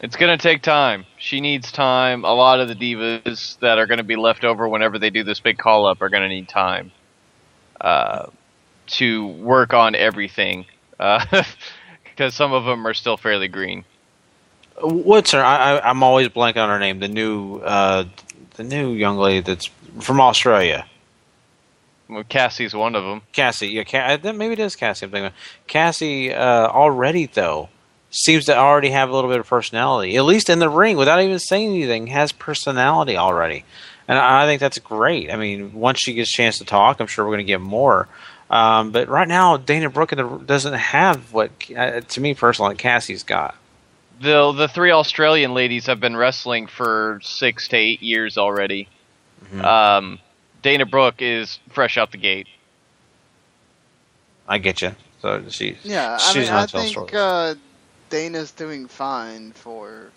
S9: It's going to take time. She needs time. A lot of the divas that are going to be left over whenever they do this big call-up are going to need time to work on everything. Because some of them are still fairly green.
S7: What's her? I'm always blanking on her name. The new young lady that's from Australia.
S9: Well, Cassie's one of them.
S7: Cassie, yeah, maybe it is Cassie. I'm thinking Cassie already though seems to already have a little bit of personality, at least in the ring, without even saying anything. Has personality already, and I think that's great. I mean, once she gets a chance to talk, I'm sure we're going to get more. But right now, Dana Brooke doesn't have what, to me personally, Cassie's got.
S9: The three Australian ladies have been wrestling for 6 to 8 years already. Mm-hmm. Dana Brooke is fresh out the gate.
S7: I get you. So she's
S6: I think Dana's doing fine for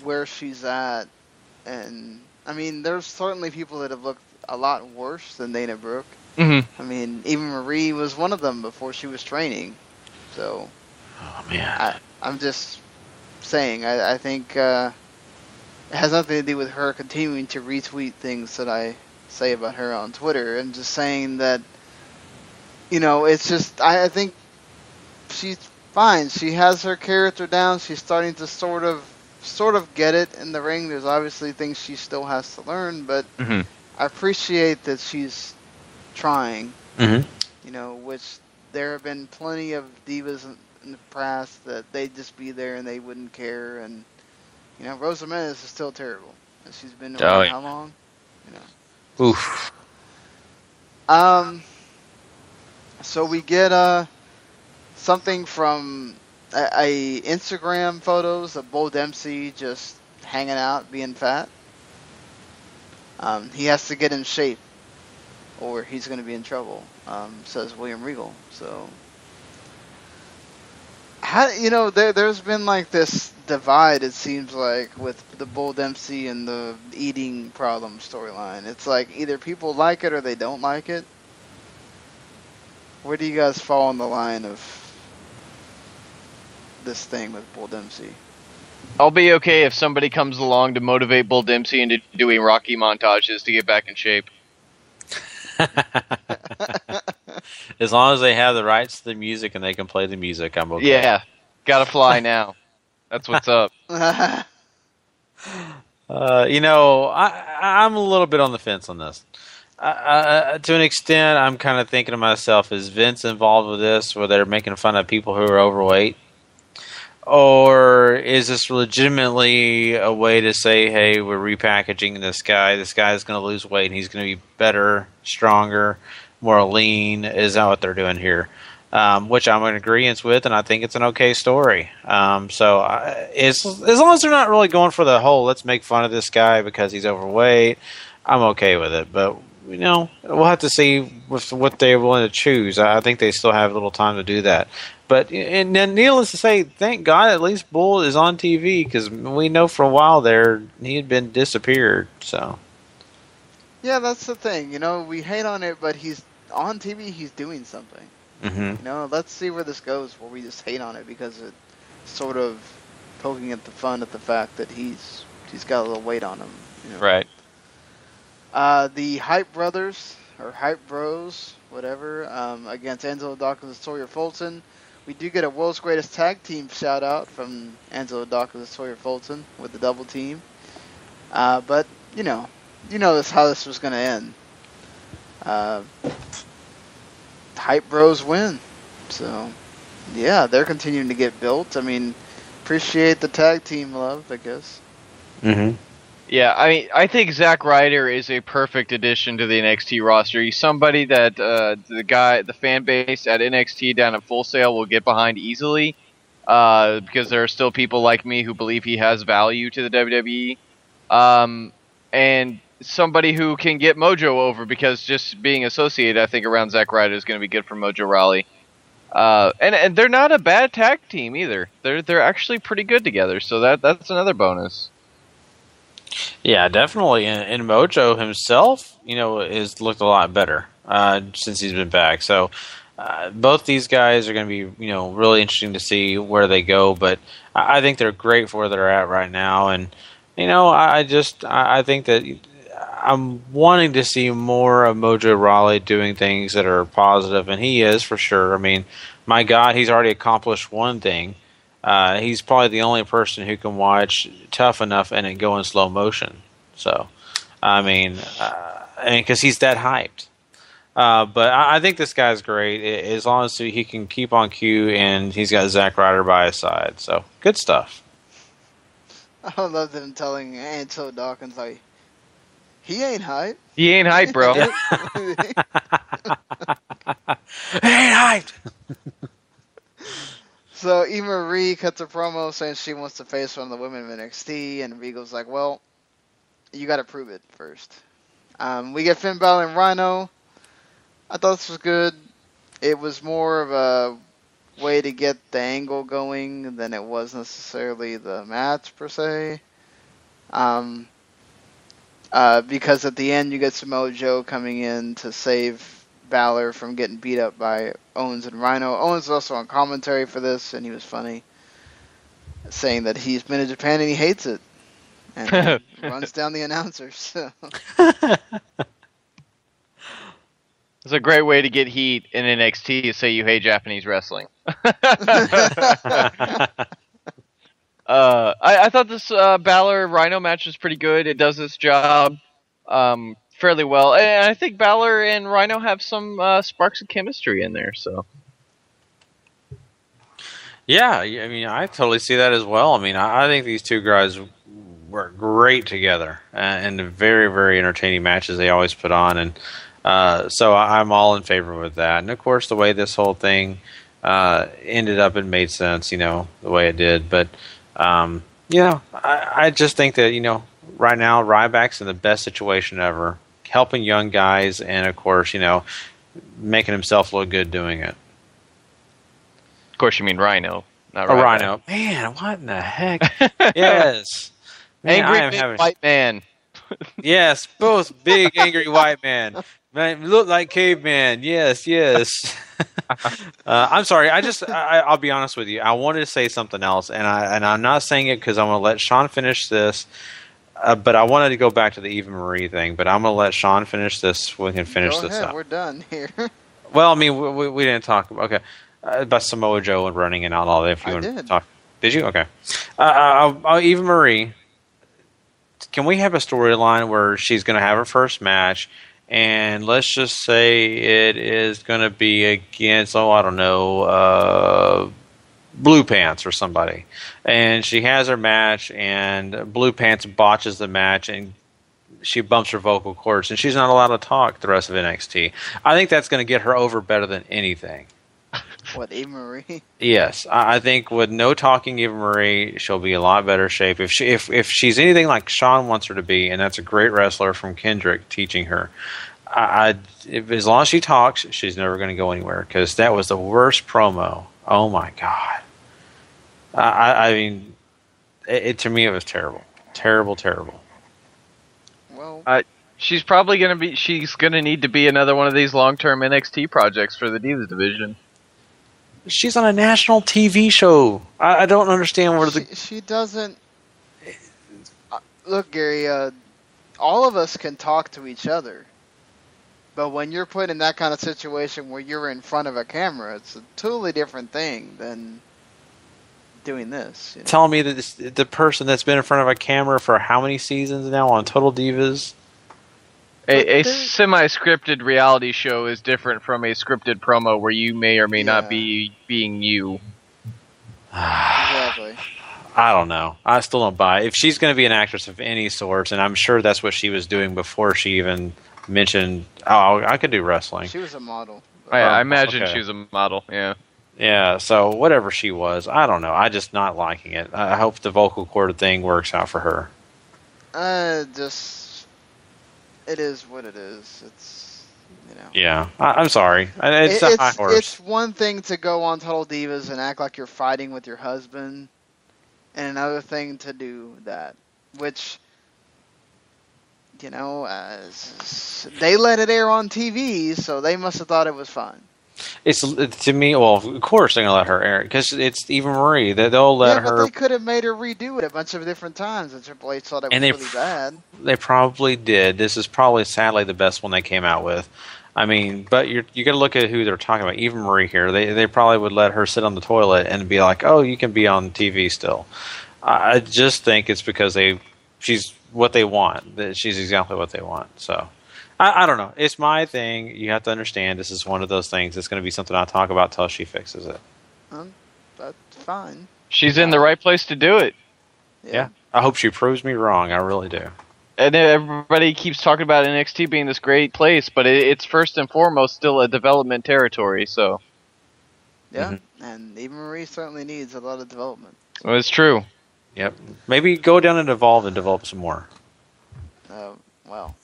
S6: where she's at, and I mean, there's certainly people that have looked a lot worse than Dana Brooke.
S9: Mm-hmm.
S6: I mean, even Marie was one of them before she was training. So,
S7: oh man,
S6: I'm just saying, I think it has nothing to do with her continuing to retweet things that I say about her on Twitter. I'm just saying that, it's just, I think she's fine. She has her character down. She's starting to sort of get it in the ring. There's obviously things she still has to learn, but
S9: mm-hmm.
S6: I appreciate that she's trying.
S7: Mm-hmm.
S6: Which there have been plenty of divas in the past that they'd just be there and they wouldn't care, and Rosa Mendes is still terrible, and she's been around how long?
S7: Oof.
S6: So we get something from a Instagram photos of Bull Dempsey just hanging out, being fat. He has to get in shape, or he's going to be in trouble, says William Regal. So, there's been like this divide, it seems like, with the Bull Dempsey and the eating problem storyline. It's like either people like it or they don't like it. Where do you guys fall on the line of this thing with Bull Dempsey?
S9: I'll be okay if somebody comes along to motivate Bull Dempsey into doing Rocky montages to get back in shape.
S7: As long as they have the rights to the music and they can play the music, I'm okay.
S9: Yeah, gotta fly now. That's what's up.
S7: I'm a little bit on the fence on this. To an extent, I'm kind of thinking to myself, is Vince involved with this, where they're making fun of people who are overweight? Or is this legitimately a way to say, hey, we're repackaging this guy. This guy's going to lose weight and he's going to be better, stronger, more lean. Is that what they're doing here? Which I'm in agreement with, and I think it's an okay story. As long as they're not really going for the whole let's make fun of this guy because he's overweight, I'm okay with it. But, we'll have to see with what they're willing to choose. I think they still have a little time to do that. But and then needless to say, thank God at least Bull is on TV because we know for a while there he had been disappeared. So
S6: yeah, that's the thing. We hate on it, but he's on TV. He's doing something.
S7: Mm-hmm.
S6: Let's see where this goes. Where we just hate on it because it's sort of poking at the fun at the fact that he's got a little weight on him.
S9: Right.
S6: The Hype Brothers or Hype Bros, whatever, against Angelo Dawkins and Sawyer Fulton. We do get a World's Greatest Tag Team shout out from Angelo Dawkins and Sawyer Fulton with the double team. But how this was going to end. Hype Bros win. So, yeah, they're continuing to get built. I mean, appreciate the tag team love, I guess.
S7: Mm-hmm.
S9: Yeah, I think Zack Ryder is a perfect addition to the NXT roster. He's somebody that the fan base at NXT down at Full Sail will get behind easily, because there are still people like me who believe he has value to the WWE, and somebody who can get Mojo over because just being associated, I think, around Zack Ryder is going to be good for Mojo Rawley. And they're not a bad tag team either. They're actually pretty good together, so that's another bonus.
S7: Yeah, definitely. And Mojo himself, has looked a lot better since he's been back. So both these guys are going to be, really interesting to see where they go. But I think they're great for where they're at right now. And, I think that I'm wanting to see more of Mojo Rawley doing things that are positive, and he is for sure. I mean, my God, he's already accomplished one thing. He's probably the only person who can watch Tough Enough and it go in slow motion. So, because he's that hyped. But I think this guy's great as long as he can keep on cue and he's got Zack Ryder by his side. So, good stuff.
S6: I love them telling Angelo Dawkins, like, he ain't hyped.
S9: He ain't hyped, bro.
S7: He ain't hyped.
S6: So Eva Marie cuts a promo saying she wants to face one of the women of NXT, and Regal's like, well, you got to prove it first. We get Finn Balor and Rhino. I thought this was good. It was more of a way to get the angle going than it was necessarily the match per se. Because at the end you get Samoa Joe coming in to save Balor from getting beat up by Owens and Rhino. Owens was also on commentary for this, and he was funny, saying that he's been in Japan and he hates it, and he runs down the announcers. So.
S9: It's a great way to get heat in NXT to say you hate Japanese wrestling. I thought this Balor Rhino match was pretty good. It does its job fairly well, and I think Balor and Rhino have some sparks of chemistry in there. So,
S7: yeah, I totally see that as well. I think these two guys work great together, and very, very entertaining matches they always put on, and so I'm all in favor with that. And of course, the way this whole thing ended up, it made sense, the way it did. But I just think that right now Ryback's in the best situation ever, helping young guys, and of course, making himself look good doing it.
S9: Of course, you mean Rhino, not
S7: Ryback.
S9: Rhino.
S7: Man, what in the heck? Yes. Man,
S9: Angry big white man.
S7: Yes, both big angry white man. Man, look like caveman. Yes. I'm sorry. I'll be honest with you. I wanted to say something else, and I'm not saying it because I'm going to let Sean finish this. But I wanted to go back to the Eva Marie thing. But I'm going to let Sean finish this. We can finish this up.
S6: We're done here.
S7: Well, we didn't talk about Samoa Joe and running and all that. If you want to talk, did you? Okay. Eva Marie. Can we have a storyline where she's going to have her first match? And let's just say it is going to be against, Blue Pants or somebody, and she has her match, and Blue Pants botches the match, and she bumps her vocal cords, and she's not allowed to talk the rest of NXT. I think that's going to get her over better than anything.
S6: What, Eva Marie?
S7: Yes, I think with no talking Eva Marie, she'll be in a lot better shape. If she's anything like Sean wants her to be, and that's a great wrestler from Kendrick teaching her, as long as she talks, she's never going to go anywhere, because that was the worst promo. Oh my God. I mean, to me, it was terrible. Terrible.
S6: Well,
S9: she's probably going to be. She's going to need to be another one of these long-term NXT projects for the Divas division.
S7: She's on a national TV show. I don't understand where
S6: she doesn't. Look, Gary. All of us can talk to each other, but when you're put in that kind of situation where you're in front of a camera, it's a totally different thing than doing this. You know?
S7: Telling me that the person that's been in front of a camera for how many seasons now on Total Divas?
S9: A semi-scripted reality show is different from a scripted promo where you may or may not be being you.
S6: Exactly.
S7: I don't know. I still don't buy it. If she's going to be an actress of any sort, and I'm sure that's what she was doing before she even mentioned, oh, I could do wrestling.
S6: She was a model.
S9: I imagine she was a model, yeah.
S7: Yeah, so whatever she was, I don't know. I'm just not liking it. I hope the vocal cord thing works out for her.
S6: It is what it is. It's, you know.
S7: Yeah, I'm sorry. It's a high horse.
S6: It's one thing to go on Total Divas and act like you're fighting with your husband, and another thing to do that, which, you know, they let it air on TV, so they must have thought it was fun.
S7: It's to me. Well, of course they're gonna let her air it because it's Eva Marie. They'll let her.
S6: But they could have made her redo it a bunch of different times, and Triple H thought it was really bad.
S7: They probably did. This is probably sadly the best one they came out with. I mean, but you got to look at who they're talking about. Eva Marie here. They probably would let her sit on the toilet and be like, "Oh, you can be on TV still." I just think it's because she's what they want. That she's exactly what they want. So. I don't know. It's my thing. You have to understand this is one of those things. It's going to be something I'll talk about till she fixes it.
S6: That's fine.
S9: She's in the right place to do it.
S7: Yeah. I hope she proves me wrong. I really do.
S9: And everybody keeps talking about NXT being this great place, but it's first and foremost still a development territory. So.
S6: Yeah, and Eva Marie certainly needs a lot of development.
S9: Well, it's true.
S7: Yep. Maybe go down and evolve and develop some more.
S6: Well.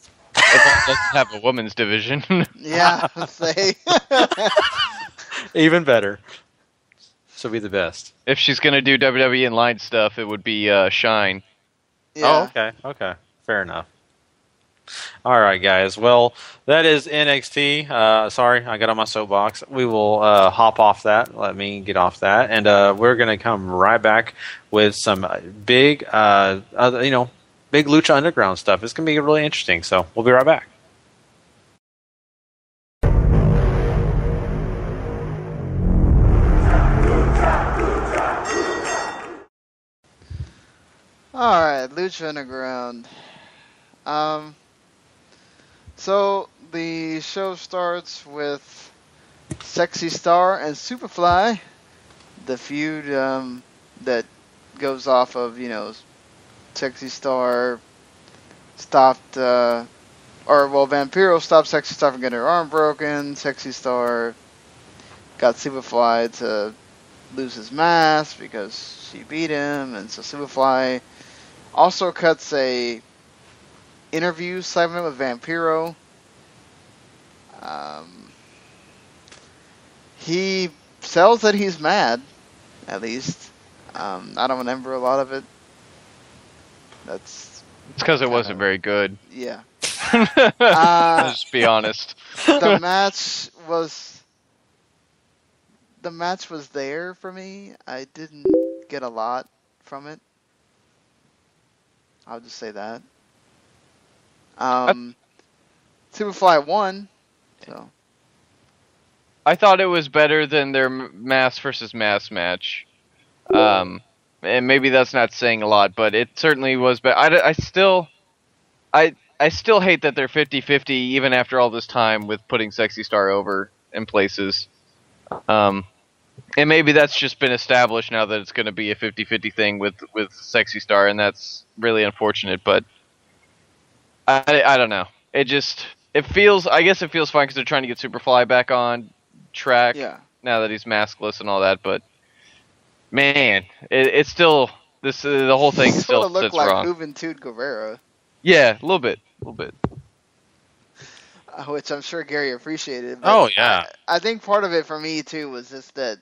S9: It doesn't have a women's division.
S6: Yeah, say.
S7: Even better. She'll be the best.
S9: If she's going to do WWE in line stuff, it would be Shine.
S6: Yeah.
S7: Oh, okay. Fair enough. All right, guys. Well, that is NXT. Sorry, I got on my soapbox. We will hop off that. Let me get off that. And we're going to come right back with some big, big Lucha Underground stuff. It's going to be really interesting, so we'll be right back.
S6: Alright, Lucha Underground. So, the show starts with Sexy Star and Superfly, the feud that goes off of, Sexy Star stopped, Vampiro stopped Sexy Star from getting her arm broken. Sexy Star got Superfly to lose his mask because she beat him, and so Superfly also cuts a interview segment with Vampiro. He sells that he's mad, at least. I don't remember a lot of it. It's
S9: because it wasn't very good.
S6: Yeah.
S9: Let's be honest.
S6: The match was there for me. I didn't get a lot from it. I'll just say that. Superfly won, so.
S9: I thought it was better than their mass versus mass match. And maybe that's not saying a lot, but it certainly was better. I still hate that they're 50-50 even after all this time with putting Sexy Star over in places. And maybe that's just been established now that it's going to be a 50-50 thing with Sexy Star, and that's really unfortunate. But I don't know. I guess it feels fine because they're trying to get Superfly back on track now that he's maskless and all that. But man, it's still the whole thing still
S6: sort of
S9: sits
S6: look like
S9: wrong.
S6: Juventud Guerrera.
S9: Yeah, a little bit.
S6: Which I'm sure Gary appreciated.
S7: Oh yeah.
S6: I think part of it for me too was just that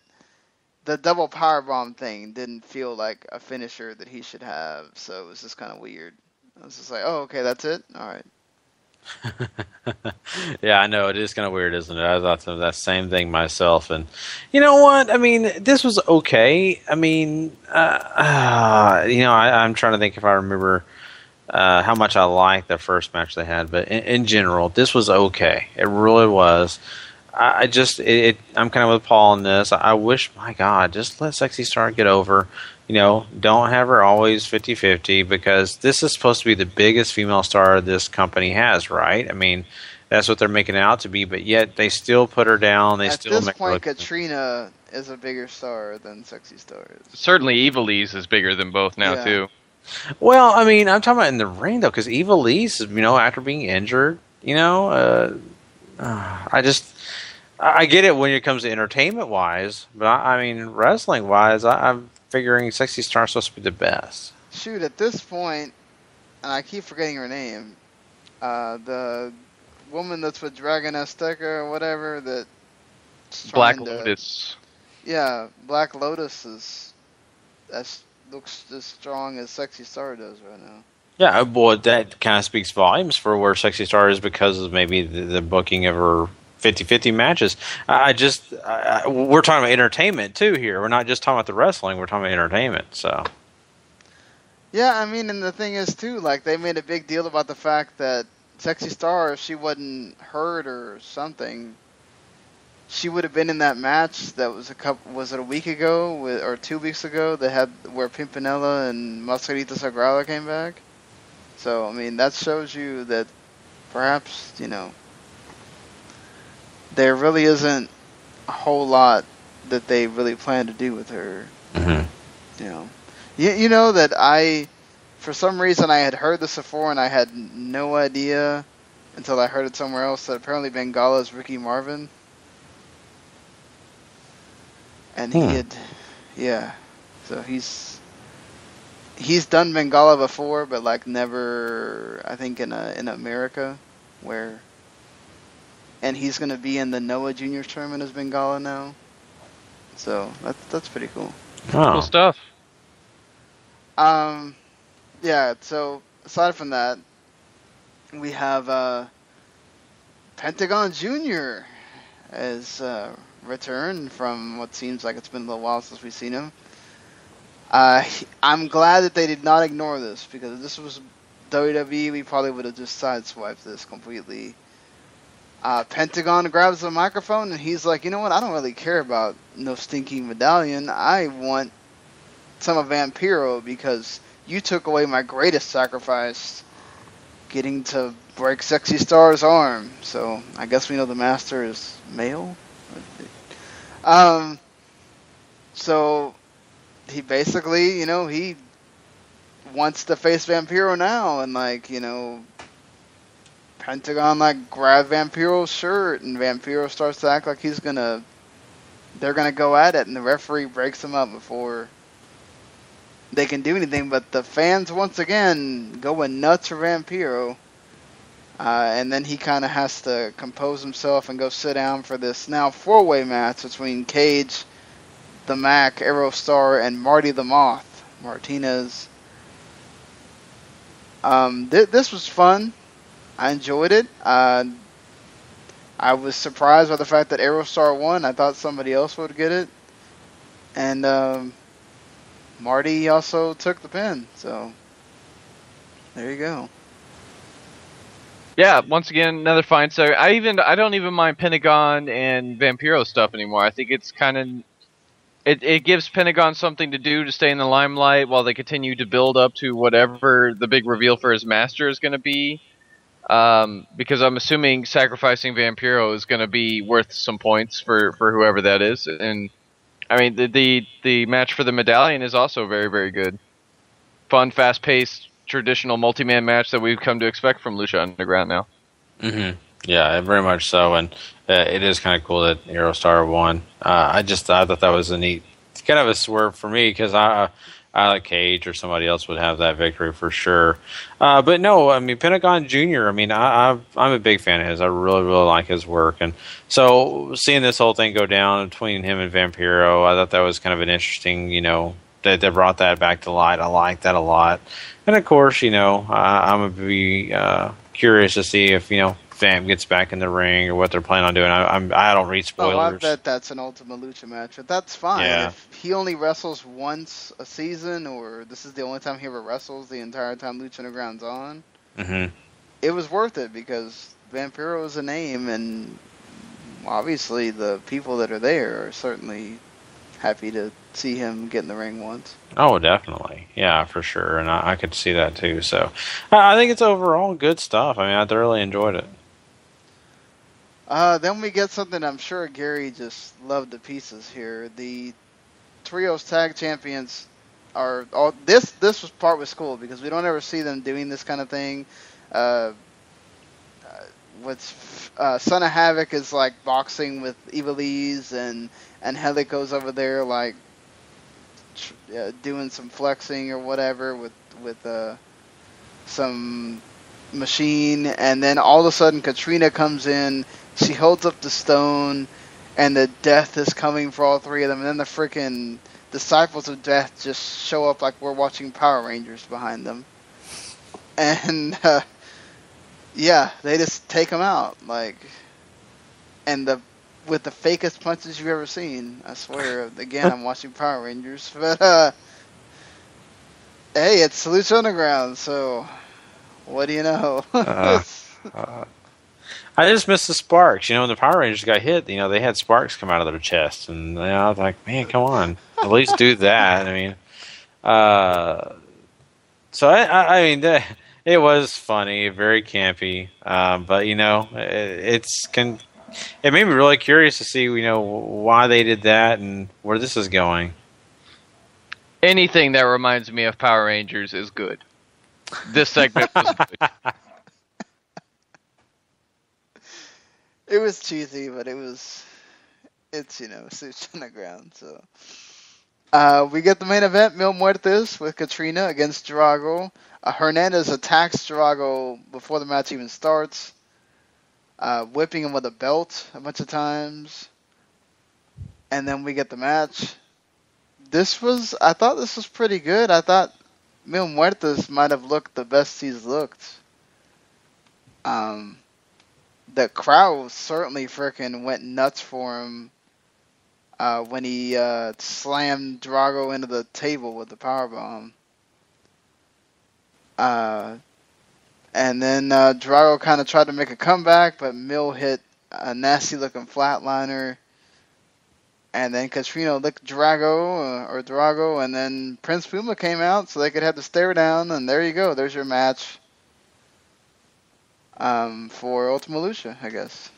S6: the double powerbomb thing didn't feel like a finisher that he should have, so it was just kind of weird. I was just like, oh, okay, that's it? All right.
S7: Yeah, I know. It is kind of weird, isn't it? I thought that same thing myself. And you know what? I mean, this was okay. I mean, I'm trying to think if I remember how much I liked the first match they had. But in general, this was okay. It really was. I'm kind of with Paul on this. I wish, my God, just let Sexy Star get over. Don't have her always 50-50 because this is supposed to be the biggest female star this company has, right? I mean, that's what they're making it out to be, but yet they still put her down. At
S6: this point, Katrina is a bigger star than Sexy Star is.
S9: Certainly, Evilise is bigger than both now, too.
S7: Well, I mean, I'm talking about in the ring, though, because Evilise, after being injured, I get it when it comes to entertainment-wise, but I mean, wrestling-wise, I'm figuring Sexy Star's supposed to be the best.
S6: Shoot, at this point, and I keep forgetting her name, the woman that's with Dragon Azteca or whatever,
S9: Black Lotus.
S6: Yeah, Black Lotus looks as strong as Sexy Star does right now.
S7: Yeah, boy, that kind of speaks volumes for where Sexy Star is because of maybe the booking of her 50-50 matches. We're talking about entertainment too here. We're not just talking about the wrestling. We're talking about entertainment. So.
S6: Yeah, I mean, and the thing is too, like they made a big deal about the fact that Sexy Star, if she wasn't hurt or something, she would have been in that match that was it a week ago or 2 weeks ago? They had where Pimpinella and Mascarita Sagrada came back. So I mean, that shows you that perhaps there really isn't a whole lot that they really plan to do with her.
S7: Mm-hmm.
S6: You know that for some reason, I had heard this before and I had no idea until I heard it somewhere else that apparently Bengala is Ricky Marvin. And so he's done Bengala before, but like never, I think in America, and he's going to be in the Noah Juniors tournament as Bengala now. So that's pretty cool.
S7: Oh.
S9: Cool stuff.
S6: Yeah, so aside from that, we have Pentagon Jr. as returned from what seems like it's been a little while since we've seen him. I'm glad that they did not ignore this, because if this was WWE, we probably would have just sideswiped this completely. Pentagon grabs the microphone and he's like, you know what, I don't really care about no stinking medallion. I want some of Vampiro because you took away my greatest sacrifice, getting to break Sexy Star's arm. So I guess we know the master is male. So he basically, he wants to face Vampiro now, and Pentagon grabs Vampiro's shirt, and Vampiro starts to act like they're gonna go at it, and the referee breaks him up before they can do anything. But the fans once again going nuts for Vampiro, and then he kind of has to compose himself and go sit down for this now 4-way match between Cage, the Mac, Aerostar, and Marty the Moth Martinez. This was fun. I enjoyed it. I was surprised by the fact that Aerostar won. I thought somebody else would get it. And Marty also took the pin. So there you go.
S9: Yeah, once again, another fine start. I don't even mind Pentagon and Vampiro stuff anymore. I think it's kind of it gives Pentagon something to do to stay in the limelight while they continue to build up to whatever the big reveal for his master is going to be. Because I'm assuming sacrificing Vampiro is going to be worth some points for whoever that is, and I mean, the match for the medallion is also very, very good. Fun, fast-paced, traditional multi-man match that we've come to expect from Lucha Underground now.
S7: Mm-hmm. Yeah, very much so, and it is kind of cool that Aerostar won. I thought that was a neat, kind of a swerve for me because I like Cage or somebody else would have that victory for sure. But no, I mean Pentagon Jr. I mean I'm a big fan of his. I really like his work, and so seeing this whole thing go down between him and Vampiro, I thought that was kind of an interesting, that they brought that back to light. I like that a lot, and of course, I'm gonna be curious to see if Vamp gets back in the ring or what they're planning on doing. I don't read spoilers.
S6: Oh, I bet that's an Ultimate Lucha match, but that's fine.
S7: Yeah.
S6: If he only wrestles once a season, or this is the only time he ever wrestles the entire time Lucha Underground's on, it was worth it because Vampiro is a name, and obviously the people that are there are certainly happy to see him get in the ring once.
S7: Oh, definitely. Yeah, for sure. And I could see that too. So I think it's overall good stuff. I mean, I thoroughly enjoyed it.
S6: Then we get something I'm sure Gary just loved to pieces here. The Trios Tag Champions are all this part was cool because we don't ever see them doing this kind of thing. Son of Havoc is like boxing with Ivelisse and Helico's over there like doing some flexing or whatever with some machine, and then all of a sudden Katrina comes in. She holds up the stone, and the death is coming for all three of them. And then the freaking Disciples of Death just show up like we're watching Power Rangers behind them. And, yeah, they just take them out. With the fakest punches you've ever seen. I swear, again, I'm watching Power Rangers. But, hey, it's Lucha Underground, so what do you know?
S7: I just missed the sparks. When the Power Rangers got hit, they had sparks come out of their chests. And I was like, man, come on. At least do that. I mean, so I mean, it was funny, very campy. But, it made me really curious to see, why they did that and where this is going.
S9: Anything that reminds me of Power Rangers is good. This segment was good.
S6: It was cheesy, but it's Lucha Underground, so. We get the main event, Mil Muertes with Katrina against Drago. Hernandez attacks Drago before the match even starts, whipping him with a belt a bunch of times. And then we get the match. I thought this was pretty good. I thought Mil Muertes might have looked the best he's looked. The crowd certainly freaking went nuts for him when he slammed Drago into the table with the powerbomb. And then Drago kind of tried to make a comeback, but Mil hit a nasty-looking flatliner. And then Katrina licked Drago, and then Prince Puma came out so they could have the stare down, and there you go. There's your match. For Ultima Lucha, I guess.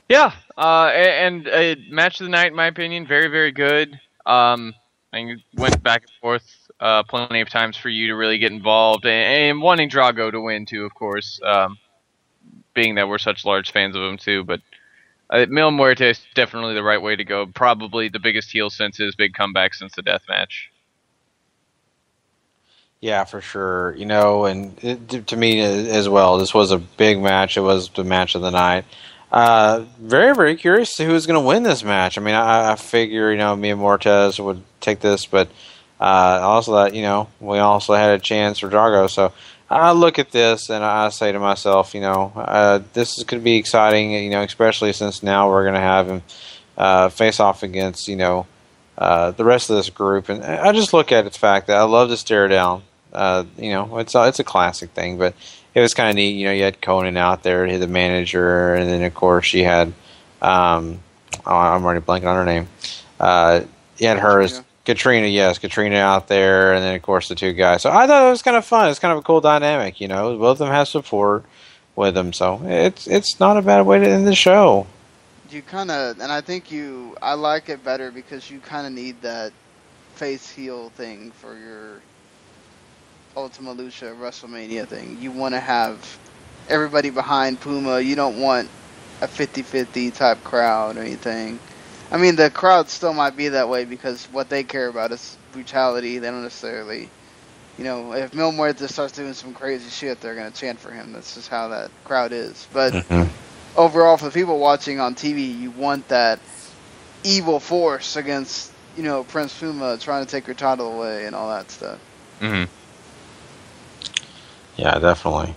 S9: Yeah, and a match of the night, in my opinion, very, very good. I went back and forth plenty of times for you to really get involved, and wanting Drago to win too, of course, being that we're such large fans of him too. But Mil Muertes definitely the right way to go. Probably the biggest heel since his big comeback since the death match.
S7: Yeah, for sure. And to me as well, this was a big match. It was the match of the night. Very, very curious to who was going to win this match. I mean, I figure, Mil Muertes would take this, but also that, we also had a chance for Drago. So I look at this and I say to myself, this is going to be exciting, especially since now we're going to have him face off against, the rest of this group. And I just look at the fact that I love to stare down. It's a classic thing, but it was kind of neat. You had Conan out there, the manager, and then of course she had, I'm already blanking on her name. You had her as Katrina out there, and then of course the two guys. So I thought it was kind of fun. It's kind of a cool dynamic. Both of them have support with them, so it's not a bad way to end the show.
S6: you kind of, and I think I like it better because you kind of need that face heel thing for your Ultima Lucha WrestleMania thing. You want to have everybody behind Puma. You don't want a 50-50 type crowd or anything. I mean, the crowd still might be that way because what they care about is brutality. They don't necessarily, if Mil Muertes starts doing some crazy shit, they're going to chant for him. That's just how that crowd is. But overall, for the people watching on TV, you want that evil force against, Prince Puma trying to take your title away and all that stuff.
S7: Mm-hmm. Yeah, definitely.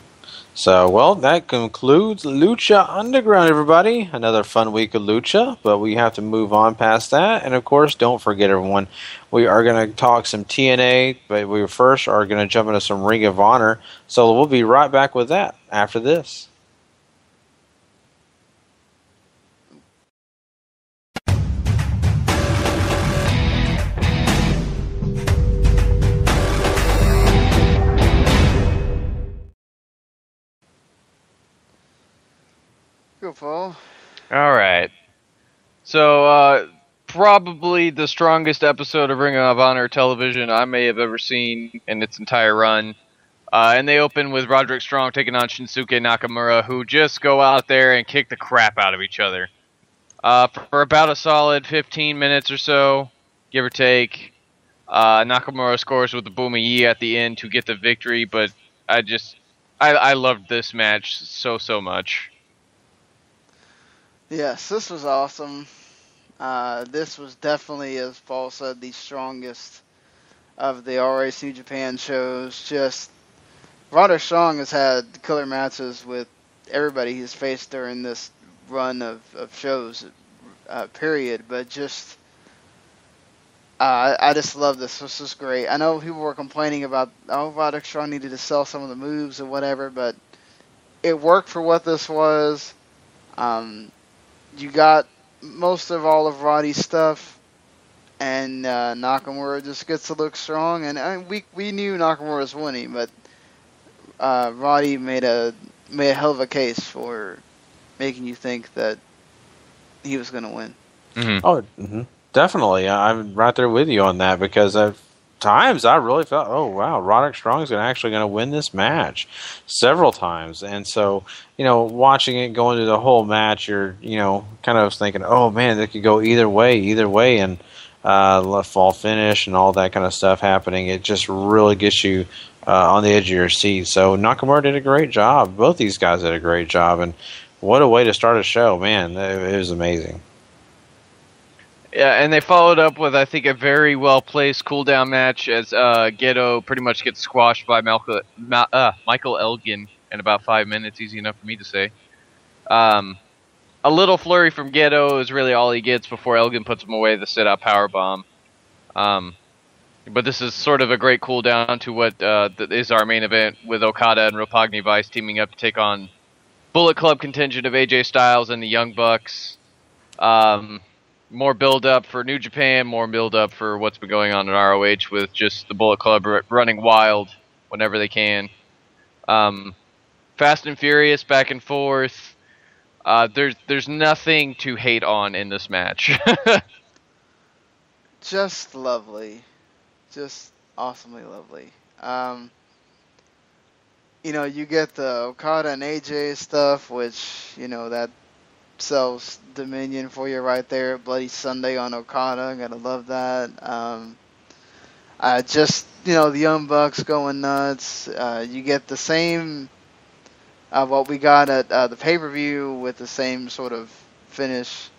S7: So, well, that concludes Lucha Underground, everybody. Another fun week of Lucha, but we have to move on past that. And, of course, don't forget, everyone, we are going to talk some TNA, but we first are going to jump into some Ring of Honor. So we'll be right back with that after this.
S6: Go, Paul.
S9: All right. So, probably the strongest episode of Ring of Honor television I may have ever seen in its entire run. And they open with Roderick Strong taking on Shinsuke Nakamura, who just go out there and kick the crap out of each other. For about a solid 15 minutes or so, give or take. Nakamura scores with the Boomy at the end to get the victory, but I loved this match so much.
S6: Yes, this was awesome. This was definitely, as Paul said, the strongest of the ROH New Japan shows. Just, Roderick Strong has had killer matches with everybody he's faced during this run of shows, period. But just, I just love this. This is great. I know people were complaining about, Roderick Strong needed to sell some of the moves or whatever, but it worked for what this was. You got most of all of Roddy's stuff, and Nakamura just gets to look strong. And we knew Nakamura was winning, but Roddy made a hell of a case for making you think that he was going to win.
S7: Mm-hmm. Oh, definitely. I'm right there with you on that because at times I really felt, oh wow, Roderick Strong is actually going to win this match several times. And so, watching it going through the whole match, you're, kind of thinking, oh man, they could go either way, and fall finish and all that kind of stuff happening. It just really gets you on the edge of your seat. So Nakamura did a great job. Both these guys did a great job, and what a way to start a show, man. It was amazing.
S9: Yeah, and they followed up with, I think, a very well-placed cool-down match as Gedo pretty much gets squashed by Michael Elgin in about 5 minutes. Easy enough for me to say. A little flurry from Gedo is really all he gets before Elgin puts him away, the sit-out powerbomb. But this is sort of a great cool-down to what is our main event with Okada and Roppongi Vice teaming up to take on Bullet Club contingent of AJ Styles and the Young Bucks. More build-up for New Japan, more build-up for what's been going on in ROH with just the Bullet Club running wild whenever they can. Fast and furious, back and forth. There's nothing to hate on in this match.
S6: Just lovely. Just awesomely lovely. You get the Okada and AJ stuff, which, that sells Dominion for you right there. Bloody Sunday on Okada. Gotta love that. The Young Bucks going nuts. You get the same what we got at the pay-per-view with the same sort of finish,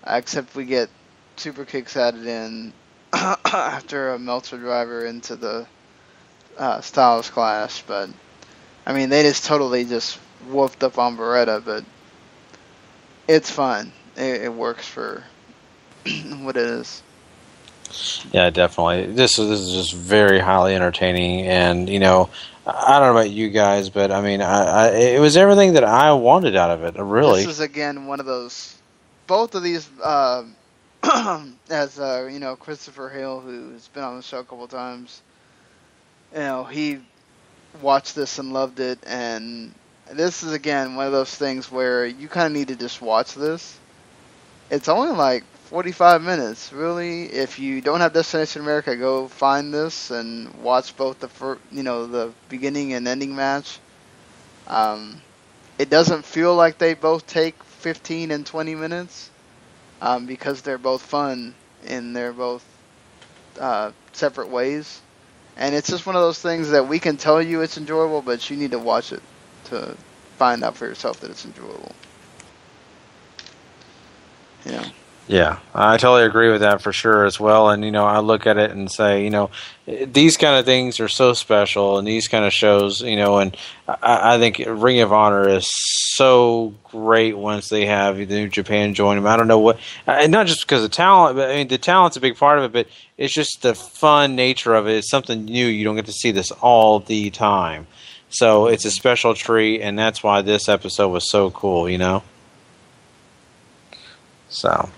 S6: except we get super kicks added in after a Meltzer driver into the Styles Clash. But, I mean, they just totally just whooped up on Beretta, but it's fun. It works for what it is.
S7: Yeah, definitely. This is just very highly entertaining, and I don't know about you guys, but I mean, it was everything that I wanted out of it. Really,
S6: this is again one of those. Both of these, as Christopher Hale, who's been on the show a couple times, he watched this and loved it, and this is again one of those things where you kind of need to just watch this It's only like 45 minutes. Really, if you don't have Destination America, go find this and watch both the beginning and ending match. It doesn't feel like they both take 15 and 20 minutes because they're both fun in their both separate ways. And it's just one of those things that we can tell you it's enjoyable, but you need to watch it to find out for yourself that it's enjoyable.
S7: Yeah, I totally agree with that for sure as well. And, I look at it and say, these kind of things are so special, and these kind of shows, and I think Ring of Honor is so great once they have the New Japan join them. I don't know what, and not just because of talent, but I mean, the talent's a big part of it, but it's just the fun nature of it. It's something new. You don't get to see this all the time. So it's a special treat, and that's why this episode was so cool, So...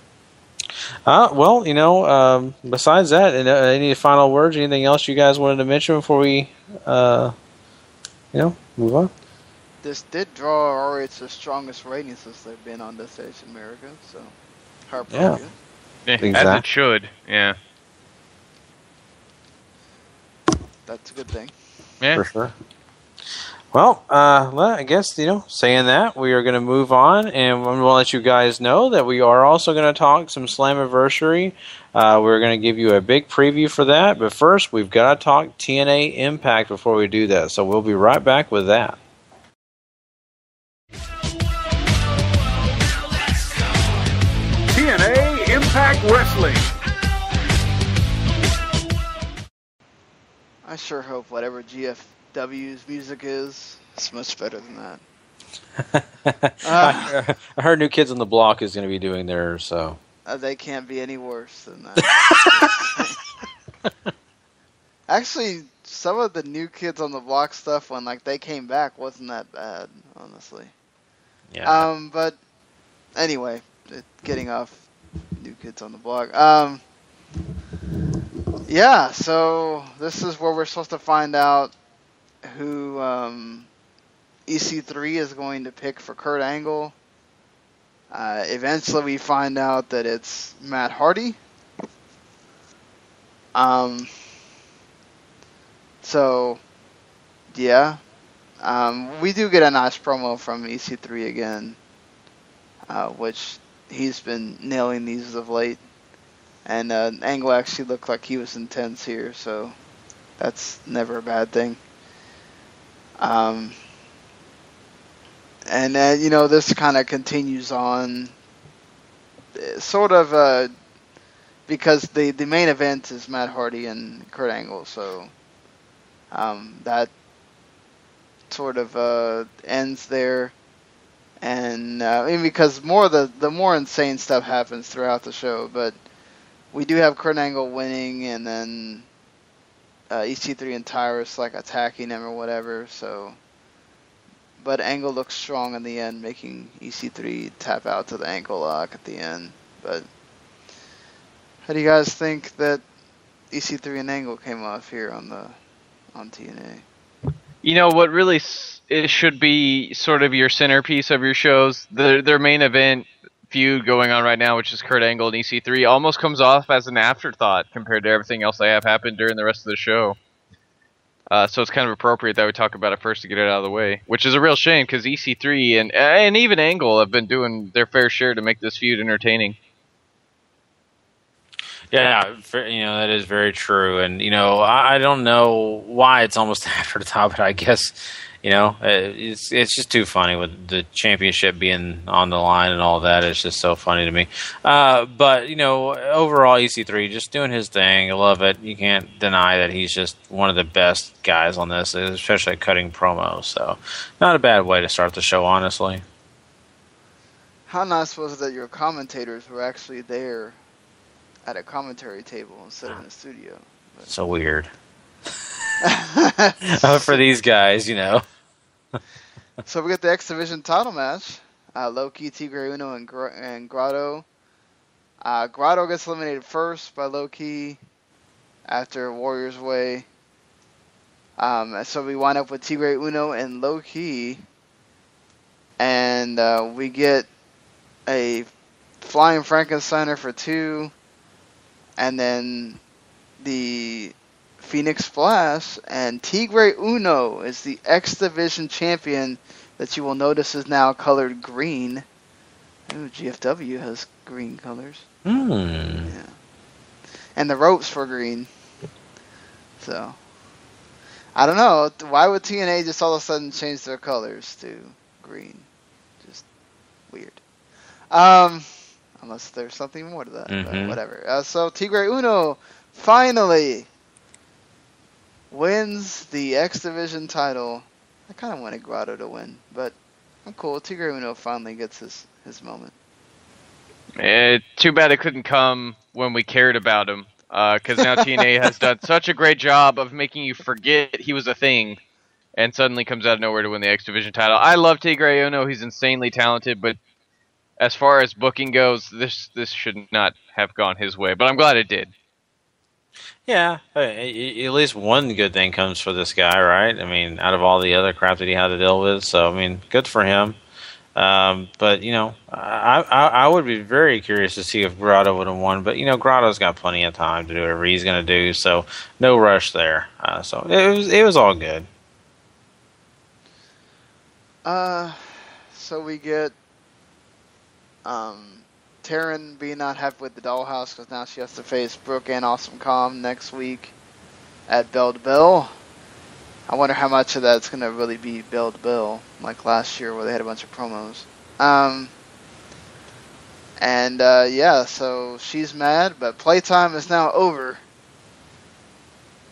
S7: besides that, any final words, anything else you guys wanted to mention before we, move on?
S6: This did draw ROH's strongest ratings since they've been on Destination America, so heartbroken.
S9: Yeah, exactly. As it should, yeah.
S6: That's a good thing.
S9: Yeah.
S7: For sure. Well, I guess, saying that, we are going to move on, and we'll let you guys know that we are also going to talk some Slammiversary. We're going to give you a big preview for that, but first, we've got to talk TNA Impact before we do that, so we'll be right back with that.
S4: TNA Impact Wrestling.
S6: I sure hope whatever GFW's music is, it's much better than that.
S7: I heard New Kids on the Block is going to be doing theirs, so...
S6: they can't be any worse than that. Actually, some of the New Kids on the Block stuff, when they came back, wasn't that bad, honestly.
S7: Yeah.
S6: But anyway, getting off New Kids on the Block. Yeah, so this is where we're supposed to find out who EC3 is going to pick for Kurt Angle. Eventually we find out that it's Matt Hardy. So, yeah. We do get a nice promo from EC3 again, which he's been nailing these as of late. And Angle actually looked like he was intense here, so that's never a bad thing. And this kind of continues on, sort of, because the main event is Matt Hardy and Kurt Angle, so that sort of ends there. And because more the more insane stuff happens throughout the show, but we do have Kurt Angle winning, and then EC3 and Tyrus attacking him or whatever. So, but Angle looks strong in the end, making EC3 tap out to the ankle lock at the end. But how do you guys think that EC3 and Angle came off here on TNA?
S9: What really it should be sort of your centerpiece of your shows. Their main event feud going on right now, which is Kurt Angle and EC3, almost comes off as an afterthought compared to everything else they have happened during the rest of the show. So it's kind of appropriate that we talk about it first to get it out of the way, which is a real shame because EC3 and even Angle have been doing their fair share to make this feud entertaining.
S7: Yeah, that is very true. And, I don't know why it's almost after the top, but I guess, it's just too funny with the championship being on the line and all that. It's just so funny to me. But, overall, EC3 just doing his thing. I love it. You can't deny that he's just one of the best guys on this, especially at cutting promos. So, not a bad way to start the show, honestly.
S6: How nice was it that your commentators were actually there at a commentary table instead of in the studio? But
S7: so weird. For these guys,
S6: So we get the X Division title match. Low-Key, Tigre Uno, and Grotto. Grotto gets eliminated first by Low-Key after Warrior's Way. So we wind up with Tigre Uno and Low-Key. And we get a Flying Frankensteiner for 2, and then the Phoenix Splash, and Tigre Uno is the X Division champion that you will notice is now colored green. Ooh, GFW has green colors. Yeah. And the ropes were green. So, I don't know. Why would TNA just all of a sudden change their colors to green? Just weird. Unless there's something more to that. But whatever. So, Tigre Uno finally wins the X Division title. I kind of wanted Grotto to win, but I'm cool. Tigre Uno finally gets his moment.
S9: Too bad it couldn't come when we cared about him, because now TNA has done such a great job of making you forget he was a thing, and suddenly comes out of nowhere to win the X Division title. I love Tigre Uno. He's insanely talented, but as far as booking goes, this should not have gone his way, but I'm glad it did.
S7: Yeah, at least one good thing comes for this guy, right? I mean, out of all the other crap that he had to deal with, so, I mean, good for him. But, you know, I would be very curious to see if Grotto would have won, but, you know, Grotto's got plenty of time to do whatever he's going to do, so no rush there. So it was all good.
S6: So we get Taryn being not happy with the Dollhouse because now she has to face Brooke and Awesome Calm next week at Bell to Bell. I wonder how much of that's going to really be Bell to Bell, like last year where they had a bunch of promos. Yeah, so she's mad, but playtime is now over.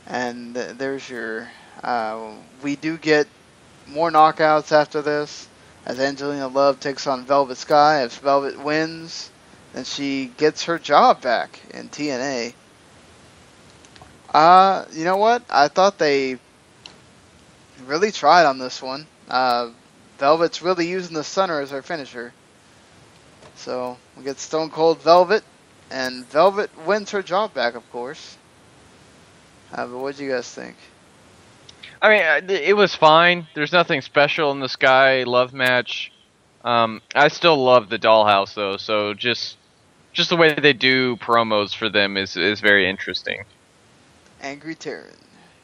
S6: And there's your... we do get more knockouts after this, as Angelina Love takes on Velvet Sky. If Velvet wins, then she gets her job back in TNA. You know what? I thought they really tried on this one. Velvet's really using the Stunner as her finisher. So we get Stone Cold Velvet, and Velvet wins her job back, of course. But what do you guys think?
S9: I mean, it was fine. There's nothing special in the Sky Love match. I still love the Dollhouse, though, so just the way they do promos for them is very interesting.
S6: Angry Taryn.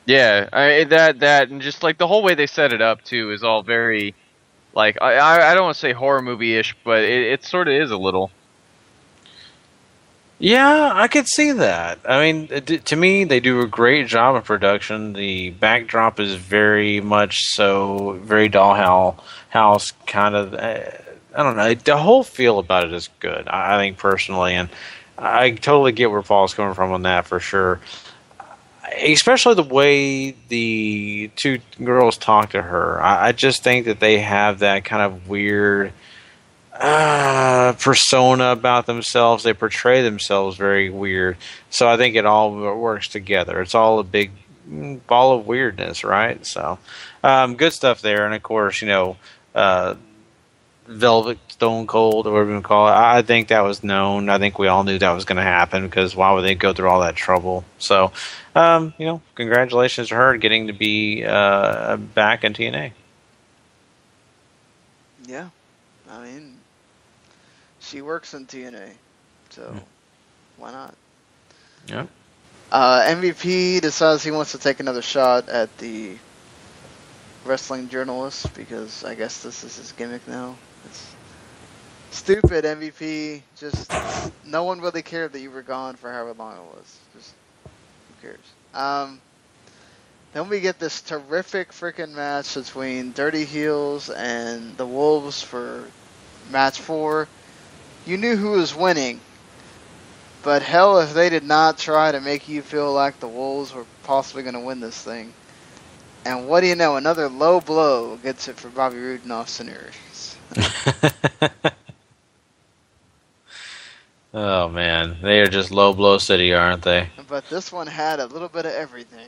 S9: Yeah, that and just like the whole way they set it up too is all very, like, I don't want to say horror movie-ish, but it sort of is a little.
S7: Yeah, I could see that. I mean, to me, they do a great job of production. The backdrop is very much so, very Dollhouse kind of. I don't know. The whole feel about it is good, I think, personally, and I totally get where Paul's coming from on that for sure. Especially the way the two girls talk to her. I just think that they have that kind of weird persona about themselves. They portray themselves very weird. So I think it all works together. It's all a big ball of weirdness, right? So good stuff there. And of course, you know, Velvet Stone Cold, or whatever you call it. I think that was known. I think we all knew that was going to happen, because why would they go through all that trouble? So, you know, congratulations to her getting to be back in TNA.
S6: Yeah, I mean, she works in TNA, so why not?
S7: Yeah.
S6: MVP decides he wants to take another shot at the wrestling journalist, because I guess this is his gimmick now. It's stupid, MVP. Just no one really cared that you were gone for however long it was. Just who cares? Then we get this terrific freaking match between Dirty Heels and the Wolves for match 4. You knew who was winning, but hell if they did not try to make you feel like the Wolves were possibly going to win this thing. And what do you know? Another low blow gets it for Bobby Roode and Austin Aries.
S7: Oh man, they are just low blow city, aren't they?
S6: But this one had a little bit of everything.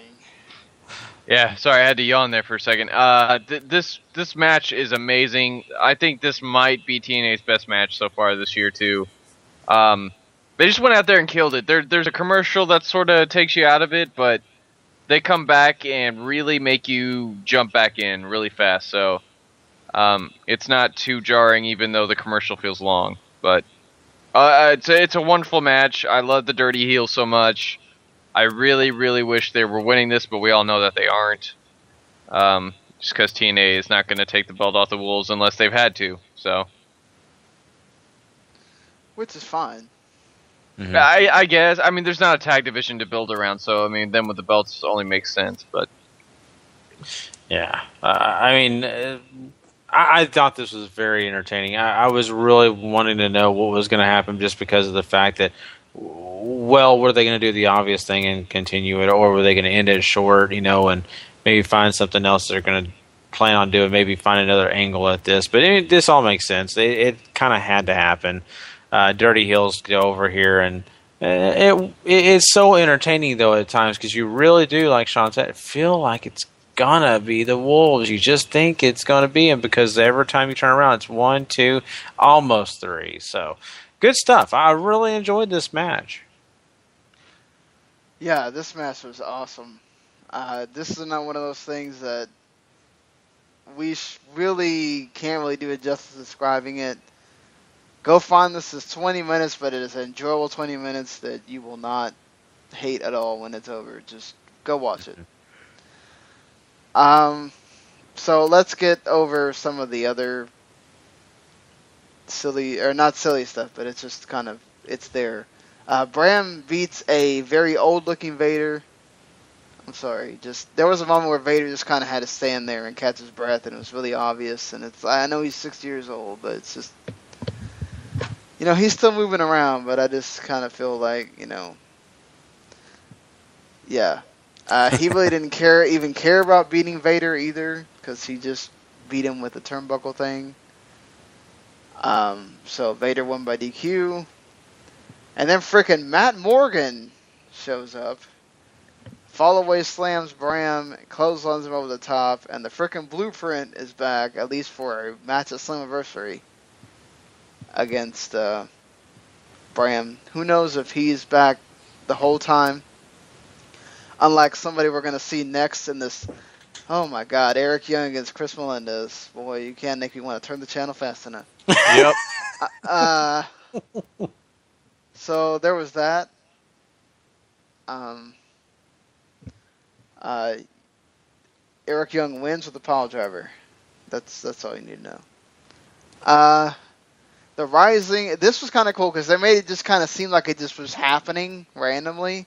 S9: Yeah, sorry, I had to yawn there for a second. This match is amazing. I think this might be TNA's best match so far this year too. They just went out there and killed it. There's a commercial that sort of takes you out of it, but they come back and really make you jump back in really fast. So it's not too jarring, even though the commercial feels long. But It's a wonderful match. I love the Dirty Heels so much. I really, really wish they were winning this, but we all know that they aren't. Just because TNA is not going to take the belt off the Wolves unless they've had to. So,
S6: which is fine.
S9: Mm-hmm. I guess. I mean, there's not a tag division to build around, so I mean, then with the belts only makes sense. But
S7: yeah, I mean, I thought this was very entertaining. I was really wanting to know what was going to happen, just because of the fact that, well, were they going to do the obvious thing and continue it, or were they going to end it short, and maybe find something else they're going to plan on doing, maybe find another angle at this. But this all makes sense. It kind of had to happen. Dirty Heels go over here, and it's so entertaining, though, at times, because you really do, like Sean said, feel like it's going to be the Wolves. You just think it's going to be them, because every time you turn around, it's 1, 2, almost 3. So, good stuff. I really enjoyed this match.
S6: Yeah, this match was awesome. This is not one of those things that we really can't really do it justice describing it. Go find this. It's 20 minutes, but it is an enjoyable 20 minutes that you will not hate at all when it's over. Just go watch it. So let's get over some of the other silly, or not silly stuff, but it's just kind of, it's there. Bram beats a very old-looking Vader. I'm sorry, there was a moment where Vader just kind of had to stand there and catch his breath, and it was really obvious. And I know he's 60 years old, but it's just, he's still moving around, but I just kind of feel like, yeah. He really didn't even care about beating Vader either, because he just beat him with the turnbuckle thing. So Vader won by DQ. And then frickin' Matt Morgan shows up. Fallaway slams Bram, clotheslines him over the top, and the frickin' Blueprint is back, at least for a match at Slammiversary against Bram. Who knows if he's back the whole time? Unlike somebody we're going to see next in this. Oh my God, Eric Young against Chris Melendez. Boy, you can't make me want to turn the channel fast enough.
S9: Yep.
S6: So there was that. Eric Young wins with the pile driver. That's all you need to know. The Rising, this was kind of cool because they made it just kind of seem like it just was happening randomly.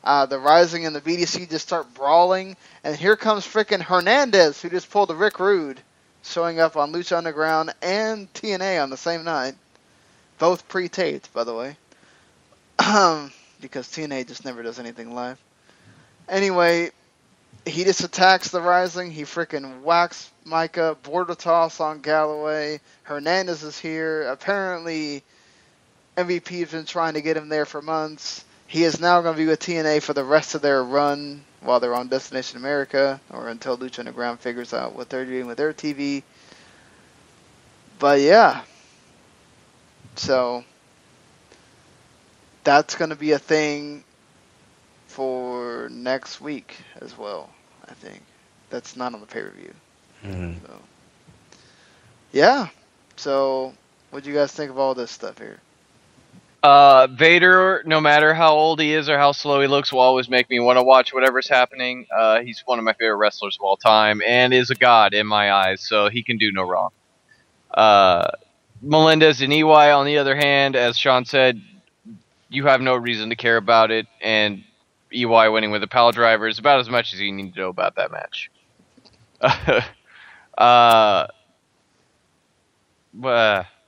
S6: The Rising and the BDC just start brawling, and here comes frickin' Hernandez, who just pulled a Rick Rude, showing up on Lucha Underground and TNA on the same night. Both pre-taped, by the way. Because TNA just never does anything live. Anyway, he just attacks the Rising. He frickin' whacks Micah, border toss on Galloway. Hernandez is here. Apparently, MVP has been trying to get him there for months. He is now going to be with TNA for the rest of their run while they're on Destination America, or until Lucha Underground figures out what they're doing with their TV. But yeah. So, that's going to be a thing for next week as well, I think. That's not on the pay-per-view.
S7: Mm-hmm.
S6: So, yeah. So, what do you guys think of all this stuff here?
S9: Vader, no matter how old he is or how slow he looks, will always make me want to watch whatever's happening. He's one of my favorite wrestlers of all time, and is a god in my eyes, so he can do no wrong. Melendez and EY, on the other hand, as Sean said, you have no reason to care about it, and EY winning with a pile driver is about as much as you need to know about that match.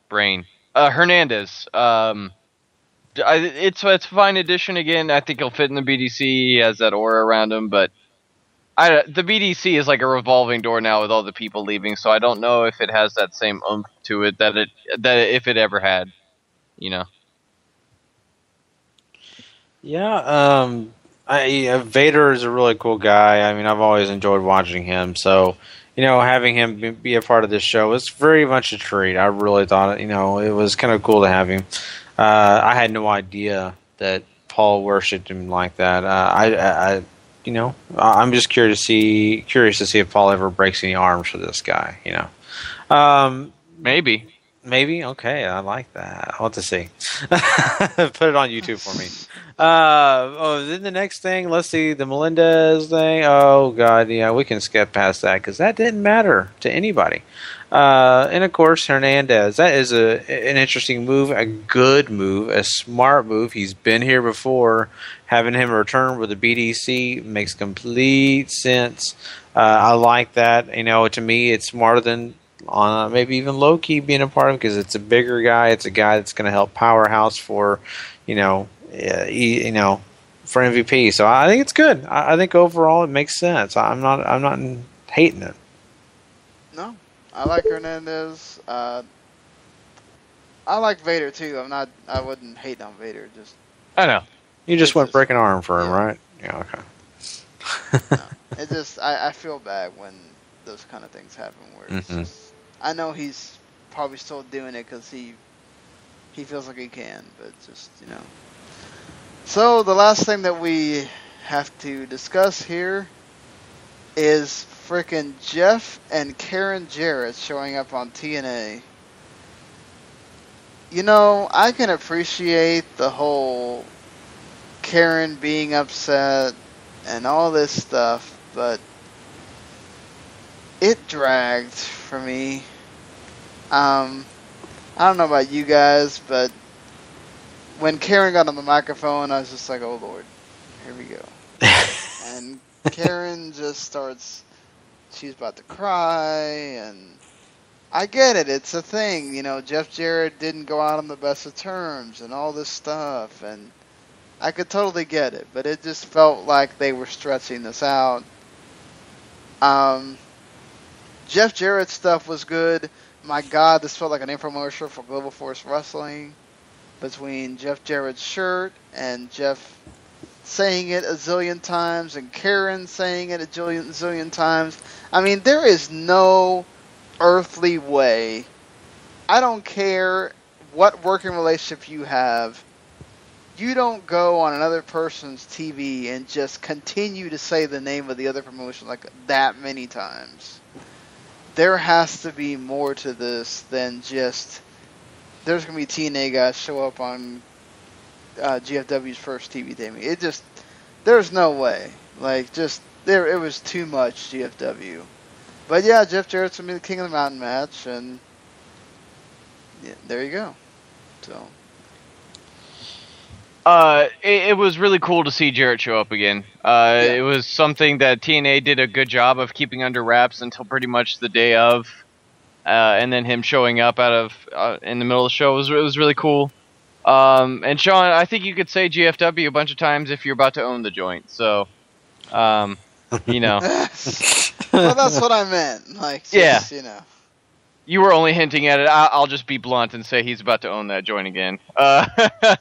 S9: Brain. Hernandez. It's a fine addition again. I think he'll fit in the BDC. He has that aura around him, but the BDC is like a revolving door now with all the people leaving, so I don't know if it has that same oomph to it that if it ever had,
S7: Yeah, Vader is a really cool guy. I mean, I've always enjoyed watching him, so having him be a part of this show was very much a treat. I really thought it was kind of cool to have him. I had no idea that Paul worshipped him like that. I'm just curious to see if Paul ever breaks any arms for this guy.
S9: Maybe.
S7: Maybe? Okay, I like that. I want to see. Put it on YouTube for me. Then the next thing, let's see, the Melendez thing. Oh, God, yeah, we can skip past that because that didn't matter to anybody. And, of course, Hernandez. That is an interesting move, a good move, a smart move. He's been here before. Having him return with the BDC makes complete sense. I like that. You know, to me, it's smarter than maybe even low-key being a part of it because it's a bigger guy. It's a guy that's going to help Powerhouse for, for MVP. So I think it's good. I think overall it makes sense. I'm not hating it.
S6: No, I like Hernandez. I like Vader too. I wouldn't hate on Vader. Just
S9: I know.
S7: You just went break an arm for him, right? Yeah. Okay.
S6: No, it just I feel bad when those kind of things happen. Where it's just, I know he's probably still doing it because he feels like he can, but just So the last thing that we have to discuss here is frickin' Jeff and Karen Jarrett showing up on TNA. I can appreciate the whole Karen being upset and all this stuff, but it dragged for me. I don't know about you guys, but when Karen got on the microphone, I was just like, oh Lord, here we go. And Karen just starts, she's about to cry, and I get it, it's a thing, Jeff Jarrett didn't go out on the best of terms and all this stuff, and I could totally get it, but it just felt like they were stretching this out. Jeff Jarrett's stuff was good. My God, this felt like an infomercial for Global Force Wrestling between Jeff Jarrett's shirt and Jeff saying it a zillion times and Karen saying it a zillion times. I mean, there is no earthly way. I don't care what working relationship you have. You don't go on another person's TV and just continue to say the name of the other promotion like that many times. There has to be more to this than just there's going to be TNA guys show up on GFW's first TV taping. There's no way. It was too much GFW. But yeah, Jeff Jarrett's going to be the King of the Mountain match, and yeah, there you go. So.
S9: It was really cool to see Jarrett show up again. It was something that TNA did a good job of keeping under wraps until pretty much the day of, and then him showing up in the middle of the show was really cool. And Sean, I think you could say GFW a bunch of times if you're about to own the joint. So,
S6: Well, that's what I meant.
S9: You were only hinting at it. I'll just be blunt and say he's about to own that joint again. I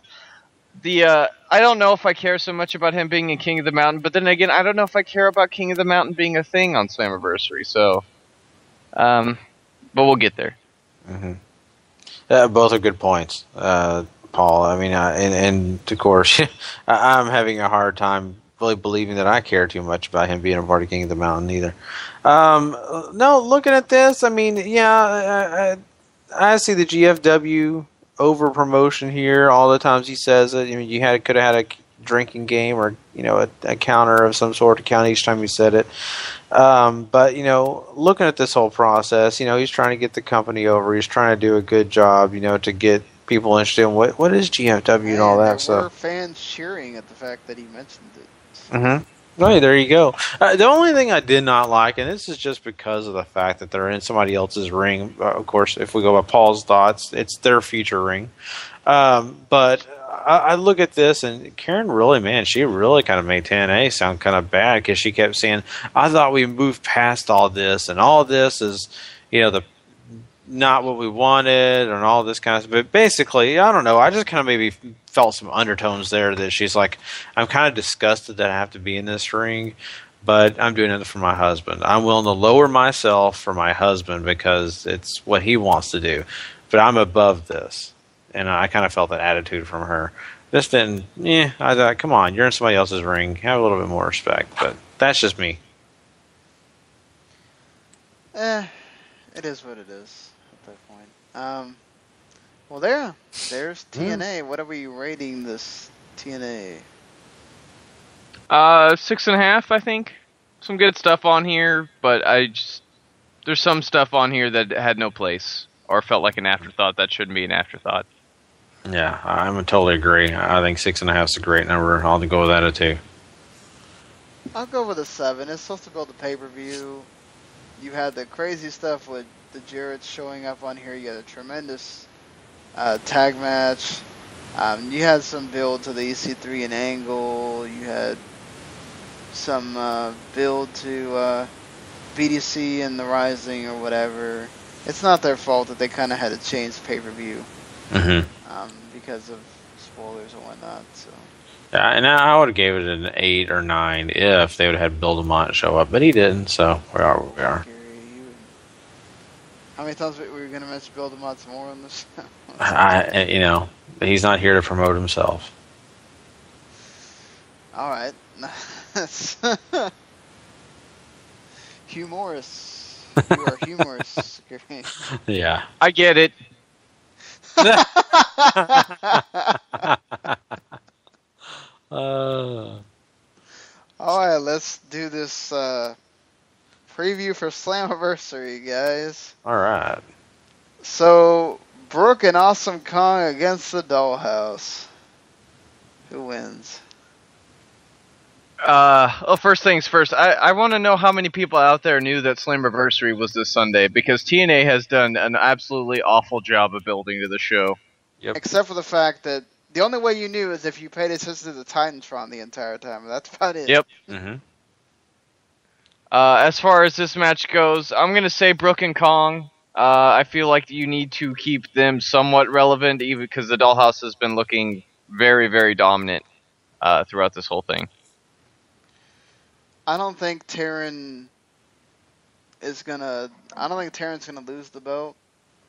S9: don't know if I care so much about him being a King of the Mountain, but then again, I don't know if I care about King of the Mountain being a thing on Slammiversary. So, but we'll get there.
S7: Mm-hmm. Both are good points, Paul. I mean, and of course, I'm having a hard time really believing that I care too much about him being a part of King of the Mountain either. No, looking at this, I mean, yeah, I see the GFW over promotion here. All the times he says it, I mean, you could have had a drinking game or a counter of some sort to count each time he said it. But looking at this whole process, he's trying to get the company over. He's trying to do a good job, to get people interested in what is GFW and all that stuff.
S6: There were fans cheering at the fact that he mentioned it.
S7: Mm-hmm. Oh, there you go. The only thing I did not like, and this is just because of the fact that they're in somebody else's ring. Of course, if we go by Paul's thoughts, it's their future ring. But I look at this, and Karen she really kind of made TNA sound kind of bad because she kept saying, I thought we moved past all this, and all this is, not what we wanted and all this kind of stuff. But basically, I don't know. I just kind of maybe felt some undertones there that she's like, I'm kind of disgusted that I have to be in this ring, but I'm doing it for my husband. I'm willing to lower myself for my husband because it's what he wants to do. But I'm above this. And I kind of felt that attitude from her. This didn't, I thought, come on, you're in somebody else's ring. Have a little bit more respect. But that's just me.
S6: It is what it is at that point. Well, there's TNA. What are we rating this TNA?
S9: 6.5, I think. Some good stuff on here, but there's some stuff on here that had no place or felt like an afterthought that shouldn't be an afterthought.
S7: Yeah, I would totally agree. I think 6.5 is a great number. I'll go with that at 2.
S6: I'll go with a 7. It's supposed to build a pay-per-view. You had the crazy stuff with the Jarrett showing up on here. You had a tremendous tag match. You had some build to the EC3 and Angle. You had some build to BDC and the Rising or whatever. It's not their fault that they kind of had to change the pay-per-view because of spoilers and whatnot. So.
S7: Yeah, and I would have gave it an 8 or 9 if they would have had Build-A-Mont show up, but he didn't, so we are where we are.
S6: How many times were you going to mention Build-A-Mont more on this?
S7: He's not here to promote himself.
S6: All right. Humorous. You are humorous.
S7: Yeah.
S9: I get it.
S6: Alright, let's do this preview for Slammiversary, guys.
S7: Alright.
S6: So, Brooke and Awesome Kong against the Dollhouse. Who wins?
S9: Well, first things first, I want to know how many people out there knew that Slammiversary was this Sunday, because TNA has done an absolutely awful job of building to the show.
S7: Yep.
S6: Except for the fact that the only way you knew is if you paid attention to the Titantron the entire time. That's about it.
S9: Yep.
S7: Mm-hmm.
S9: As far as this match goes, I'm going to say Brooke and Kong. I feel like you need to keep them somewhat relevant, even because the Dollhouse has been looking very, very dominant throughout this whole thing.
S6: I don't think Taryn is gonna. I don't think Taryn's gonna lose the belt.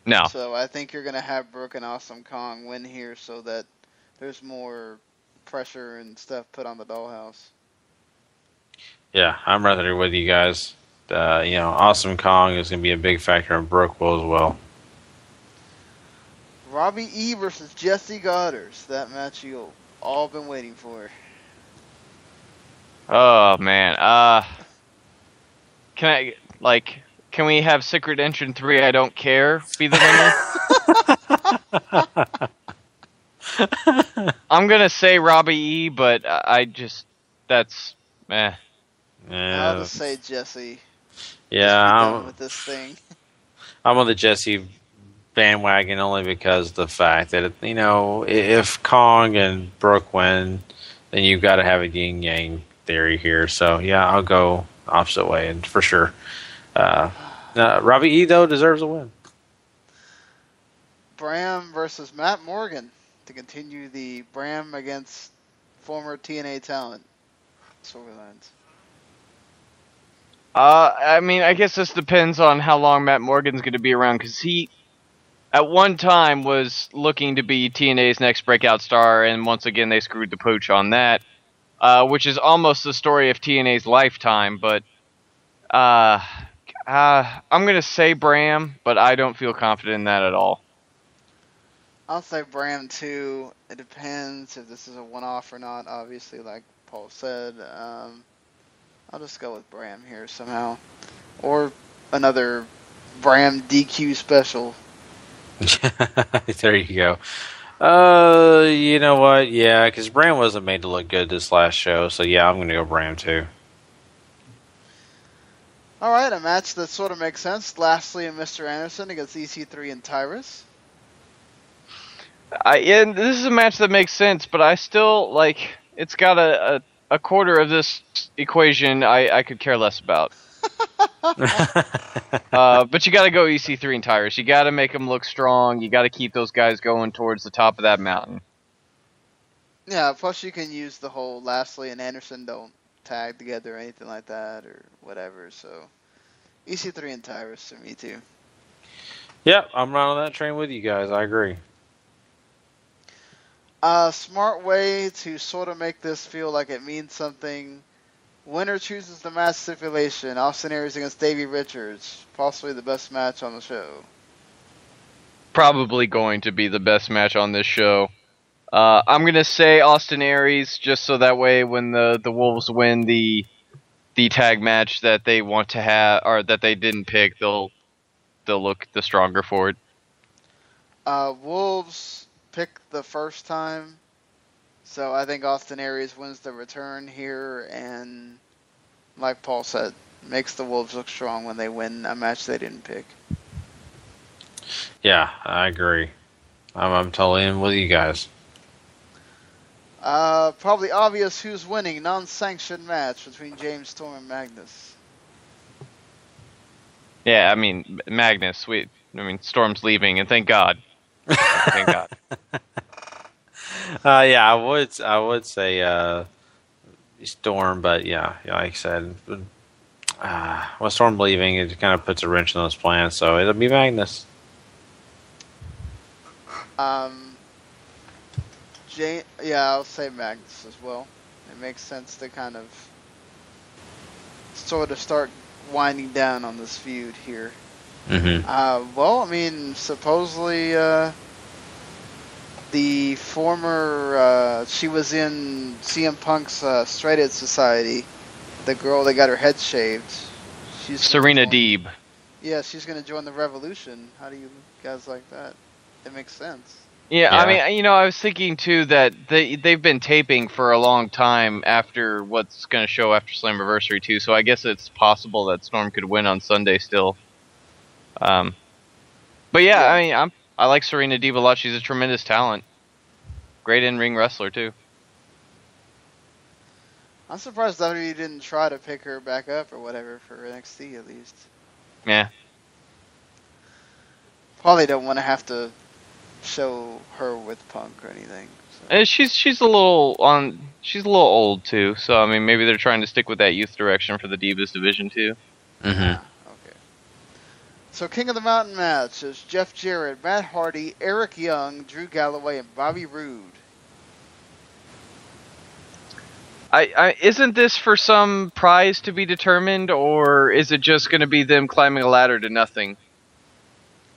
S9: No.
S6: So I think you're gonna have Brooke and Awesome Kong win here, so that there's more pressure and stuff put on the Dollhouse.
S7: Yeah, I'm right there with you guys. Awesome Kong is gonna be a big factor, and Brooke will as well.
S6: Robbie E versus Jesse Goddard. That match you've all been waiting for.
S9: Oh man, can we have Secret Entrant 3, I Don't Care, be the winner? I'm gonna say Robbie E, but that's meh.
S7: Yeah.
S6: I'll just say Jesse.
S7: Yeah,
S6: I'm with this thing.
S7: I'm on the Jesse bandwagon only because of the fact that if Kong and Brooke win, then you've got to have a yin yang theory here. So yeah, I'll go opposite way, and for sure, Robbie E though deserves a win.
S6: Bram versus Matt Morgan to continue the Bram against former TNA talent storylines.
S9: I guess this depends on how long Matt Morgan's going to be around, because he, at one time, was looking to be TNA's next breakout star, and once again they screwed the pooch on that. Which is almost the story of TNA's lifetime, but I'm going to say Bram, but I don't feel confident in that at all.
S6: I'll say Bram too. It depends if this is a one-off or not, obviously, like Paul said. I'll just go with Bram here somehow. Or another Bram DQ special.
S7: There you go. You know what? Yeah, because Bram wasn't made to look good this last show, so yeah, I'm going to go Bram too.
S6: Alright, a match that sort of makes sense. Lastly, Mr. Anderson against EC3 and Tyrus.
S9: Yeah, this is a match that makes sense, but I still, it's got a quarter of this equation I could care less about. But you got to go EC3 and Tyrus. You got to make them look strong. You got to keep those guys going towards the top of that mountain.
S6: Yeah, plus you can use the whole Lastly and Anderson don't tag together or anything like that or whatever. So EC3 and Tyrus for me too.
S7: Yep, I'm right on that train with you guys. I agree.
S6: Smart way to sort of make this feel like it means something. Winner chooses the match stipulation. Austin Aries against Davey Richards. Possibly the best match on the show.
S9: probably going to be the best match on this show. I'm gonna say Austin Aries, just so that way when the Wolves win the tag match that they want to have, or that they didn't pick, they'll look the stronger for it.
S6: Wolves picked the first time, so I think Austin Aries wins the return here, and like Paul said, makes the Wolves look strong when they win a match they didn't pick.
S7: Yeah, I agree. I'm totally in with you guys.
S6: Probably obvious who's winning. Non-sanctioned match between James Storm and Magnus.
S9: Yeah, I mean Magnus. Storm's leaving, and thank God. Thank God.
S7: Yeah, I would say Storm, but yeah, like I said, with Storm leaving, it kind of puts a wrench in those plans. So it'll be Magnus.
S6: I'll say Magnus as well. It makes sense to kind of sort of start winding down on this feud here.
S7: Mm-hmm.
S6: Supposedly the former she was in CM Punk's Straight Edge Society. The girl that got her head shaved. She's
S9: Serena Deeb.
S6: Yeah, she's going to join the Revolution. How do you guys like that? It makes sense.
S9: Yeah, I was thinking too that they've been taping for a long time after what's going to show after Slammiversary too, so I guess it's possible that Storm could win on Sunday still. But yeah, I like Serena Deeb a lot. She's a tremendous talent. Great in-ring wrestler too.
S6: I'm surprised WWE didn't try to pick her back up or whatever for NXT at least.
S9: Yeah.
S6: Probably don't want to have to show her with Punk or anything. So.
S9: And she's a little old too, so maybe they're trying to stick with that youth direction for the Divas division too.
S7: Mm-hmm.
S6: Okay. So King of the Mountain match is Jeff Jarrett, Matt Hardy, Eric Young, Drew Galloway, and Bobby Roode.
S9: Isn't this for some prize to be determined, or is it just going to be them climbing a ladder to nothing?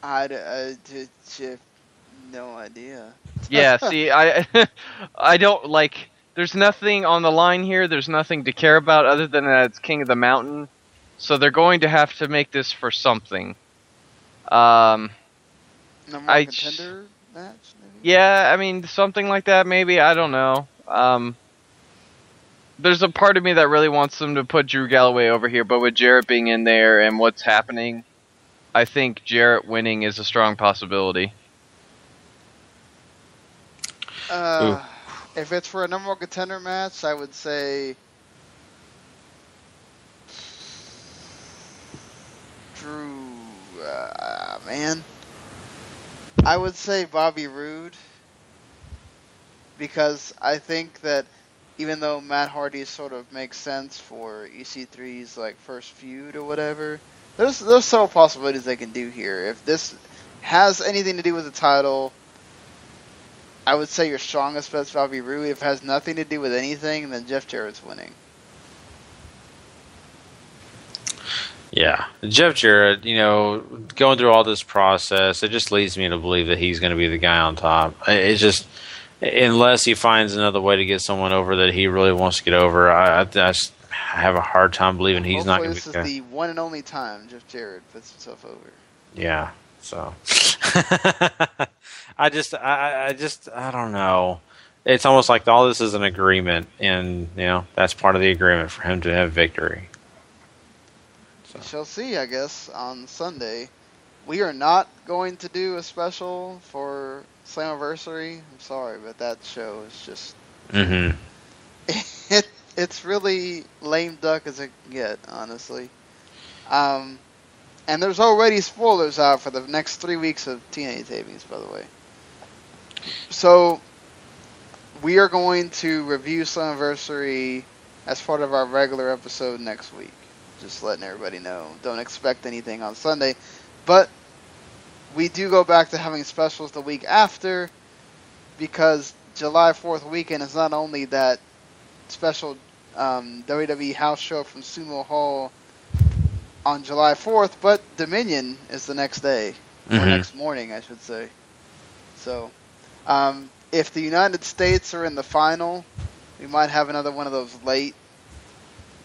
S6: I no idea.
S9: Yeah, see, I don't like. There's nothing on the line here. There's nothing to care about other than that it's King of the Mountain. So they're going to have to make this for something.
S6: No more contender match? Maybe?
S9: Yeah, something like that. Maybe, I don't know. There's a part of me that really wants them to put Drew Galloway over here, but with Jarrett being in there and what's happening, I think Jarrett winning is a strong possibility.
S6: If it's for a number one contender match, I would say Drew. I would say Bobby Roode, because I think that even though Matt Hardy sort of makes sense for EC3's first feud or whatever, there's several possibilities they can do here. If this has anything to do with the title, I would say your strongest bet's Bobby Roode. If it has nothing to do with anything, then Jeff Jarrett's winning.
S7: Yeah, Jeff Jarrett, going through all this process, it just leads me to believe that he's going to be the guy on top. It's just, unless he finds another way to get someone over that he really wants to get over, I just have a hard time believing he's not going to be the guy.
S6: This is the one and only time Jeff Jarrett puts himself over.
S7: Yeah, so I don't know. It's almost like all this is an agreement, and that's part of the agreement for him to have victory.
S6: We shall see, I guess, on Sunday. We are not going to do a special for Slammiversary. I'm sorry, but that show is just...
S7: Mm-hmm.
S6: It's really lame duck as it can get, honestly. And there's already spoilers out for the next 3 weeks of TNA tapings, by the way. So, we are going to review Slammiversary as part of our regular episode next week. Just letting everybody know. Don't expect anything on Sunday. But we do go back to having specials the week after, because July 4th weekend is not only that special WWE house show from Sumo Hall on July 4th, but Dominion is the next day. or next morning, I should say. So, if the United States are in the final, we might have another one of those late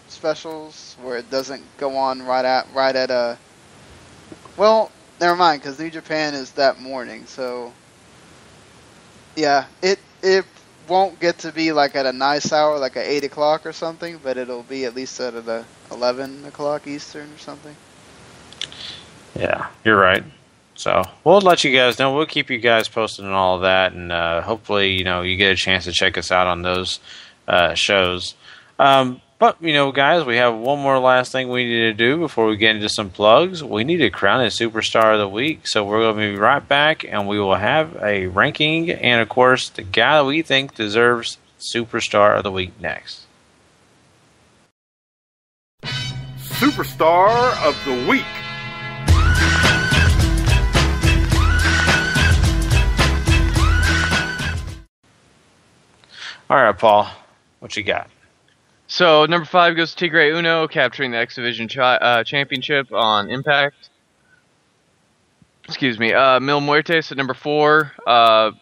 S6: specials where it doesn't go on right at well, never mind, because New Japan is that morning. So, yeah, it won't get to be like at a nice hour, like at 8 o'clock or something, but it'll be at least at 11 o'clock Eastern or something.
S7: Yeah, you're right. So we'll let you guys know. We'll keep you guys posted on all of that, and hopefully, you get a chance to check us out on those shows. But, guys, we have one more last thing we need to do before we get into some plugs. We need to crown a Superstar of the Week. So we're going to be right back, and we will have a ranking and, of course, the guy that we think deserves Superstar of the Week next.
S4: Superstar of the Week.
S7: All right, Paul, what you got?
S9: So, number 5 goes to Tigre Uno, capturing the X Division championship on Impact. Excuse me. Mil Muertes at number 4,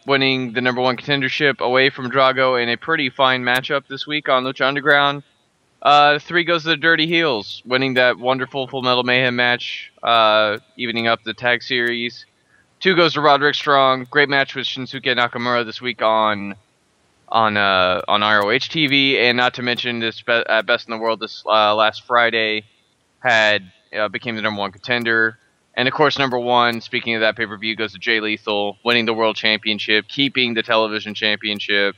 S9: winning the number 1 contendership away from Drago in a pretty fine matchup this week on Lucha Underground. 3 goes to the Dirty Heels, winning that wonderful Full Metal Mayhem match, evening up the tag series. 2 goes to Roderick Strong. Great match with Shinsuke Nakamura this week on ROH TV, and not to mention this Best in the World this last Friday became the number 1 contender. And of course, number 1, speaking of that pay-per-view, goes to Jay Lethal, winning the World Championship, keeping the Television Championship,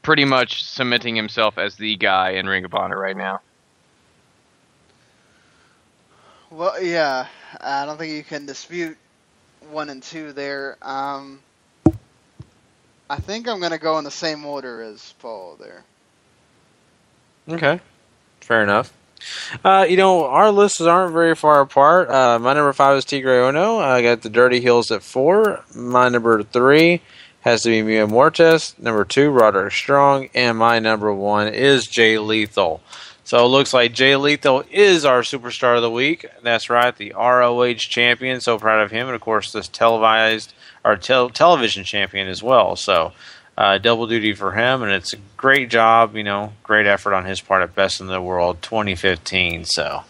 S9: pretty much cementing himself as the guy in Ring of Honor right now.
S6: Well, yeah, I don't think you can dispute 1 and 2 there. I think I'm going to go in the same order as Paul there.
S7: Okay. Fair enough. Our lists aren't very far apart. My number 5 is Tigre Uno. I got the Dirty Heels at 4. My number 3 has to be Mil Muertes. Number 2, Roderick Strong. And my number 1 is Jay Lethal. So it looks like Jay Lethal is our Superstar of the Week. That's right, the ROH champion. So proud of him. And, of course, this televised our television champion as well. So double duty for him, and it's a great job, great effort on his part at Best in the World 2015. So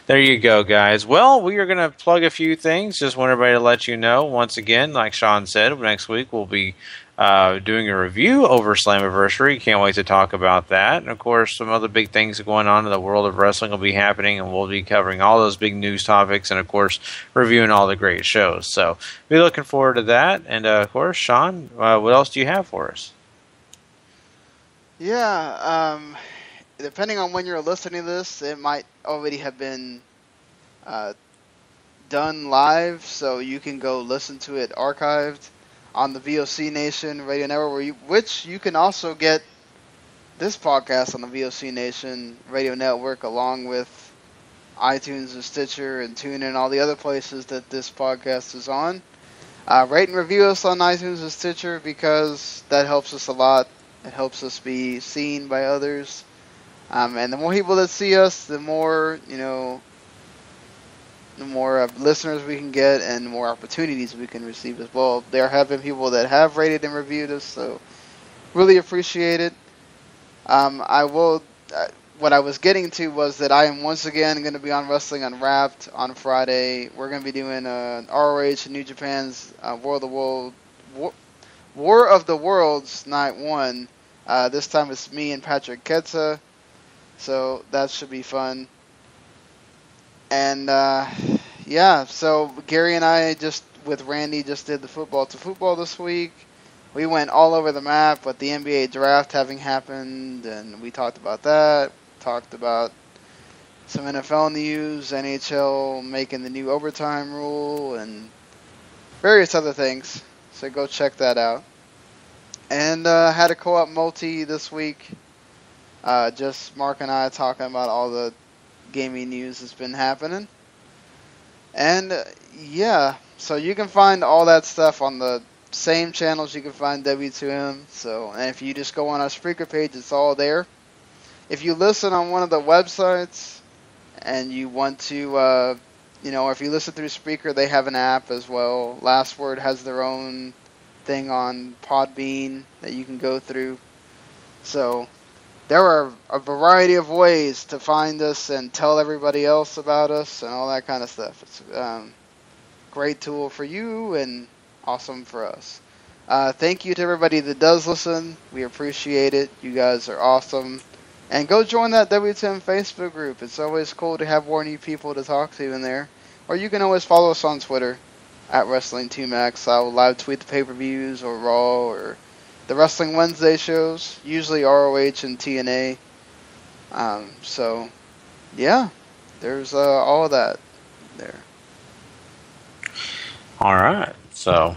S7: there you go, guys. Well, we are going to plug a few things. Just want everybody to let you know, once again, like Sean said, next week we'll be doing a review over Slammiversary. Can't wait to talk about that. And, of course, some other big things going on in the world of wrestling will be happening, and we'll be covering all those big news topics and, of course, reviewing all the great shows. So be looking forward to that. And, of course, Sean, what else do you have for us?
S6: Yeah, depending on when you're listening to this, it might already have been done live, so you can go listen to it archived on the VOC Nation Radio Network, which you can also get this podcast on the VOC Nation Radio Network, along with iTunes and Stitcher and TuneIn and all the other places that this podcast is on. Rate and review us on iTunes and Stitcher, because that helps us a lot. It helps us be seen by others. And the more people that see us, the more, the more listeners we can get and the more opportunities we can receive as well. There have been people that have rated and reviewed us, so really appreciate it. What I was getting to was that I am once again going to be on Wrestling Unwrapped on Friday. We're going to be doing ROH and New Japan's War of the Worlds Night 1. This time it's me and Patrick Ketza, so that should be fun. And, so Gary and I with Randy did the football to football this week. We went all over the map with the NBA draft having happened, and we talked about that. Talked about some NFL news, NHL making the new overtime rule, and various other things. So go check that out. And had a co-op multi this week. Just Mark and I talking about all the gaming news that's been happening. And so you can find all that stuff on the same channels you can find W2M. So, and if you just go on our Spreaker page, it's all there. If you listen on one of the websites and you want to or if you listen through Spreaker, they have an app as well. Last Word has their own thing on Podbean that you can go through. So there are a variety of ways to find us and tell everybody else about us and all that kind of stuff. It's a great tool for you and awesome for us. Thank you to everybody that does listen. We appreciate it. You guys are awesome. And go join that W2M Facebook group. It's always cool to have more new people to talk to in there. Or you can always follow us on Twitter at Wrestling2Max. I will live tweet the pay-per-views or Raw or the Wrestling Wednesday shows, usually ROH and TNA. So, yeah, there's all of that there.
S7: All right, so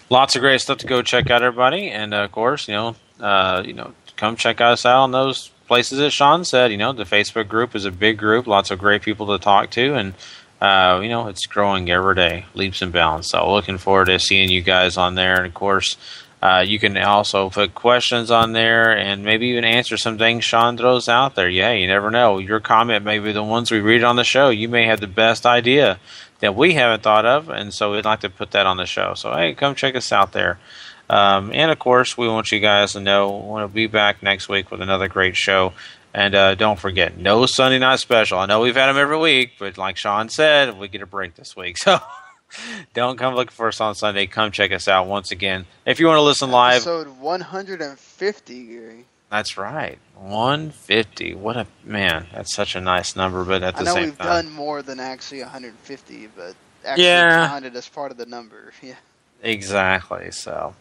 S7: lots of great stuff to go check out, everybody, and of course, come check us out on those places that Sean said. The Facebook group is a big group, lots of great people to talk to, and it's growing every day, leaps and bounds. So looking forward to seeing you guys on there, and of course. You can also put questions on there and maybe even answer some things Sean throws out there. Yeah, you never know. Your comment may be the ones we read on the show. You may have the best idea that we haven't thought of, and so we'd like to put that on the show. So, hey, come check us out there. And, of course, we want you guys to know we'll be back next week with another great show. And don't forget, no Sunday Night Special. I know we've had them every week, but like Sean said, we get a break this week. So... don't come looking for us on Sunday. Come check us out once again. If you want to listen live.
S6: Episode 150, Gary.
S7: That's right. 150. What a man. That's such a nice number, but at the same time.
S6: I know we've done more than actually 150, but actually counted as part of the number. Yeah.
S7: Exactly. So,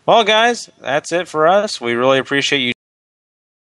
S7: well, guys, that's it for us. We really appreciate you